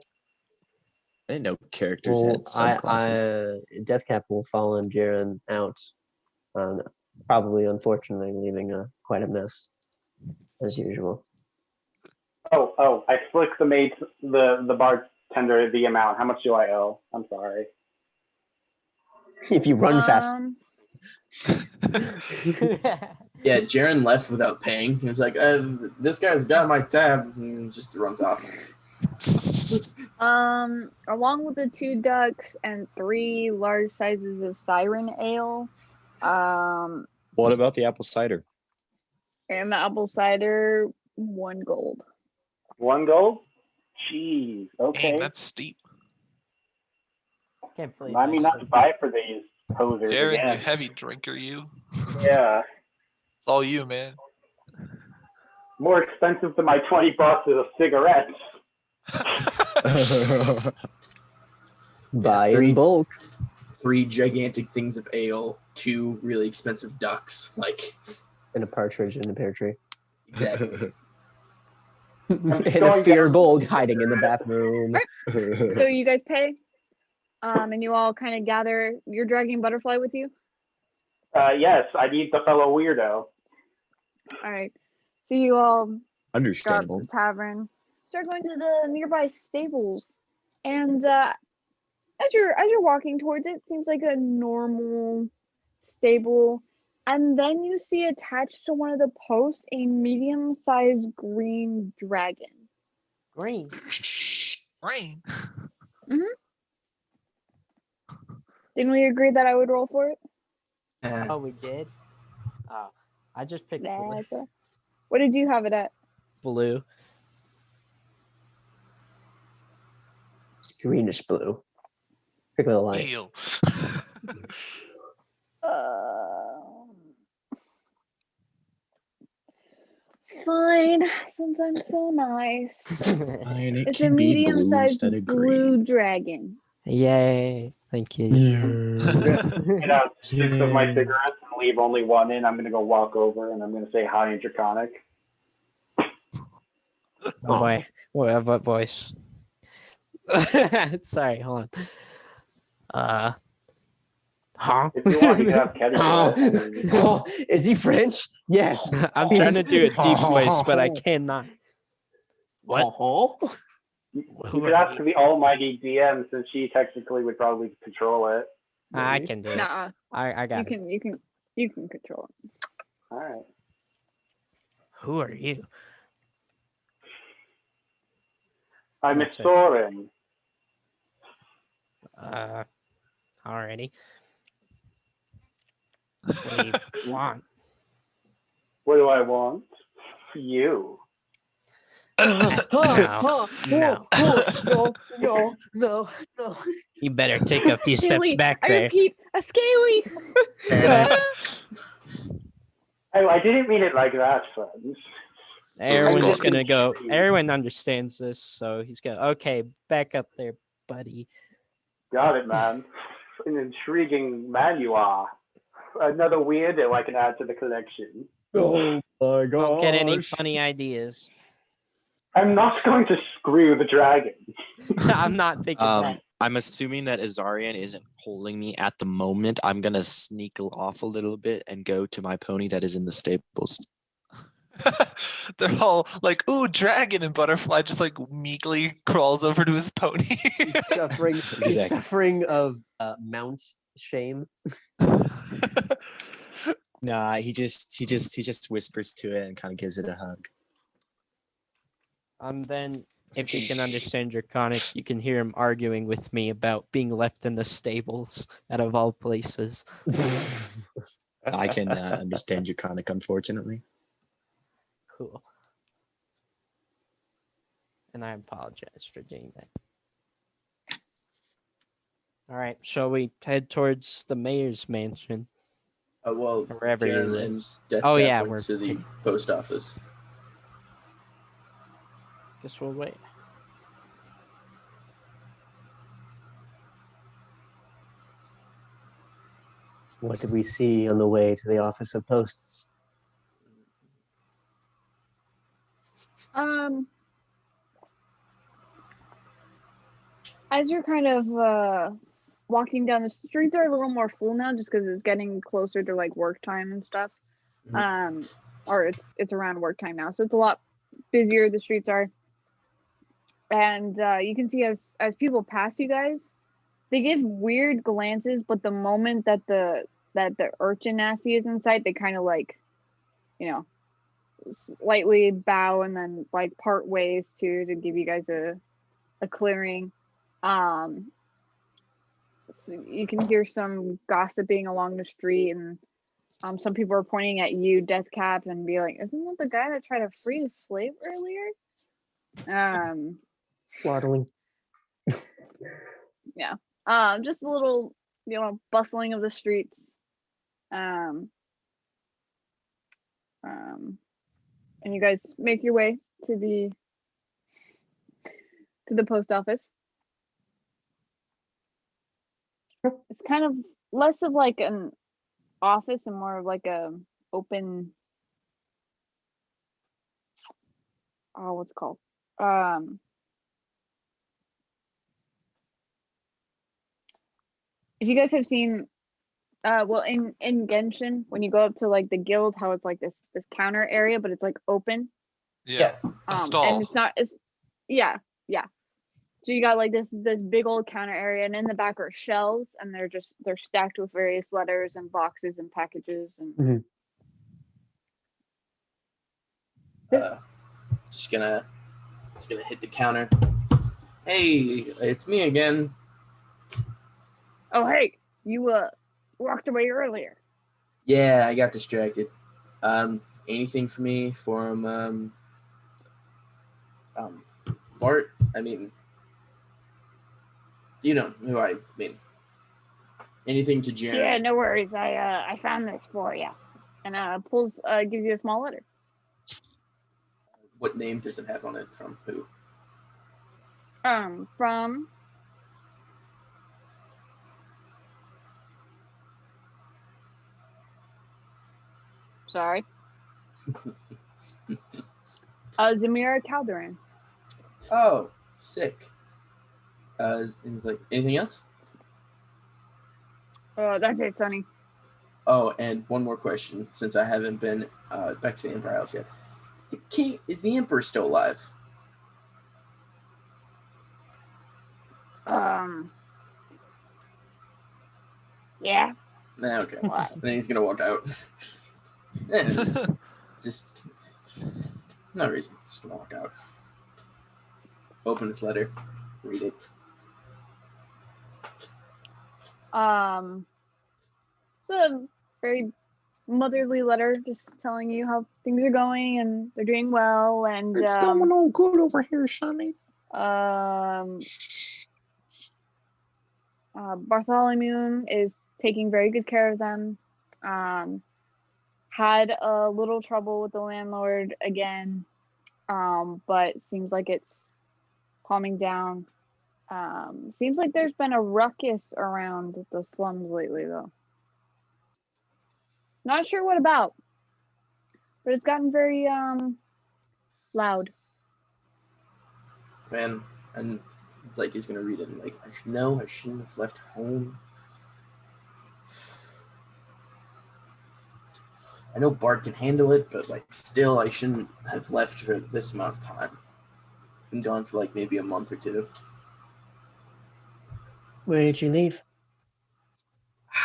I didn't know characters Well, had subclasses. Deathcap will follow Jiren out, probably unfortunately leaving quite a mess as usual. Oh, I flicked the maid, the bartender the amount. How much do I owe? I'm sorry. If you run fast, Yeah, Jaren left without paying. He was like, "This guy's got my tab," and just runs off. Along with the 2 ducks and 3 large sizes of siren ale, What about the apple cider? and the apple cider, 1 gold. 1 gold? Jeez. Okay. Dang, that's steep. Can't believe Remind me not to buy for these posers Jared, you again. heavy drinker, you. Yeah. It's all you, man. More expensive than my 20 boxes of cigarettes. buy three- in bulk. 3 gigantic things of ale, 2 really expensive ducks. Like, And a partridge in a pear tree. exactly. And a fear bulk hiding in the bathroom. So you guys pay, and you all kind of gather. You're dragging Butterfly with you. Yes, I need the fellow weirdo. All right. So you all go up to Understandable. the tavern, start going to the nearby stables, and as you're walking towards it, seems like a normal stable, and then you see attached to one of the posts a medium-sized green dragon. Green. Rain. Didn't we agree that I would roll for it? Oh, we did. Oh, I just picked blue. That's a... What did you have it at? Blue. It's greenish blue. Pick a light. Ale. Fine, since I'm so nice. Fine, it It's a can be blue medium-sized instead of blue green. dragon. Yay! Thank you. Get out 6 of my Yay. cigarettes and leave only 1 in. I'm going to go walk over and I'm going to say hi in Draconic. Oh boy. What voice? Sorry, hold on. Huh? If you want, you can have Ketty do it. Oh, is he French? Yes. I'm trying to do a deep voice, but I cannot. What? You could ask the almighty DM since she technically would probably control it. I can do it. Nuh-uh. I got it. You can control it. All right. Who are you? I'm That's it. Soren. Alrighty. What do you want? What do I want? You. No. No. You better take a few steps Scaly, back I there. repeat, a scaly. Oh, I didn't mean it like that, friends. Everyone's Scaly. gonna go. Everyone understands this, so he's gonna. Okay, back up there, buddy. Got it, man. An intriguing man you are. Another weirdo I can add to the collection. Oh my god. Don't get any funny ideas. I'm not going to screw the dragon. I'm not thinking that. I'm assuming that Azarian isn't holding me at the moment. I'm gonna sneak off a little bit and go to my pony that is in the stables. They're all like, "Ooh, dragon!" And Butterfly just like meekly crawls over to his pony. Suffering, Exactly. suffering of mount shame. Nah, he just whispers to it and kind of gives it a hug. Then, if you can understand Draconic, you can hear him arguing with me about being left in the stables, out of all places. I can understand Draconic, unfortunately. Cool. And I apologize for doing that. All right, shall we head towards the mayor's mansion? Well, Or wherever he Jaren and lives. Death Oh, Cap yeah, went we're- to the post office. Guess we'll wait. What did we see on the way to the office of posts? As you're kind of walking down, the streets are a little more full now, just because it's getting closer to like work time and stuff. Or it's around work time now, so it's a lot busier. The streets are, and you can see as people pass you guys, they give weird glances, but the moment that the urchin Nasty is in sight, they kind of like, slightly bow and then like part ways too, to give you guys a clearing. So you can hear some gossiping along the street, and some people are pointing at you, Deathcap, and be like, "Isn't that the guy that tried to free a slave earlier?" Waddling. Yeah. Just a little, bustling of the streets. And you guys make your way to the post office. It's kind of less of like an office and more of like a open, what's it called? If you guys have seen, well, in Genshin, when you go up to like the guild, how it's like this counter area, but it's like open. Yeah. A stall. And it's yeah. So you got like this big old counter area, and in the back are shelves, and they're stacked with various letters and boxes and packages and. Just gonna hit the counter. Hey, it's me again. Oh, hey, you walked away earlier. Yeah, I got distracted. Anything for me from Bart? I mean, you know who I mean. Anything to Jaren? Yeah, no worries. I found this for you, and gives you a small letter. What name does it have on it? From who? From. Sorry. Zamira Calderon. Oh, sick. He's like, anything else? That's it, Sonny. Oh, and one more question, since I haven't been back to the Empire House yet. Is the Emperor still alive? Yeah. Okay. What? Then he's gonna walk out. Just no reason. Just gonna walk out. Open this letter. Read it. It's a very motherly letter, just telling you how things are going and they're doing well, and It's going all good over here, Sonny. Bartholomew is taking very good care of them. Had a little trouble with the landlord again, but seems like it's calming down. Seems like there's been a ruckus around the slums lately, though. Not sure what about, but it's gotten very loud. Man, and it's like he's gonna read it and like, I shouldn't have left home. I know Bart can handle it, but like still I shouldn't have left for this amount of time. Been gone for like maybe a month or two. Where did you leave?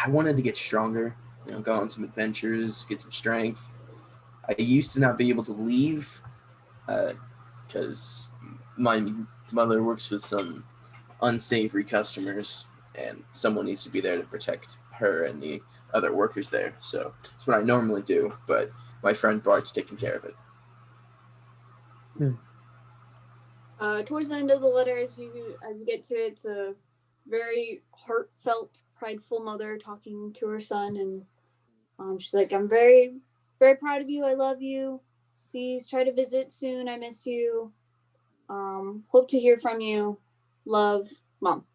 I wanted to get stronger, go on some adventures, get some strength. I used to not be able to leave because my mother works with some unsavory customers, and someone needs to be there to protect her and the other workers there. So that's what I normally do, but my friend Bart's taking care of it. Towards the end of the letter, as you get to it, it's a very heartfelt, prideful mother talking to her son, and she's like, "I'm very, very proud of you. I love you. Please try to visit soon. I miss you. Hope to hear from you. Love, Mom."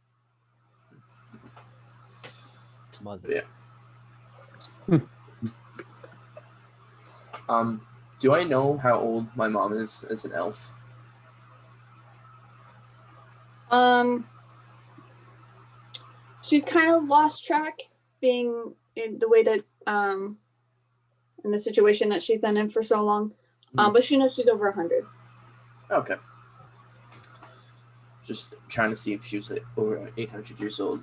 Mother. Yeah. Do I know how old my mom is as an elf? She's kind of lost track, being in the way that in the situation that she's been in for so long. But she knows she's over 100. Okay. Just trying to see if she was like over 800 years old.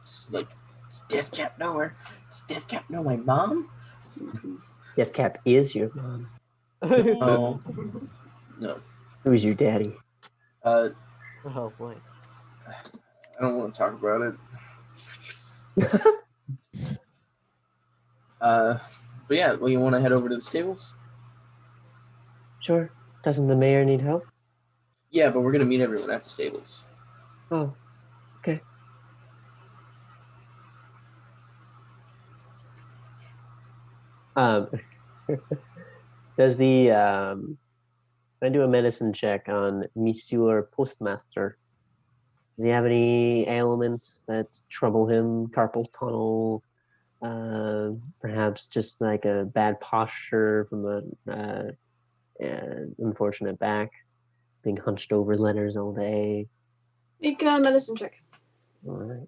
It's like, does Death Cap know her? Does Death Cap know my mom? Deathcap is your mom. Oh. No. Who's your daddy? Uh, Oh boy. I don't want to talk about it. But yeah, well, you want to head over to the stables? Sure. Doesn't the mayor need help? Yeah, but we're gonna meet everyone at the stables. Oh, okay. Does the can I do a medicine check on Monsieur Postmaster? Does he have any ailments that trouble him? Carpal tunnel, perhaps just like a bad posture from a unfortunate back, being hunched over letters all day. Make a medicine check. All right.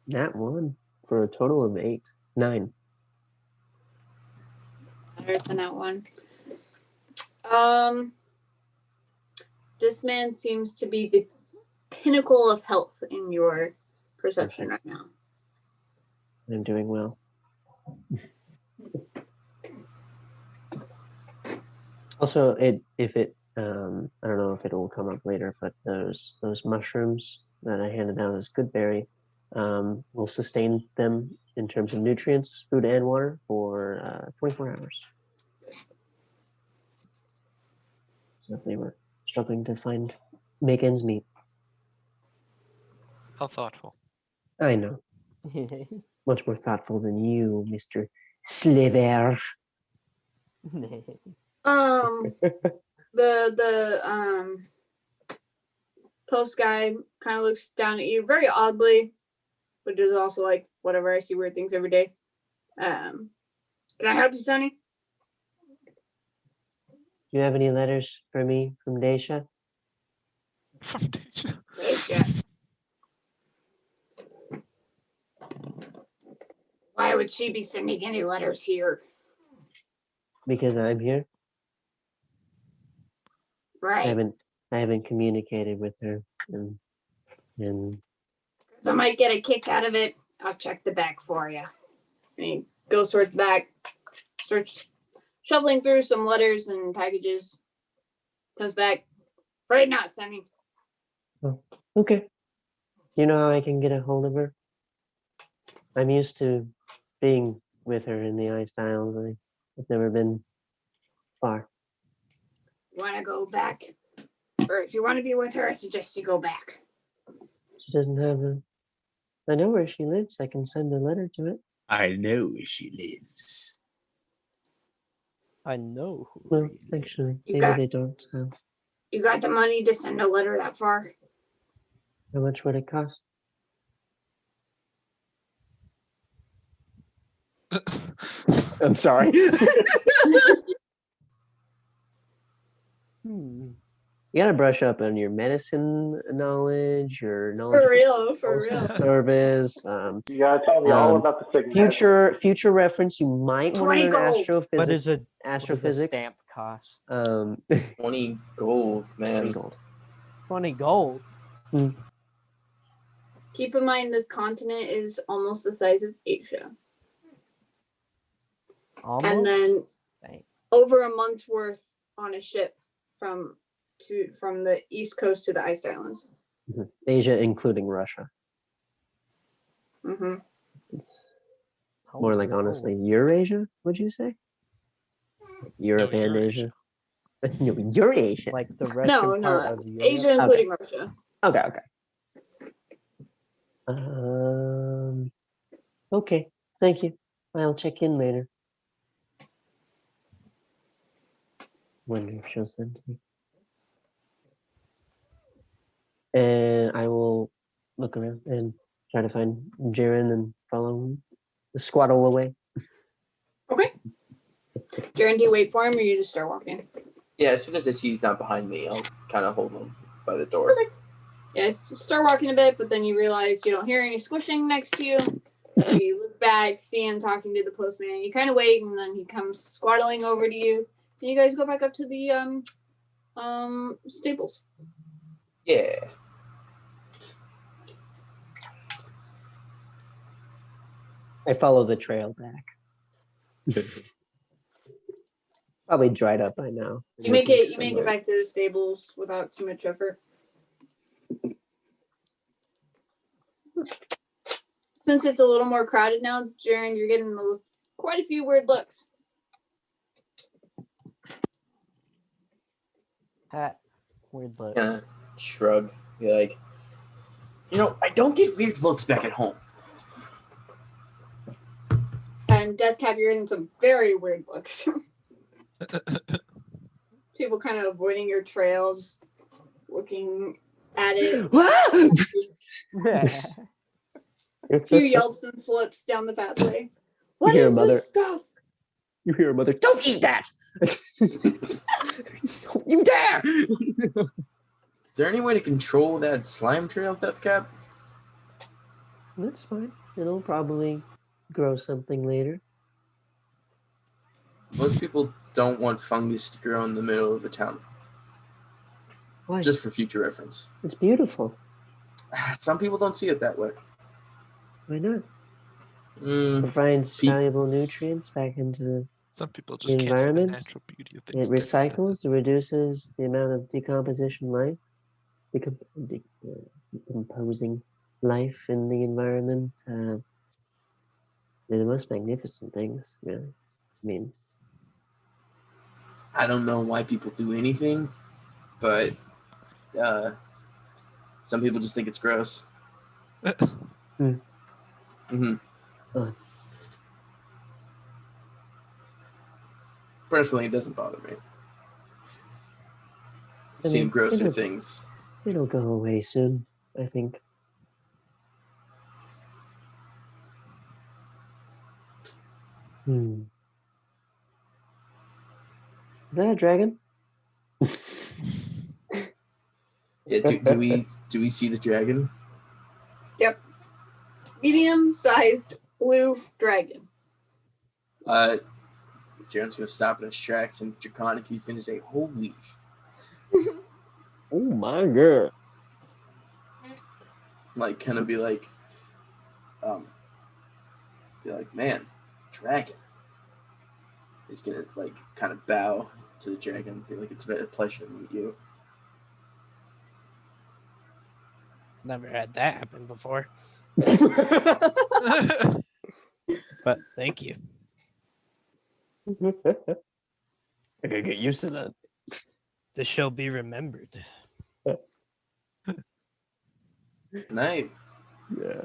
That one for a total of 9. It's a nat one. This man seems to be the pinnacle of health in your perception right now. I'm doing well. Also, I don't know if it will come up later, but those mushrooms that I handed out as Goodberry will sustain them in terms of nutrients, food, and water for 24 hours. So if they were struggling to make ends meet. How thoughtful. I know. Much more thoughtful than you, Mr. Sliver. The post guy kind of looks down at you very oddly, but is also like, whatever, I see weird things every day. Can I help you, Sonny? Do you have any letters for me from Daisha? From Deja. Daisha. Why would she be sending any letters here? Because I'm here. Right. I haven't communicated with her, and I might get a kick out of it. I'll check the back for you. And he goes towards the back, starts shuffling through some letters and packages. Comes back. Right now, Sonny. oh, okay. You know how I can get a hold of her? I'm used to being with her in the Ice Isles. I've never been far. You want to go back? Or if you want to be with her, I suggest you go back. She doesn't have a. I know where she lives. I can send a letter to it. I know where she lives. I know who. Well, really is. actually, You maybe got- they don't. So You got the money to send a letter that far? how much would it cost? I'm sorry. Hmm. You gotta brush up on your medicine knowledge, your knowledge For of real, for postal real. service. You gotta tell me all Um, about the signature. Future reference. You might want 20 to learn gold. What astrophysics. does a Astrophysics. stamp cost? 20 gold, man. gold. 20 gold. Keep in mind this continent is almost the size of Asia. Almost. And then Dang. over a month's worth on a ship from the east coast to the ice islands. Asia, including Russia. Mm-hmm. It's more like honestly Eurasia. Would you say? Europe and Eurasia. Asia. No, Eurasia. Like the Russian No, part of Europe. Asia, including Russia. Okay. Okay. Thank you. I'll check in later. Wonder if she'll send me. And I will look around and try to find Jaren and follow the squaddle away. Okay. Jaren, do you wait for him or you just start walking? Yeah, as soon as I see he's not behind me, I'll kind of hold him by the door. Okay. Yeah, start walking a bit, but then you realize you don't hear any squishing next to you. So you look back, see him talking to the postman. You kind of wait, and then he comes squaddling over to you. And you guys go back up to the stables. Yeah. I follow the trail back. Probably dried up by now. You make it back to the stables without too much effort. Since it's a little more crowded now, Jaren, you're getting quite a few weird looks. Weird looks. Kind of shrug. Be like, I don't get weird looks back at home. And Deathcap, you're getting some very weird looks. People kind of avoiding your trail, just looking at it. A few yelps and slips down the pathway. What hear is a mother- this stuff? You hear a mother, don't eat that! Don't you dare! Is there any way to control that slime trail, Deathcap? That's fine. It'll probably grow something later. Most people don't want fungus to grow in the middle of a town. Why? Just for future reference. It's beautiful. Some people don't see it that way. Why not? Mm, Provides Pe- valuable nutrients back into the Some people just can't see the environment. natural beauty of It things. recycles, it reduces the amount of decomposition life, decomposing life in the environment. They're the most magnificent things, really. I mean, I don't know why people do anything, but some people just think it's gross. Mm-hmm. Personally, it doesn't bother me. I've seen grosser things. It'll go away soon, I think. Is that a dragon? Yeah, do we see the dragon? Yep. Medium-sized blue dragon. Jaren's gonna stop in his tracks, and Draconic, he's gonna say, "Holy!" Oh my god! Like, kind of be like, man, dragon. He's gonna like kind of bow to the dragon, be like, "It's a pleasure to meet you." Never had that happen before. But thank you. I gotta get used to that. This shall be remembered. Night, Yeah.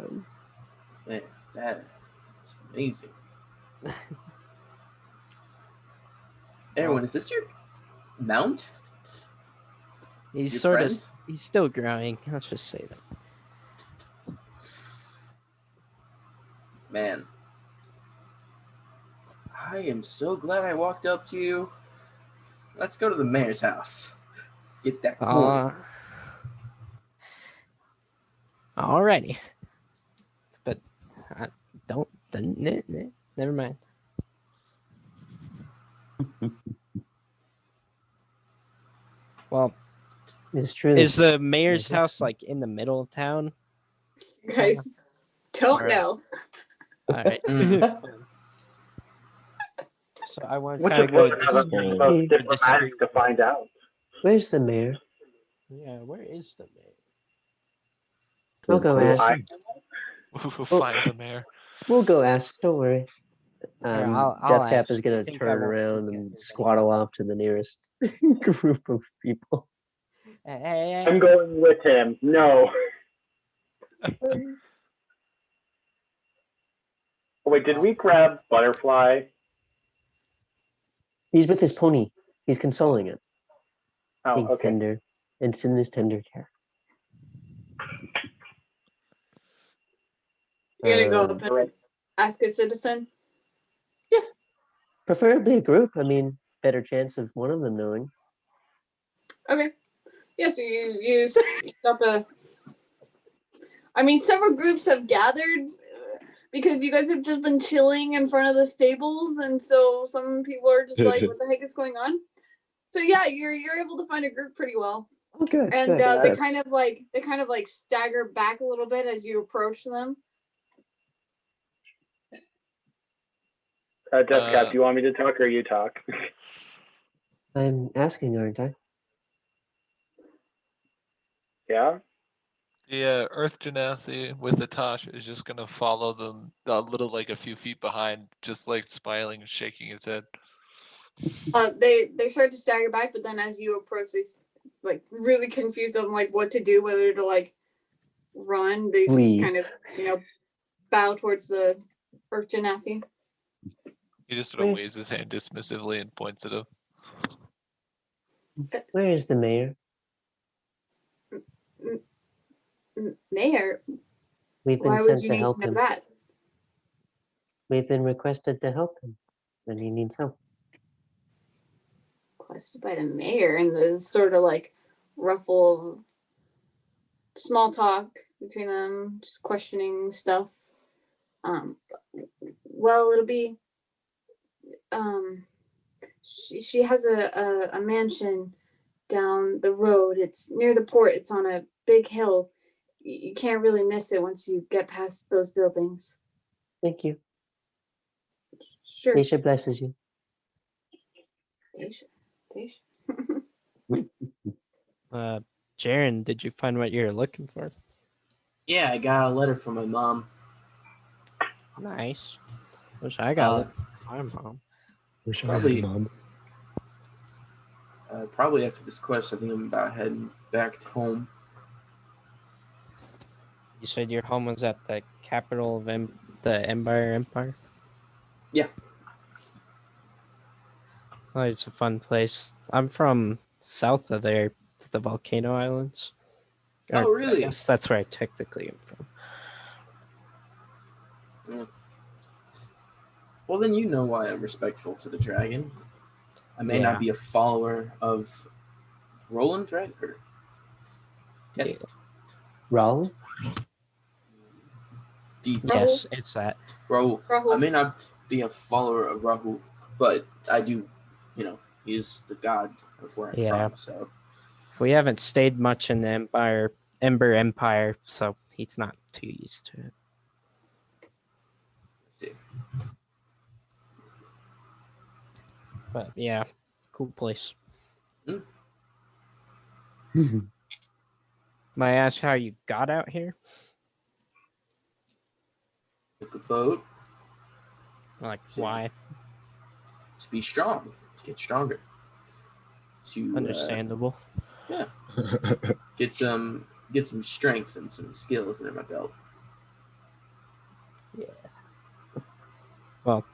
man, that's amazing. Everyone, is this your mount? He's Your sort friend? of. He's still growing. Let's just say that. Man, I am so glad I walked up to you. Let's go to the mayor's house. Get that coin. Alrighty. But I don't. Never mind. Well, It's true. is the mayor's house like in the middle of town? You guys don't Alright. know. All right. So I want to Which kind is of go one of the discreet. most diplomatic to find out. Where's the mayor? Yeah, where is the mayor? I'll go ask. We'll find the mayor. We'll go ask. Don't worry. I'll Deathcap ask. is I gonna think I turn won't around forget and his name. squaddle off to the nearest group of people. Hey, I'm going with him. No. Oh, wait, did we grab Butterfly? He's with his pony. He's consoling it. Oh, Being okay. tender. It's in his tender care. You're gonna go Um, up and ask a citizen? Preferably a group. I mean, better chance of one of them knowing. Okay. Yeah, so you stop a. I mean, several groups have gathered because you guys have just been chilling in front of the stables, and so some people are just like, "What the heck is going on?" So yeah, you're able to find a group pretty well, Oh, good. and good. they kind of like stagger back a little bit as you approach them. Jessica, do you want me to talk or you talk? I'm asking, aren't I? Yeah? The Earth Genasi with Atash is just gonna follow them a little, like a few feet behind, just like smiling and shaking his head. They start to stagger back, but then as you approach, they like really confused on like what to do, whether to like run. They Flee. kind of bow towards the Earth Genasi. He just sort of waves his hand dismissively and points at him. Where is the mayor? Mayor, We've been why would sent you to need help to know him. that? We've been requested to help him when he needs help. Requested by the mayor, and there's sort of like ruffle of small talk between them, just questioning stuff. Well, it'll be she has a mansion down the road. It's near the port. It's on a big hill. You can't really miss it once you get past those buildings. Thank you. Sure. Daisha blesses you. Daisha. Jaren, did you find what you're looking for? Yeah, I got a letter from my mom. Nice. Wish I got it. My mom. Wish Probably- I had a mom. Probably after this quest, I think I'm about heading back to home. You said your home was at the capital of the Empire? Yeah. Oh, it's a fun place. I'm from south of there, to the Volcano Islands. Oh, really? I guess that's where I technically am from. Yeah. Well, then you know why I'm respectful to the dragon. I may Yeah. not be a follower of Roland, right? Or Yeah. Raul? Deep. Yes, it's that. Rahul. Rahul. I may not be a follower of Rahul, but I do, he's the god of where I'm Yeah. from. So We haven't stayed much in the Ember Empire, so he's not too used to it. let's see. But yeah, cool place. Mm. May I ask how you got out here? Took a boat Like, So- why? to be strong, to get stronger, to Understandable. get some strength and some skills under my belt. Well,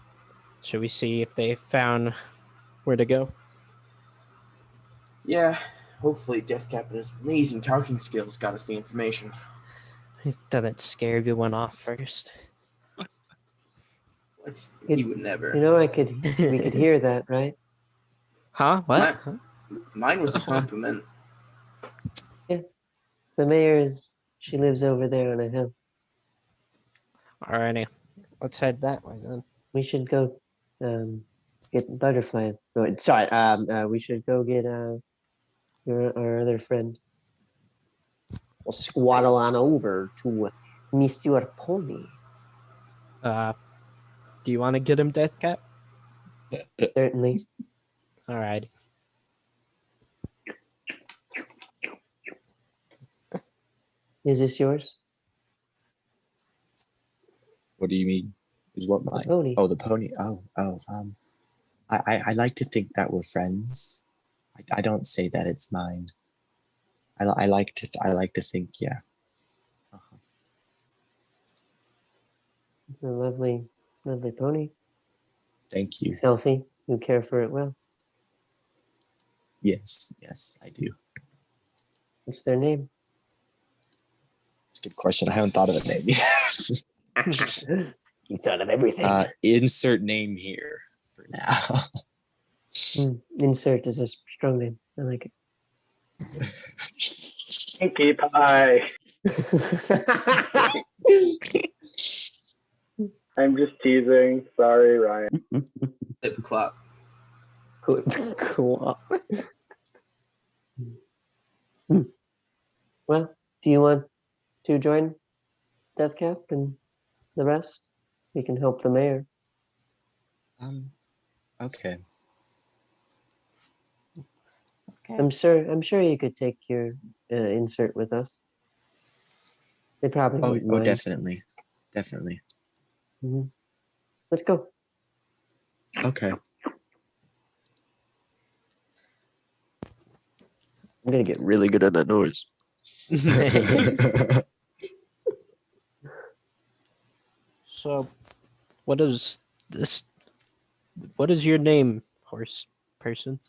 should we see if they found where to go? Yeah, hopefully Deathcap and his amazing talking skills got us the information. It doesn't scare everyone off first. He would never. You know, we could hear that, right? Huh? What? Mine was a compliment. The mayor's, she lives over there on a hill. Alrighty. Let's head that way then. We should go get Butterfly. No, sorry, we should go get our other friend. We'll squaddle on over to Mr. Pony. Do you want to get him, Deathcap? Certainly. Alright. Is this yours? What do you mean? Is what mine? Pony. Oh, the pony. I like to think that we're friends. I don't say that it's mine. I like to think, yeah. It's a lovely pony. Thank you. Healthy. You care for it well. Yes, I do. What's their name? It's a good question. I haven't thought of a name yet. You thought of everything. Insert name here for now. Insert is a strong name. I like it. Pinkie Pie. I'm just teasing. Sorry, Ryan. Lip clap. Cool. Well, do you want to join Deathcap and the rest? We can help the mayor. Okay. I'm sure you could take your insert with us. They probably won't mind. Definitely. Mhm. Let's go. Okay. I'm gonna get really good at that noise. So, what is this? What is your name, horse person?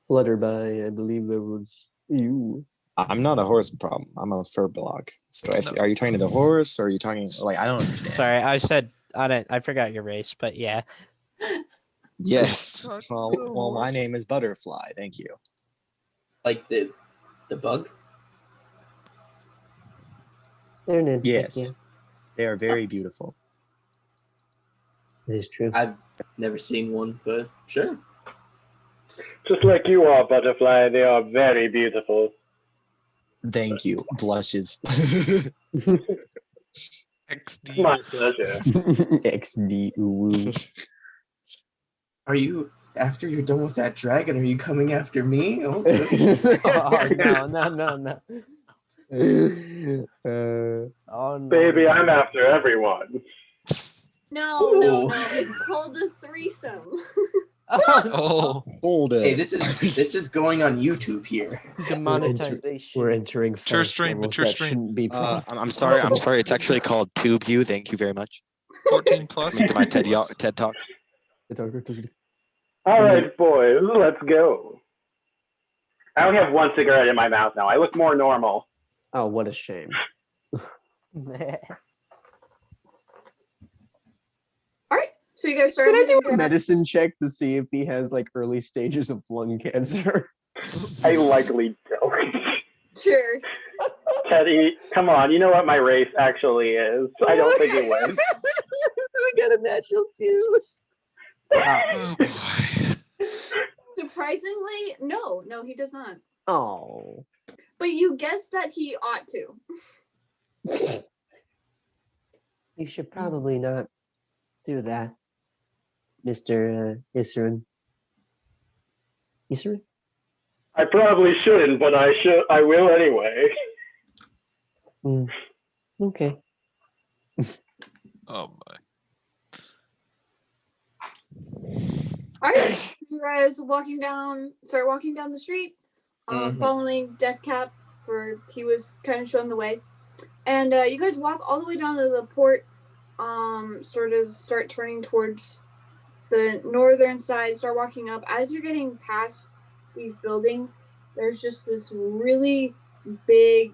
Flutterby, I believe that was you. I'm not a horse problem. I'm a fur blog. So are you talking to the horse or are you talking like I don't understand? Sorry, I said I forgot your race, but yeah. Yes. Talk Well, to the my horse. name is Butterfly. Thank you. Like the bug? They're an insect, Yes. They are very beautiful. yeah. It is true. I've never seen one, but sure. Just like you are, Butterfly, they are very beautiful. Thank you. Blushes. XD. My pleasure. XD. Ooh. Are you, after you're done with that dragon, are you coming after me? Oh, goodness. Oh no. Oh no. Baby, I'm after everyone. No. It's called a threesome. Oh, Hold it. Hey, this is going on YouTube here. Demonetization. We're entering Mature fetish stream, levels mature that stream. shouldn't be I'm sorry. I'm sorry. It's actually called Tube View. Thank you very much. 14 plus. Coming to my TED Talk. All right, boys, let's go. I only have one cigarette in my mouth now. I look more normal. Oh, what a shame. All right. So you guys start. Can I do heading a down- medicine check to see if he has like early stages of lung cancer? I likely don't. Sure. Teddy, come on. You know what my race actually is. I don't think it wins. I got a natural too. Oh boy. Surprisingly, no, he does not. Oh. But you guessed that he ought to. You should probably not do that, Mr. Isserin. Isserin? I probably shouldn't, but I will anyway. Okay. Oh my. All right. You guys start walking down the street, following Deathcap, for he was kind of showing the way. And you guys walk all the way down to the port, sort of start turning towards the northern side, start walking up. As you're getting past these buildings, there's just this really big,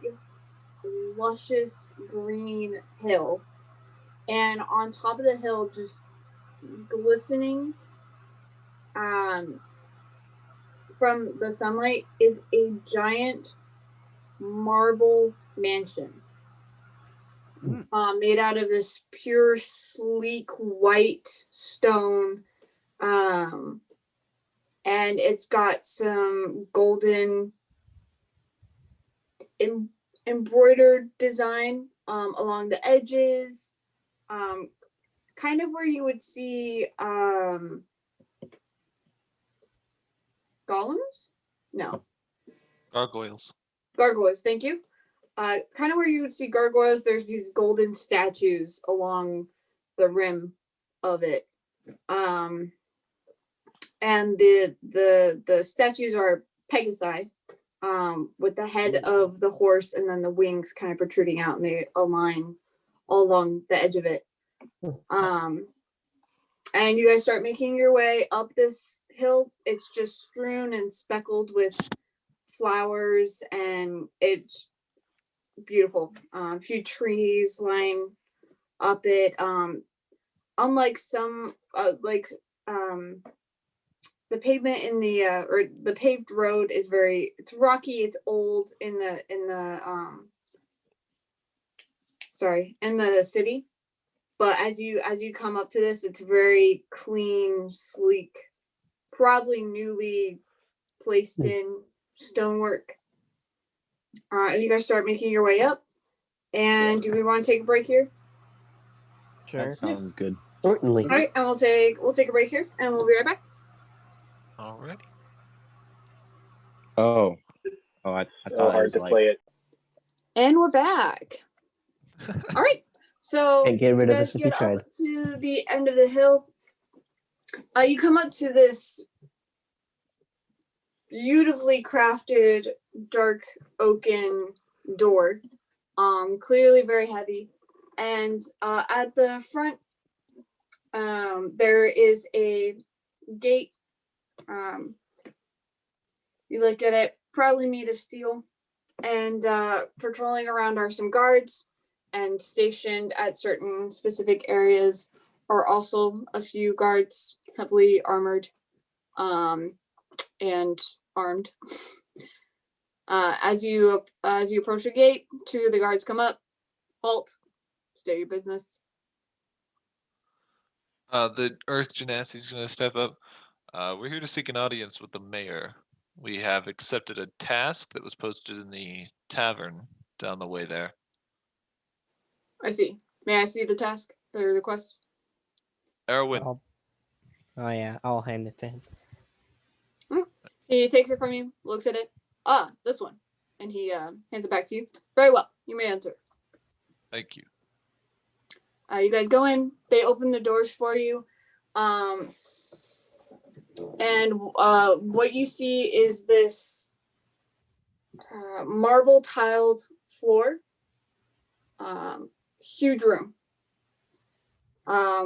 luscious green hill. And on top of the hill, just glistening from the sunlight, is a giant marble mansion. Made out of this pure, sleek white stone. And it's got some golden embroidered design along the edges. Kind of where you would see golems? No. Gargoyles. Gargoyles, thank you. Kind of where you would see gargoyles, there's these golden statues along the rim of it. And the statues are Pegasi, with the head of the horse and then the wings kind of protruding out, and they align all along the edge of it. And you guys start making your way up this hill. It's just strewn and speckled with flowers, and it's beautiful. A few trees line up it. Unlike some the pavement in the or the paved road is it's rocky, it's old in the in the city. But as you come up to this, it's very clean, sleek, probably newly placed in stonework. And you guys start making your way up. And do we want to take a break here? Sure. That sounds good. Certainly. All right, and we'll take a break here, and we'll be right back. Alrighty. Oh, I So thought I hard was to like, play it. And we're back. All right, so Can't get rid you of guys us if you get tried. up to the end of the hill. You come up to this beautifully crafted dark oaken door, clearly very heavy, and at the front there is a gate. You look at it, probably made of steel, and patrolling around are some guards, and stationed at certain specific areas are also a few guards, heavily armored and armed. As you approach the gate, two of the guards come up, halt, state your business. The Earth Genasi is going to step up. We're here to seek an audience with the mayor. We have accepted a task that was posted in the tavern down the way there. I see. May I see the task or the quest? Erwin, Oh yeah, I'll hand it to him. He takes it from you, looks at it. Ah, this one. And he hands it back to you. Very well. You may enter. thank you. You guys go in. They open the doors for you. And what you see is this marble tiled floor. Huge room. I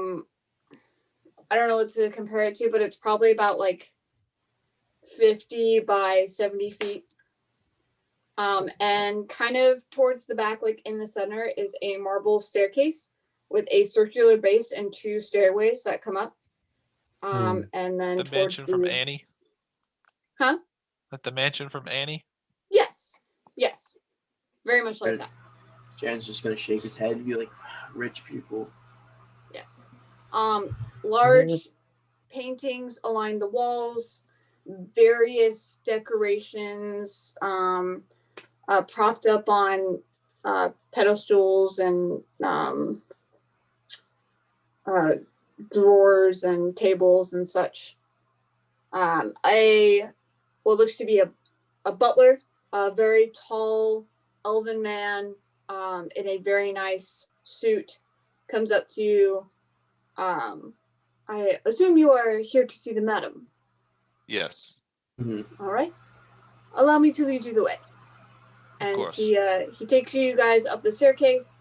don't know what to compare it to, but it's probably about like 50 by 70 feet. And kind of towards the back, like in the center, is a marble staircase with a circular base and two stairways that come up. And then The towards mansion from Annie? Huh? At the mansion from Annie? Yes. Very much like that. Jan's just gonna shake his head and be like, "Rich people." Yes. Large paintings align the walls, various decorations propped up on pedestals and drawers and tables and such. What looks to be a butler, a very tall elven man in a very nice suit, comes up to you. I assume you are here to see the madam. Yes. All right. Allow me to lead you the way. And course. he takes you guys up the staircase.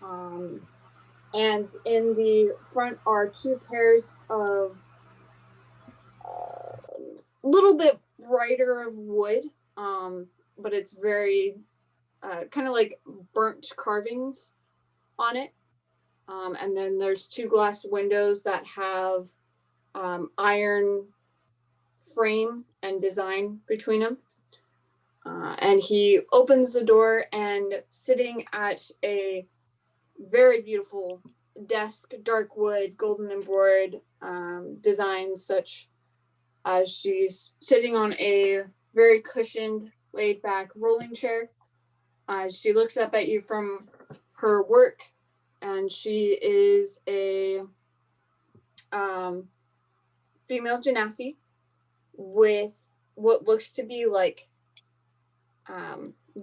And in the front are two pairs of a little bit brighter of wood, but it's very kind of like burnt carvings on it. And then there's two glass windows that have iron frame and design between them. And he opens the door, and sitting at a very beautiful desk, dark wood, golden embroidered designs, such as she's sitting on a very cushioned, laid back rolling chair. She looks up at you from her work, and she is a female genasi with what looks to be like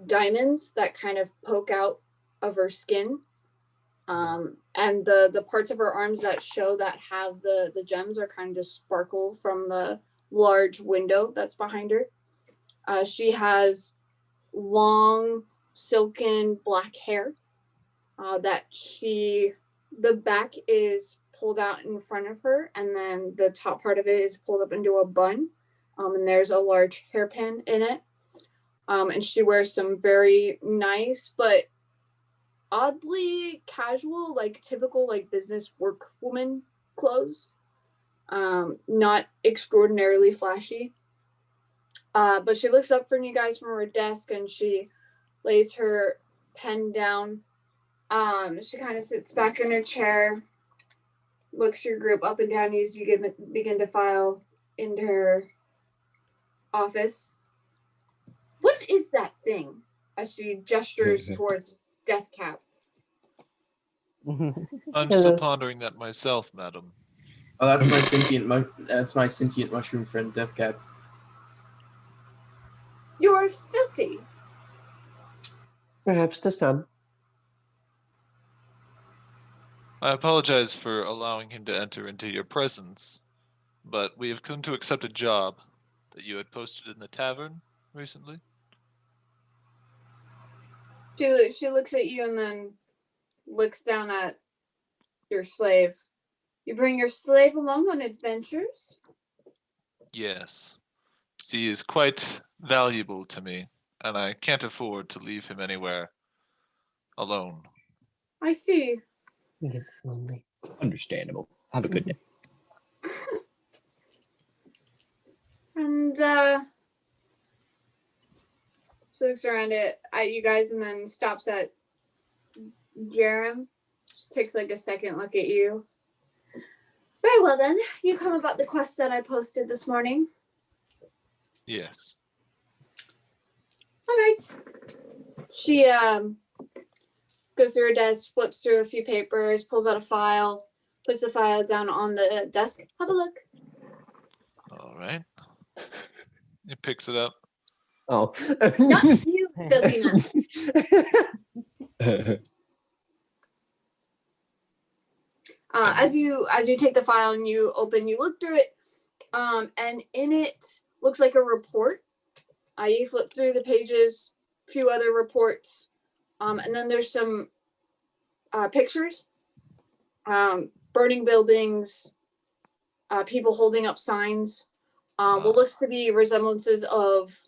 diamonds that kind of poke out of her skin. And the parts of her arms that show that have the gems are kind of just sparkle from the large window that's behind her. She has long silken black hair the back is pulled out in front of her, and then the top part of it is pulled up into a bun. And there's a large hairpin in it. And she wears some very nice but oddly casual, like typical like business work woman clothes. Not extraordinarily flashy. But she looks up from you guys from her desk and she lays her pen down. She kind of sits back in her chair, looks your group up and down as you begin to file into her office. What is that thing? As she gestures towards Deathcap. I'm still pondering that myself, madam. Oh, that's my sentient mushroom friend, Deathcap. You're filthy. Perhaps to some. I apologize for allowing him to enter into your presence, but we have come to accept a job that you had posted in the tavern recently. She looks at you and then looks down at your slave. You bring your slave along on adventures? Yes. He is quite valuable to me, and I can't afford to leave him anywhere alone. I see. We get this lonely. Understandable. Have a good day. And she looks around at you guys and then stops at Jerem. She takes like a second look at you. Very well then. You come about the quest that I posted this morning. Yes. All right. She goes through her desk, flips through a few papers, pulls out a file, puts the file down on the desk. Have a look. All right. He picks it up. Oh. Not you, filthiness. As you take the file and you look through it, and in it looks like a report. You flip through the pages, a few other reports, and then there's some pictures, burning buildings, people holding up signs, what looks to be resemblances of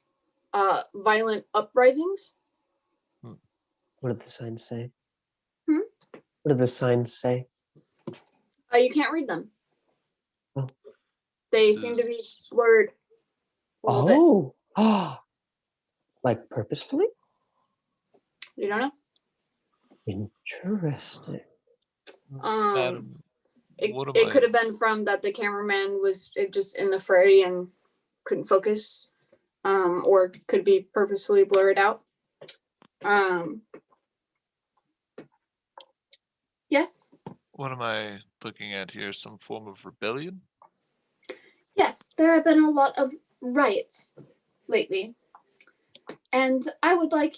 violent uprisings. What do the signs say? Hmm? What do the signs say? You can't read them. Oh. They seem to be blurred a little bit. Oh, like purposefully? You don't know? Interesting. Madam, It could have been from that the cameraman was just in the fray and couldn't focus, or could be purposefully blurred out. Yes? What am I looking at here? Some form of rebellion? Yes, there have been a lot of riots lately. And I would like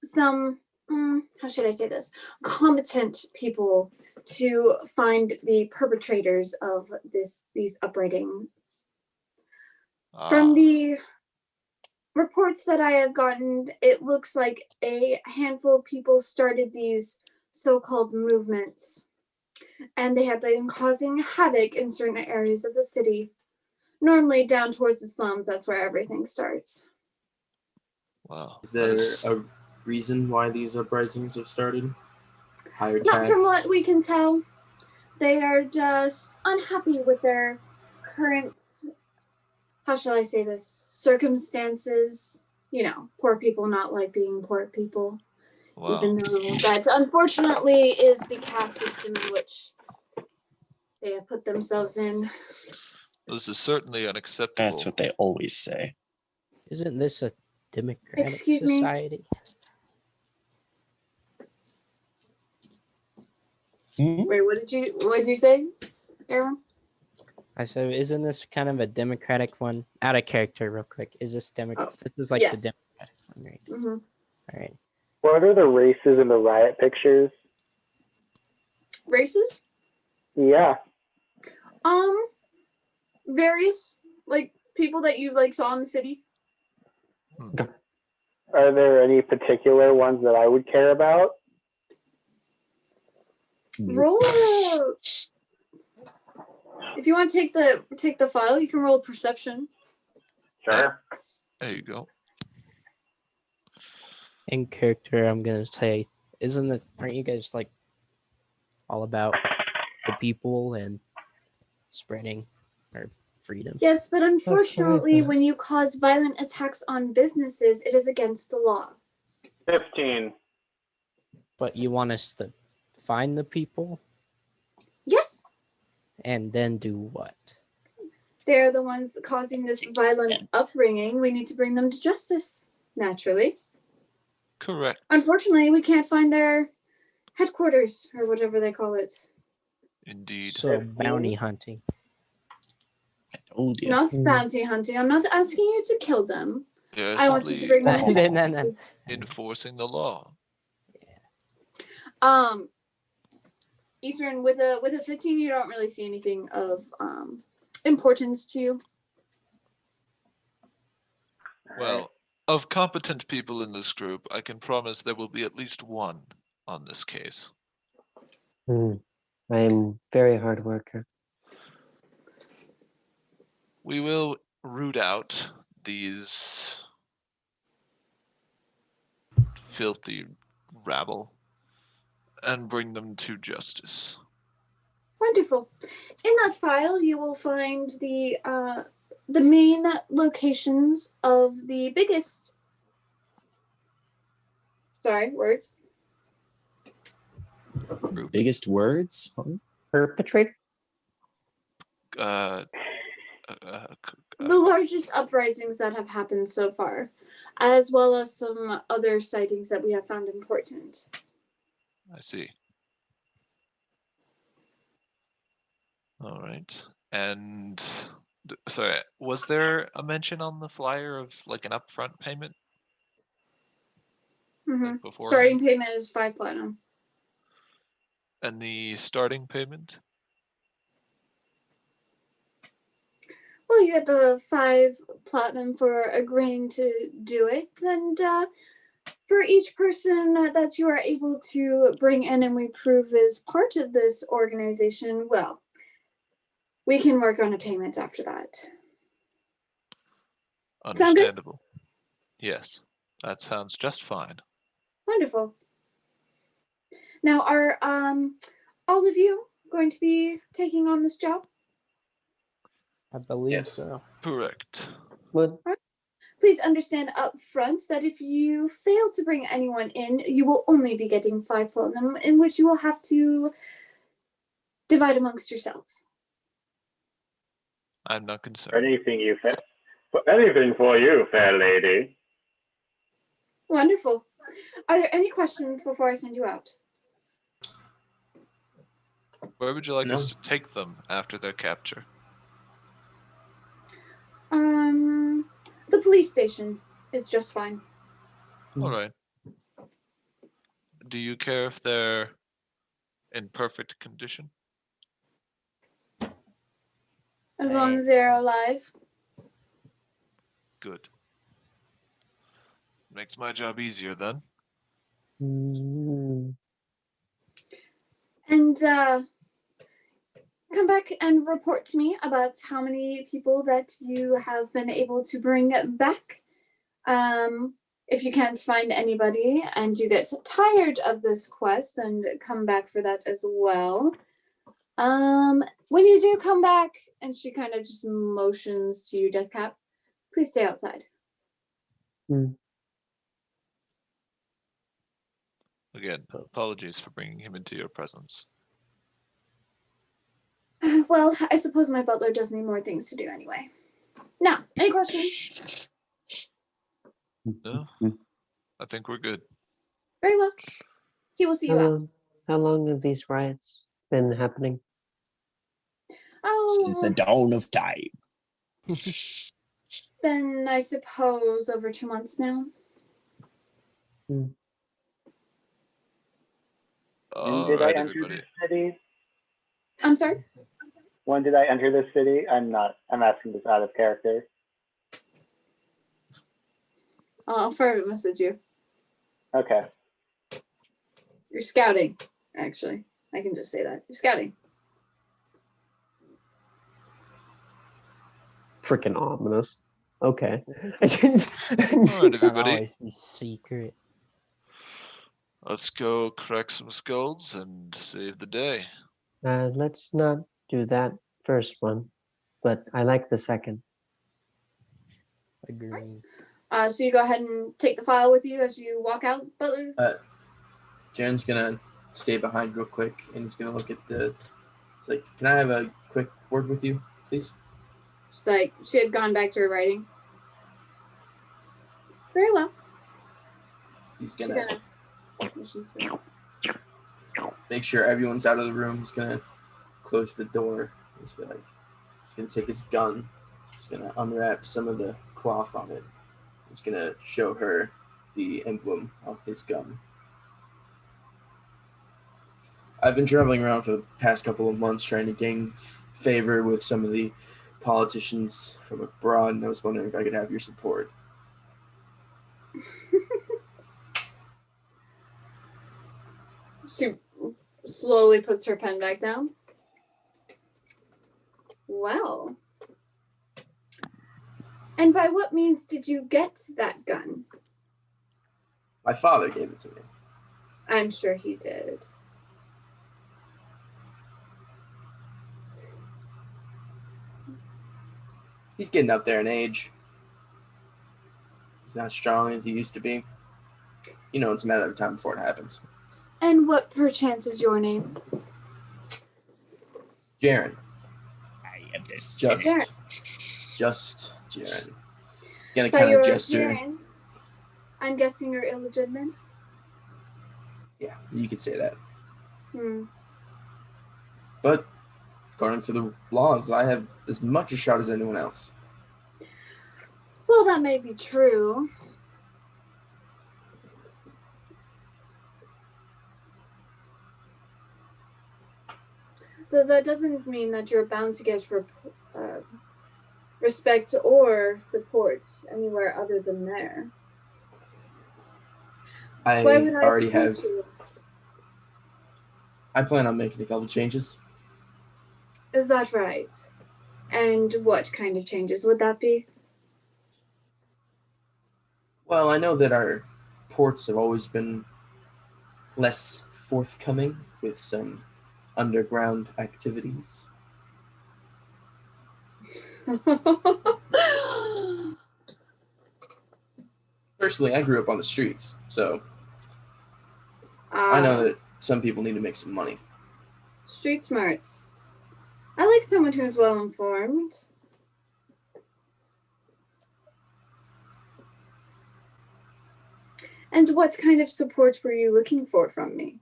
some, how should I say this? Competent people to find the perpetrators of these uprisings. From the reports that I have gotten, it looks like a handful of people started these so-called movements, and they have been causing havoc in certain areas of the city. Normally down towards the slums, that's where everything starts. Wow. Is there a reason why these uprisings have started? Higher tax? Not from what we can tell. They are just unhappy with their current, how shall I say this, circumstances. You know, poor people not like being poor people. Wow. Even though that unfortunately is the caste system in which they have put themselves in. This is certainly unacceptable. That's what they always say. Isn't this a democratic Excuse me? society? Wait, what did you say, Aaron? I said, isn't this kind of a democratic one? Out of character, real quick. Is this democratic? Oh, This is like yes. the democratic one, right? Mm-hmm. All right. What are the races in the riot pictures? Races? Yeah. Various, like, people that you like saw in the city. Are there any particular ones that I would care about? Roll if you want to take the file, you can roll perception. Sure. There you go. In character, I'm gonna say, aren't you guys like all about the people and spreading our freedom? Yes, but what I unfortunately, thought. when you cause violent attacks on businesses, it is against the law. 15. But you want us to find the people Yes, and then do what? they're the ones causing this violent upbringing. We need to bring them to justice, naturally. Correct. Unfortunately, we can't find their headquarters or whatever they call it. Indeed. So bounty hunting. I told you. Not bounty hunting. I'm not asking you to kill them. They're I want you to simply bring them to No. enforcing the law. Eastern with a 15, you don't really see anything of importance to you. Well, of competent people in this group, I can promise there will be at least one on this case. I am very hard worker. We will root out these filthy rabble and bring them to justice. Wonderful. In that file, you will find the main locations of the biggest. Sorry, words. Biggest words? Huh? Perpetrator? The largest uprisings that have happened so far, as well as some other sightings that we have found important. I see. All right. And sorry, was there a mention on the flyer of like an upfront payment? Like beforehand? Starting payment is 5 platinum. And the starting payment? Well, you get the 5 platinum for agreeing to do it, and for each person that you are able to bring in and we prove is part of this organization, well, we can work on a payment after that. Sound good? Understandable. Yes, that sounds just fine. Wonderful. Now, are all of you going to be taking on this job? I believe Yes. so. Correct. What? Please understand up front that if you fail to bring anyone in, you will only be getting 5 platinum, in which you will have to divide amongst yourselves. I'm not concerned. Anything for you, fair lady. Wonderful. Are there any questions before I send you out? Where would you like No. us to take them after their capture? The police station is just fine. All right. Do you care if they're in perfect condition? As long as they're alive. Good. Makes my job easier then. And come back and report to me about how many people that you have been able to bring back. If you can't find anybody and you get tired of this quest, then come back for that as well. When you do come back, and she kind of just motions to you, Deathcap, please stay outside. Again, apologies for bringing him into your presence. Well, I suppose my butler does need more things to do anyway. Now, any questions? No? I think we're good. Very well. He will see you out. How long have these riots been happening? Since the Oh, dawn of time. been, I suppose, over 2 months now. When All did I right, enter everybody. this city? I'm sorry? When did I enter this city? I'm asking this out of character. I'll private message you. Okay. You're scouting, actually. I can just say that. You're scouting. Freaking ominous. Okay. All right, everybody. Always be secret. Let's go crack some skulls and save the day. Let's not do that first one, but I like the second. Agreed. So you go ahead and take the file with you as you walk out, Butler? Jaren's gonna stay behind real quick, and he's gonna look at the. It's like, can I have a quick word with you, please? She's like, she had gone back to her writing. Very well. He's gonna make sure everyone's out of the room. He's gonna close the door. He's gonna take his gun. He's gonna unwrap some of the cloth on it. He's gonna show her the emblem on his gun. I've been traveling around for the past couple of months trying to gain favor with some of the politicians from abroad, and I was wondering if I could have your support. She slowly puts her pen back down. Well. And by what means did you get that gun? My father gave it to me. I'm sure he did. He's getting up there in age. He's not as strong as he used to be. You know, it's a matter of time before it happens. And what perchance is your name? Jaren. I am the Just Jaren. He's gonna By kind your of gesture. appearance, I'm guessing you're illegitimate? Yeah, you could say that. Hmm. But according to the laws, I have as much a shot as anyone else. Well, that may be true. Though that doesn't mean that you're bound to get respect or support anywhere other than there. I Why would I already support have. you? I plan on making a couple changes. Is that right? And what kind of changes would that be? Well, I know that our ports have always been less forthcoming with some underground activities. Personally, I grew up on the streets, so I know that some people need to make some money. Street smarts. I like someone who's well informed. And what kind of support were you looking for from me?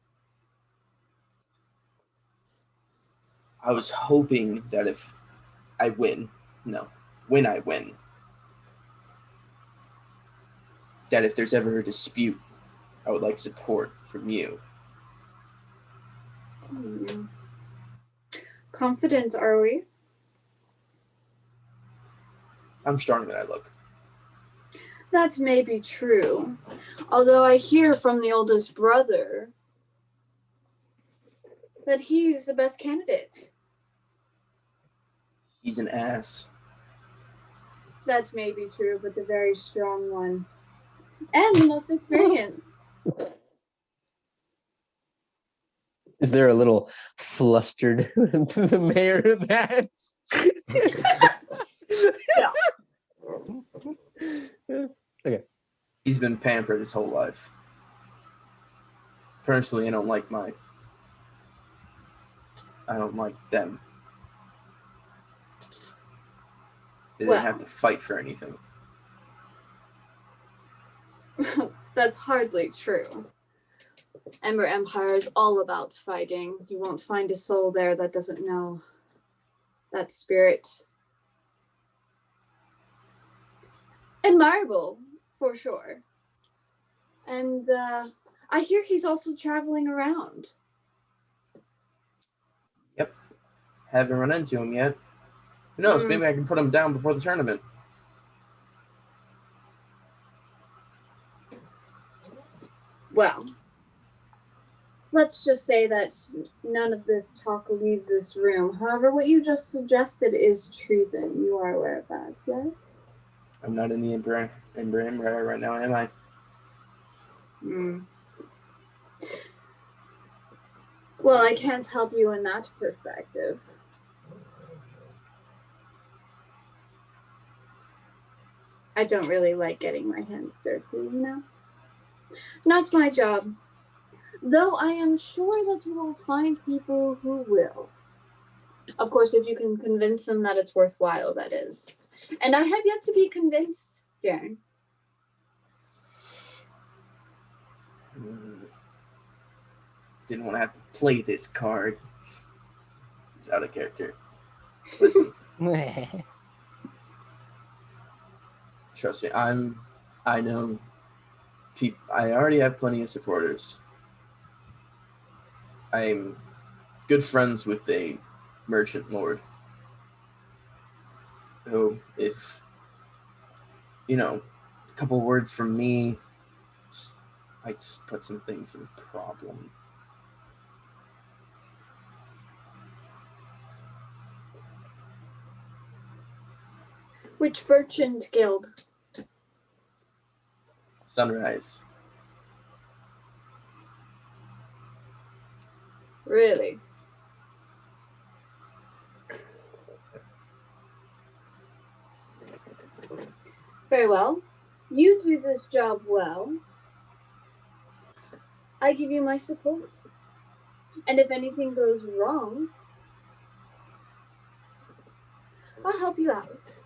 I was hoping that when I win, that if there's ever a dispute, I would like support from you. Confident, are we? I'm stronger than I look. That may be true. Although I hear from the oldest brother that he's the best candidate. He's an ass. That may be true, but the very strong one. And the most experienced. Is there a little flustered the mayor of that? Okay. He's been pampered his whole life. Personally, I don't like them. They didn't have to fight for anything. That's hardly true. Ember Empire is all about fighting. You won't find a soul there that doesn't know that spirit. Admirable, for sure. And I hear he's also traveling around. Yep. Haven't run into him yet. Who knows? Maybe I can put him down before the tournament. Well, let's just say that none of this talk leaves this room. However, what you just suggested is treason. You are aware of that, yes? I'm not in the Ember Empire right now, am I? Well, I can't help you in that perspective. I don't really like getting my hands dirty, you know? Not my job. Though I am sure that you will find people who will. Of course, if you can convince them that it's worthwhile, that is. And I have yet to be convinced, Jaren. Didn't want to have to play this card. It's out of character. Listen, trust me, I know I already have plenty of supporters. I'm good friends with a merchant lord who, if, a couple words from me, might put some things in problem. Which merchant guild? Sunrise. Really? Very well. You do this job well. I give you my support. And if anything goes wrong, I'll help you out.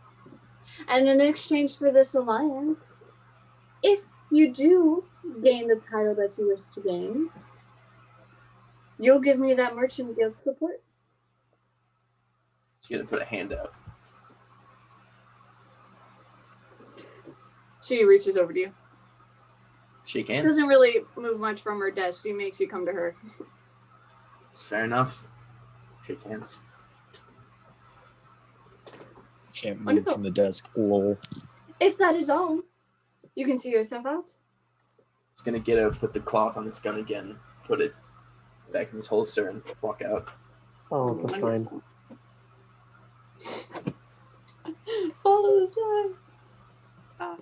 And in exchange for this alliance, if you do gain the title that you wish to gain, you'll give me that merchant guild support. She's gonna put a hand out. She reaches over to you. Shake hands. Doesn't really move much from her desk. She makes you come to her. It's fair enough. Shake hands. Can't move Wonderful. from the desk. Lol. If that is all, you can see yourself out. He's gonna put the cloth on his gun again, put it back in his holster, and walk out. Oh, that's fine. Follow the sign.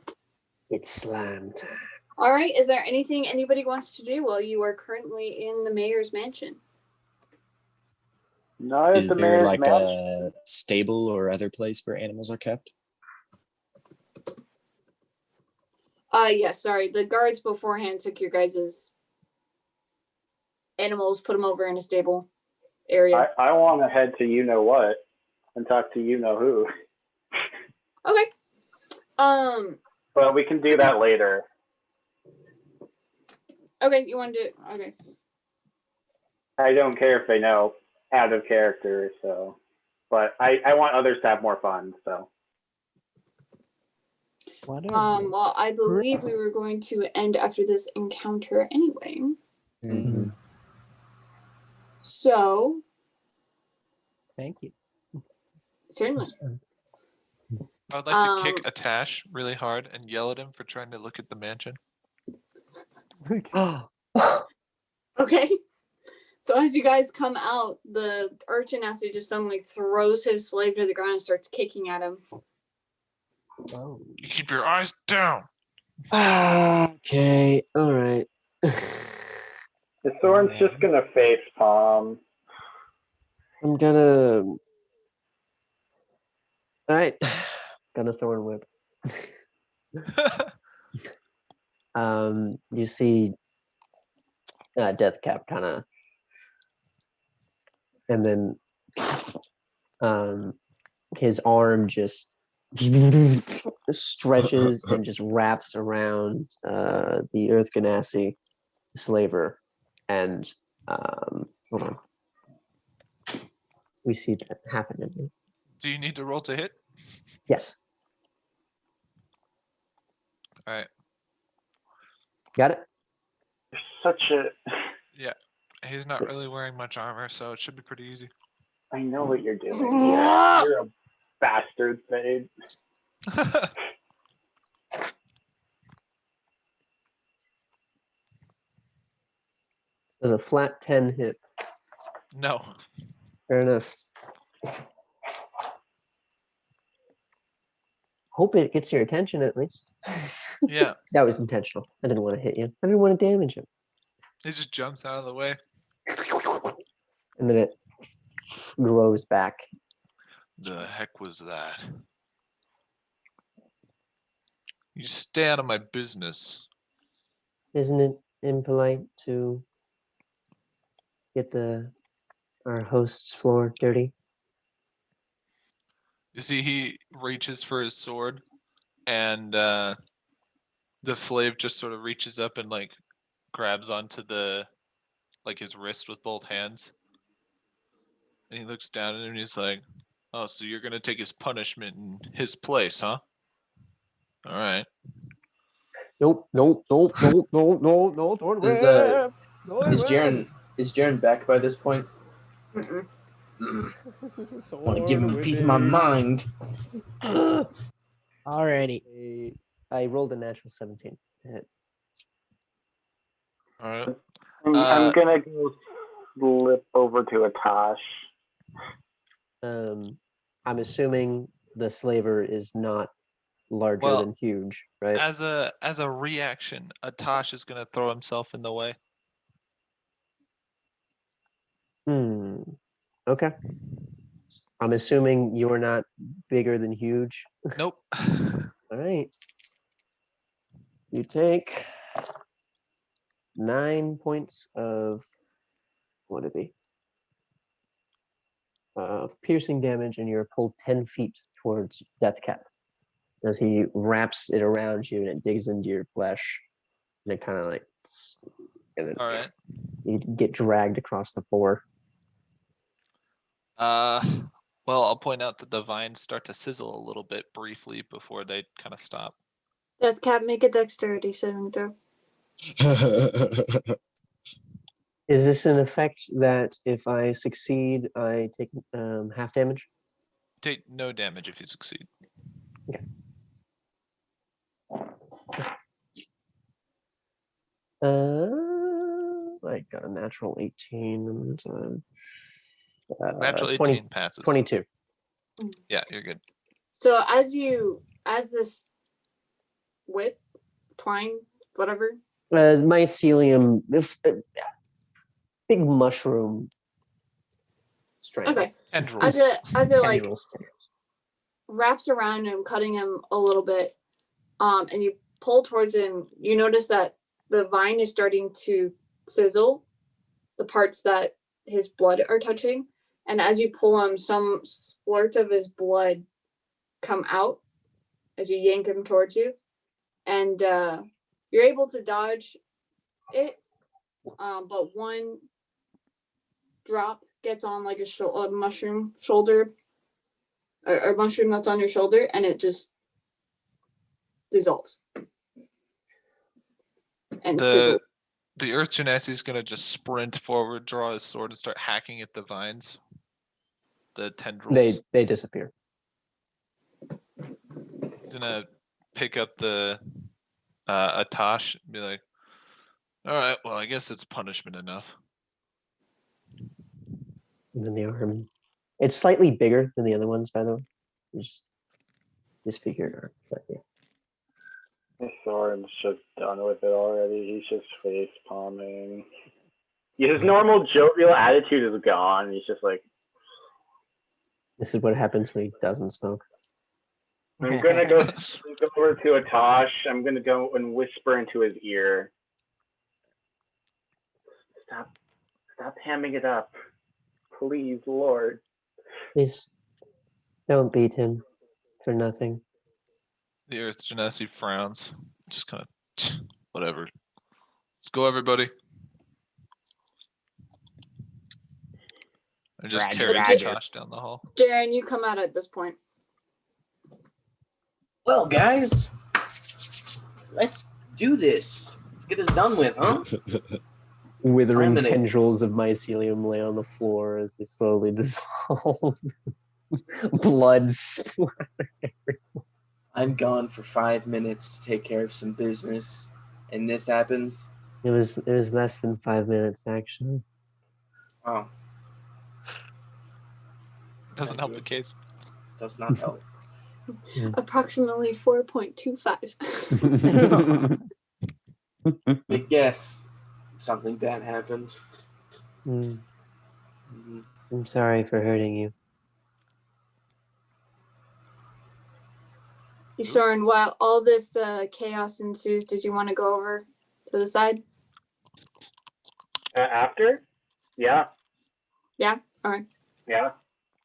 It's slam time. All right. Is there anything anybody wants to do while you are currently in the mayor's mansion? Not at Is the there mayor's like mansion. a stable or other place where animals are kept? Yes, sorry. The guards beforehand took your guys' animals, put them over in a stable area. I want to head to you know what and talk to you know who. Okay. But we can do that later. Okay, you want to do it? Okay. I don't care if they know out of character, so. But I want others to have more fun, so. Well, I believe we were going to end after this encounter anyway. Mhm. So, Thank you. certainly. I would like to kick Atash really hard and yell at him for trying to look at the mansion. Okay. So as you guys come out, the urchin actually just suddenly throws his slave to the ground and starts kicking at him. Oh. You keep your eyes down. Okay, all right. The Soren's just gonna face palm. I'm gonna. All right, gonna thorn whip. You see, Deathcap kind of, and then, his arm just stretches and just wraps around the Earth Ganassi slaver, and hold on. We see that happen in me. Do you need to roll to hit? Yes. All right. Got it? You're such a. Yeah. He's not really wearing much armor, so it should be pretty easy. I know what you're doing. You're a bastard, Fade. There's a flat 10 hit. No. Fair enough. Hope it gets your attention at least. Yeah. That was intentional. I didn't want to hit you. I didn't want to damage him. It just jumps out of the way. And then it grows back. The heck was that? You stay out of my business. Isn't it impolite to get our host's floor dirty? You see, he reaches for his sword, and the slave just sort of reaches up and like grabs onto his wrist with both hands. And he looks down at him and he's like, "Oh, so you're gonna take his punishment in his place, huh? All right." Nope. Don't Is whip. is Jaren back by this point? Mm-mm. Want to give him a piece of my mind. Alrighty. I rolled a natural 17 to hit. All right. I'm gonna go slip over to Atash. I'm assuming the slaver is not larger Well, than huge, right? As a reaction, Atash is gonna throw himself in the way. Okay. I'm assuming you're not bigger than huge. Nope. All right. You take 9 points of what would it be? Of piercing damage, and you're pulled 10 feet towards Deathcap as he wraps it around you and it digs into your flesh, and it kind of like, and then All right. you get dragged across the floor. Well, I'll point out that the vines start to sizzle a little bit briefly before they kind of stop. Deathcap, make a dexterity saving throw. Is this an effect that if I succeed, I take half damage? Take no damage if you succeed. Okay. I got a natural 18 and Natural 18 20, passes. 22. Yeah, you're good. So as this whip, twine, whatever. Mycelium, big mushroom strands. Okay. Tendrils. As it like Tendrils. wraps around him, cutting him a little bit, and you pull towards him, you notice that the vine is starting to sizzle, the parts that his blood are touching. And as you pull him, some splurts of his blood come out as you yank him towards you. And you're able to dodge it, but one drop gets on like a mushroom shoulder, or mushroom that's on your shoulder, and it just dissolves. And sizzles. The Earth Genasi is going to just sprint forward, draw his sword, and start hacking at the vines. The tendrils. They disappear. He's going to pick up the Atash and be like, "All right, well, I guess it's punishment enough." And then the arm. It's slightly bigger than the other ones, by the way. Just disfigured arm. But yeah. His sword's just done with it already. He's just face palming. His normal jovial attitude is gone. He's just like, This is what happens when he doesn't smoke. I'm gonna go over to Atash. I'm gonna go and whisper into his ear. Stop hamming it up. Please, Lord. Please don't beat him for nothing. The Earth Genasi frowns. Just kind of, whatever. Let's go, everybody. And just carries Atash down the hall. Jaren, you come out at this point. Well, guys, let's do this. Let's get this done with, huh? Withering Permanent. tendrils of mycelium lay on the floor as they slowly dissolve. Blood splatter. I'm gone for 5 minutes to take care of some business, and this happens. It was less than 5 minutes, actually. Oh, Doesn't help the case. does not help. Approximately 4.25. But yes, something bad happened. Mm, Mhm. I'm sorry for hurting you. Soren, while all this chaos ensues, did you want to go over to the side? After? Yeah, Yeah? All right. yeah.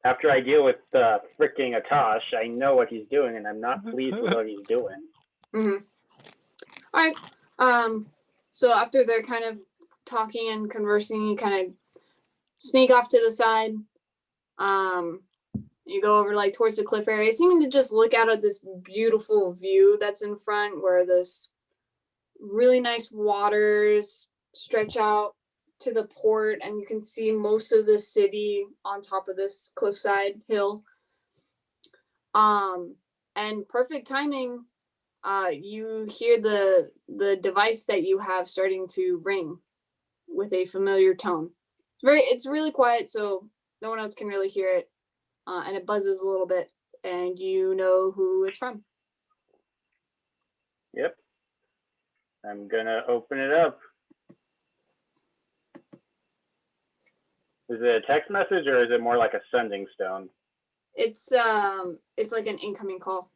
After I deal with freaking Atash, I know what he's doing, and I'm not pleased with what he's doing. Mm-hmm. All right. So after they're kind of talking and conversing, you kind of sneak off to the side. You go over like towards the cliff area, seeming to just look out at this beautiful view that's in front, where this really nice waters stretch out to the port, and you can see most of the city on top of this cliffside hill. And perfect timing, you hear the device that you have starting to ring with a familiar tone. It's really quiet, so no one else can really hear it, and it buzzes a little bit, and you know who it's from. Yep. I'm gonna open it up. Is it a text message or is it more like a sending stone? It's like an incoming call.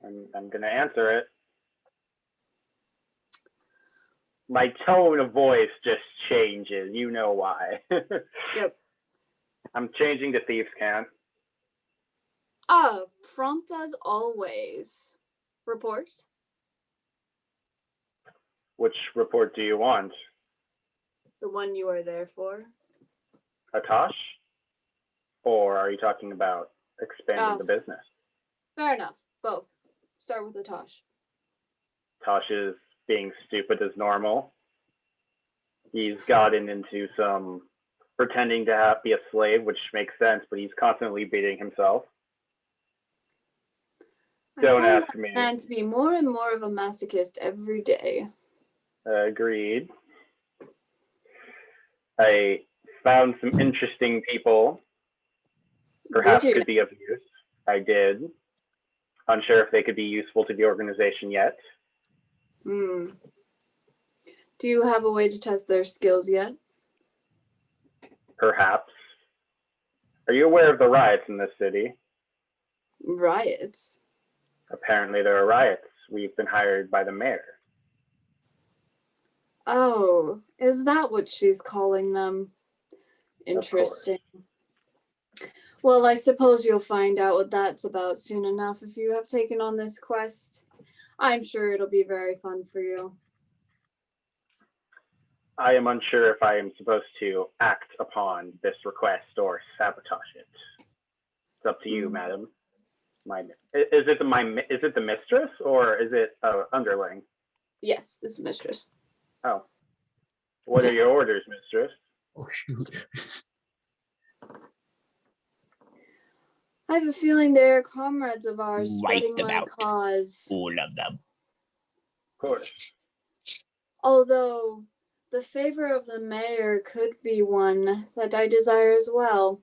I'm gonna answer it. My tone of voice just changes. You know why. Yep. I'm changing to Thieves' Cant. Prompt as always. Report. Which report do you want? The one you are there for. Atash? Or are you talking about expanding the business? Fair enough. Both. Start with the Tosh. Tosh is being stupid as normal. He's gotten into some pretending to be a slave, which makes sense, but he's constantly beating himself. Don't ask me. And to be more and more of a masochist every day. Agreed. I found some interesting people. Perhaps could be of use. I did. Unsure if they could be useful to the organization yet. Do you have a way to test their skills yet? Perhaps. Are you aware of the riots in this city? Riots? Apparently there are riots. We've been hired by the mayor. Oh, is that what she's calling them? Interesting. Well, I suppose you'll find out what that's about soon enough if you have taken on this quest. I'm sure it'll be very fun for you. I am unsure if I am supposed to act upon this request or sabotage it. It's up to you, madam. Is it the mistress or is it underling? Yes, it's the mistress. Oh. What are your orders, mistress? Oh, shoot. I have a feeling they're comrades of ours Wipe spreading them my out. cause. All of them. Of course. Although the favor of the mayor could be one that I desire as well.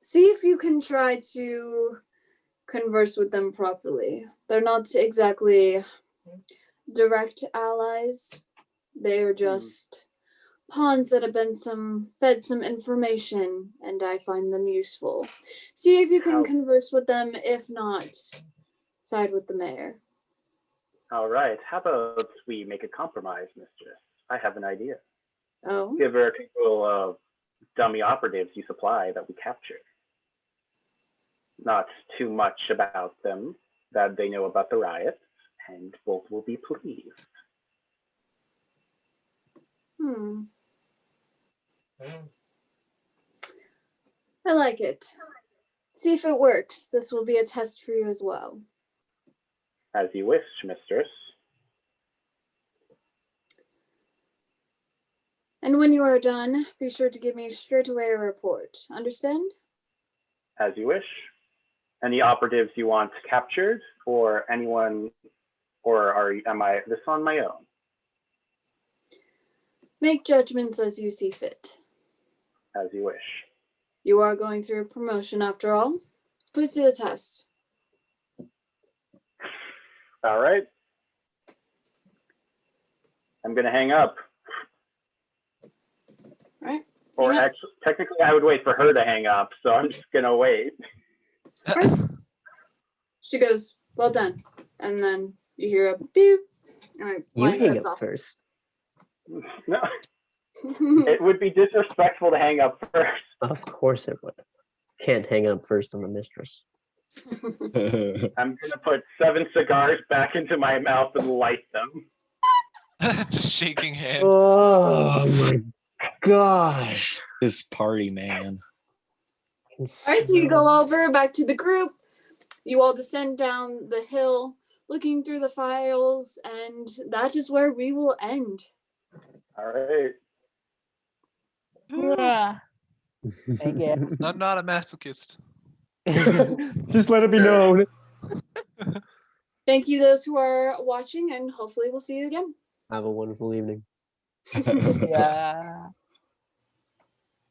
See if you can try to converse with them properly. They're not exactly direct allies. They are just pawns that have been fed some information, and I find them useful. See if you can converse with them. If not, side with the mayor. All right. How about we make a compromise, mistress? I have an idea. Oh? Give her a couple of dummy operatives you supply that we captured. Not too much about them, that they know about the riots, and both will be pleased. I like it. See if it works. This will be a test for you as well. As you wish, mistress. And when you are done, be sure to give me straight away a report. Understand? As you wish. Any operatives you want captured, or anyone, or am I this on my own? Make judgments as you see fit. As you wish. You are going through a promotion after all. Put it to the test. All right. I'm gonna hang up. Right. Or Hang up. actually, technically, I would wait for her to hang up, so I'm just gonna wait. She goes, "Well done," and then you hear a beep, and her You line hang cuts up off. first. No, it would be disrespectful to hang up first. Of course it would. Can't hang up first on the mistress. I'm gonna put 7 cigars back into my mouth and light them. Just shaking hand. Oh my gosh. This party, man. All right, so you go over back to the group. You all descend down the hill, looking through the files, and that is where we will end. All right. Yeah. Thank you. I'm not a masochist. Just let it be known. Thank you, those who are watching, and hopefully we'll see you again. Have a wonderful evening. Yeah.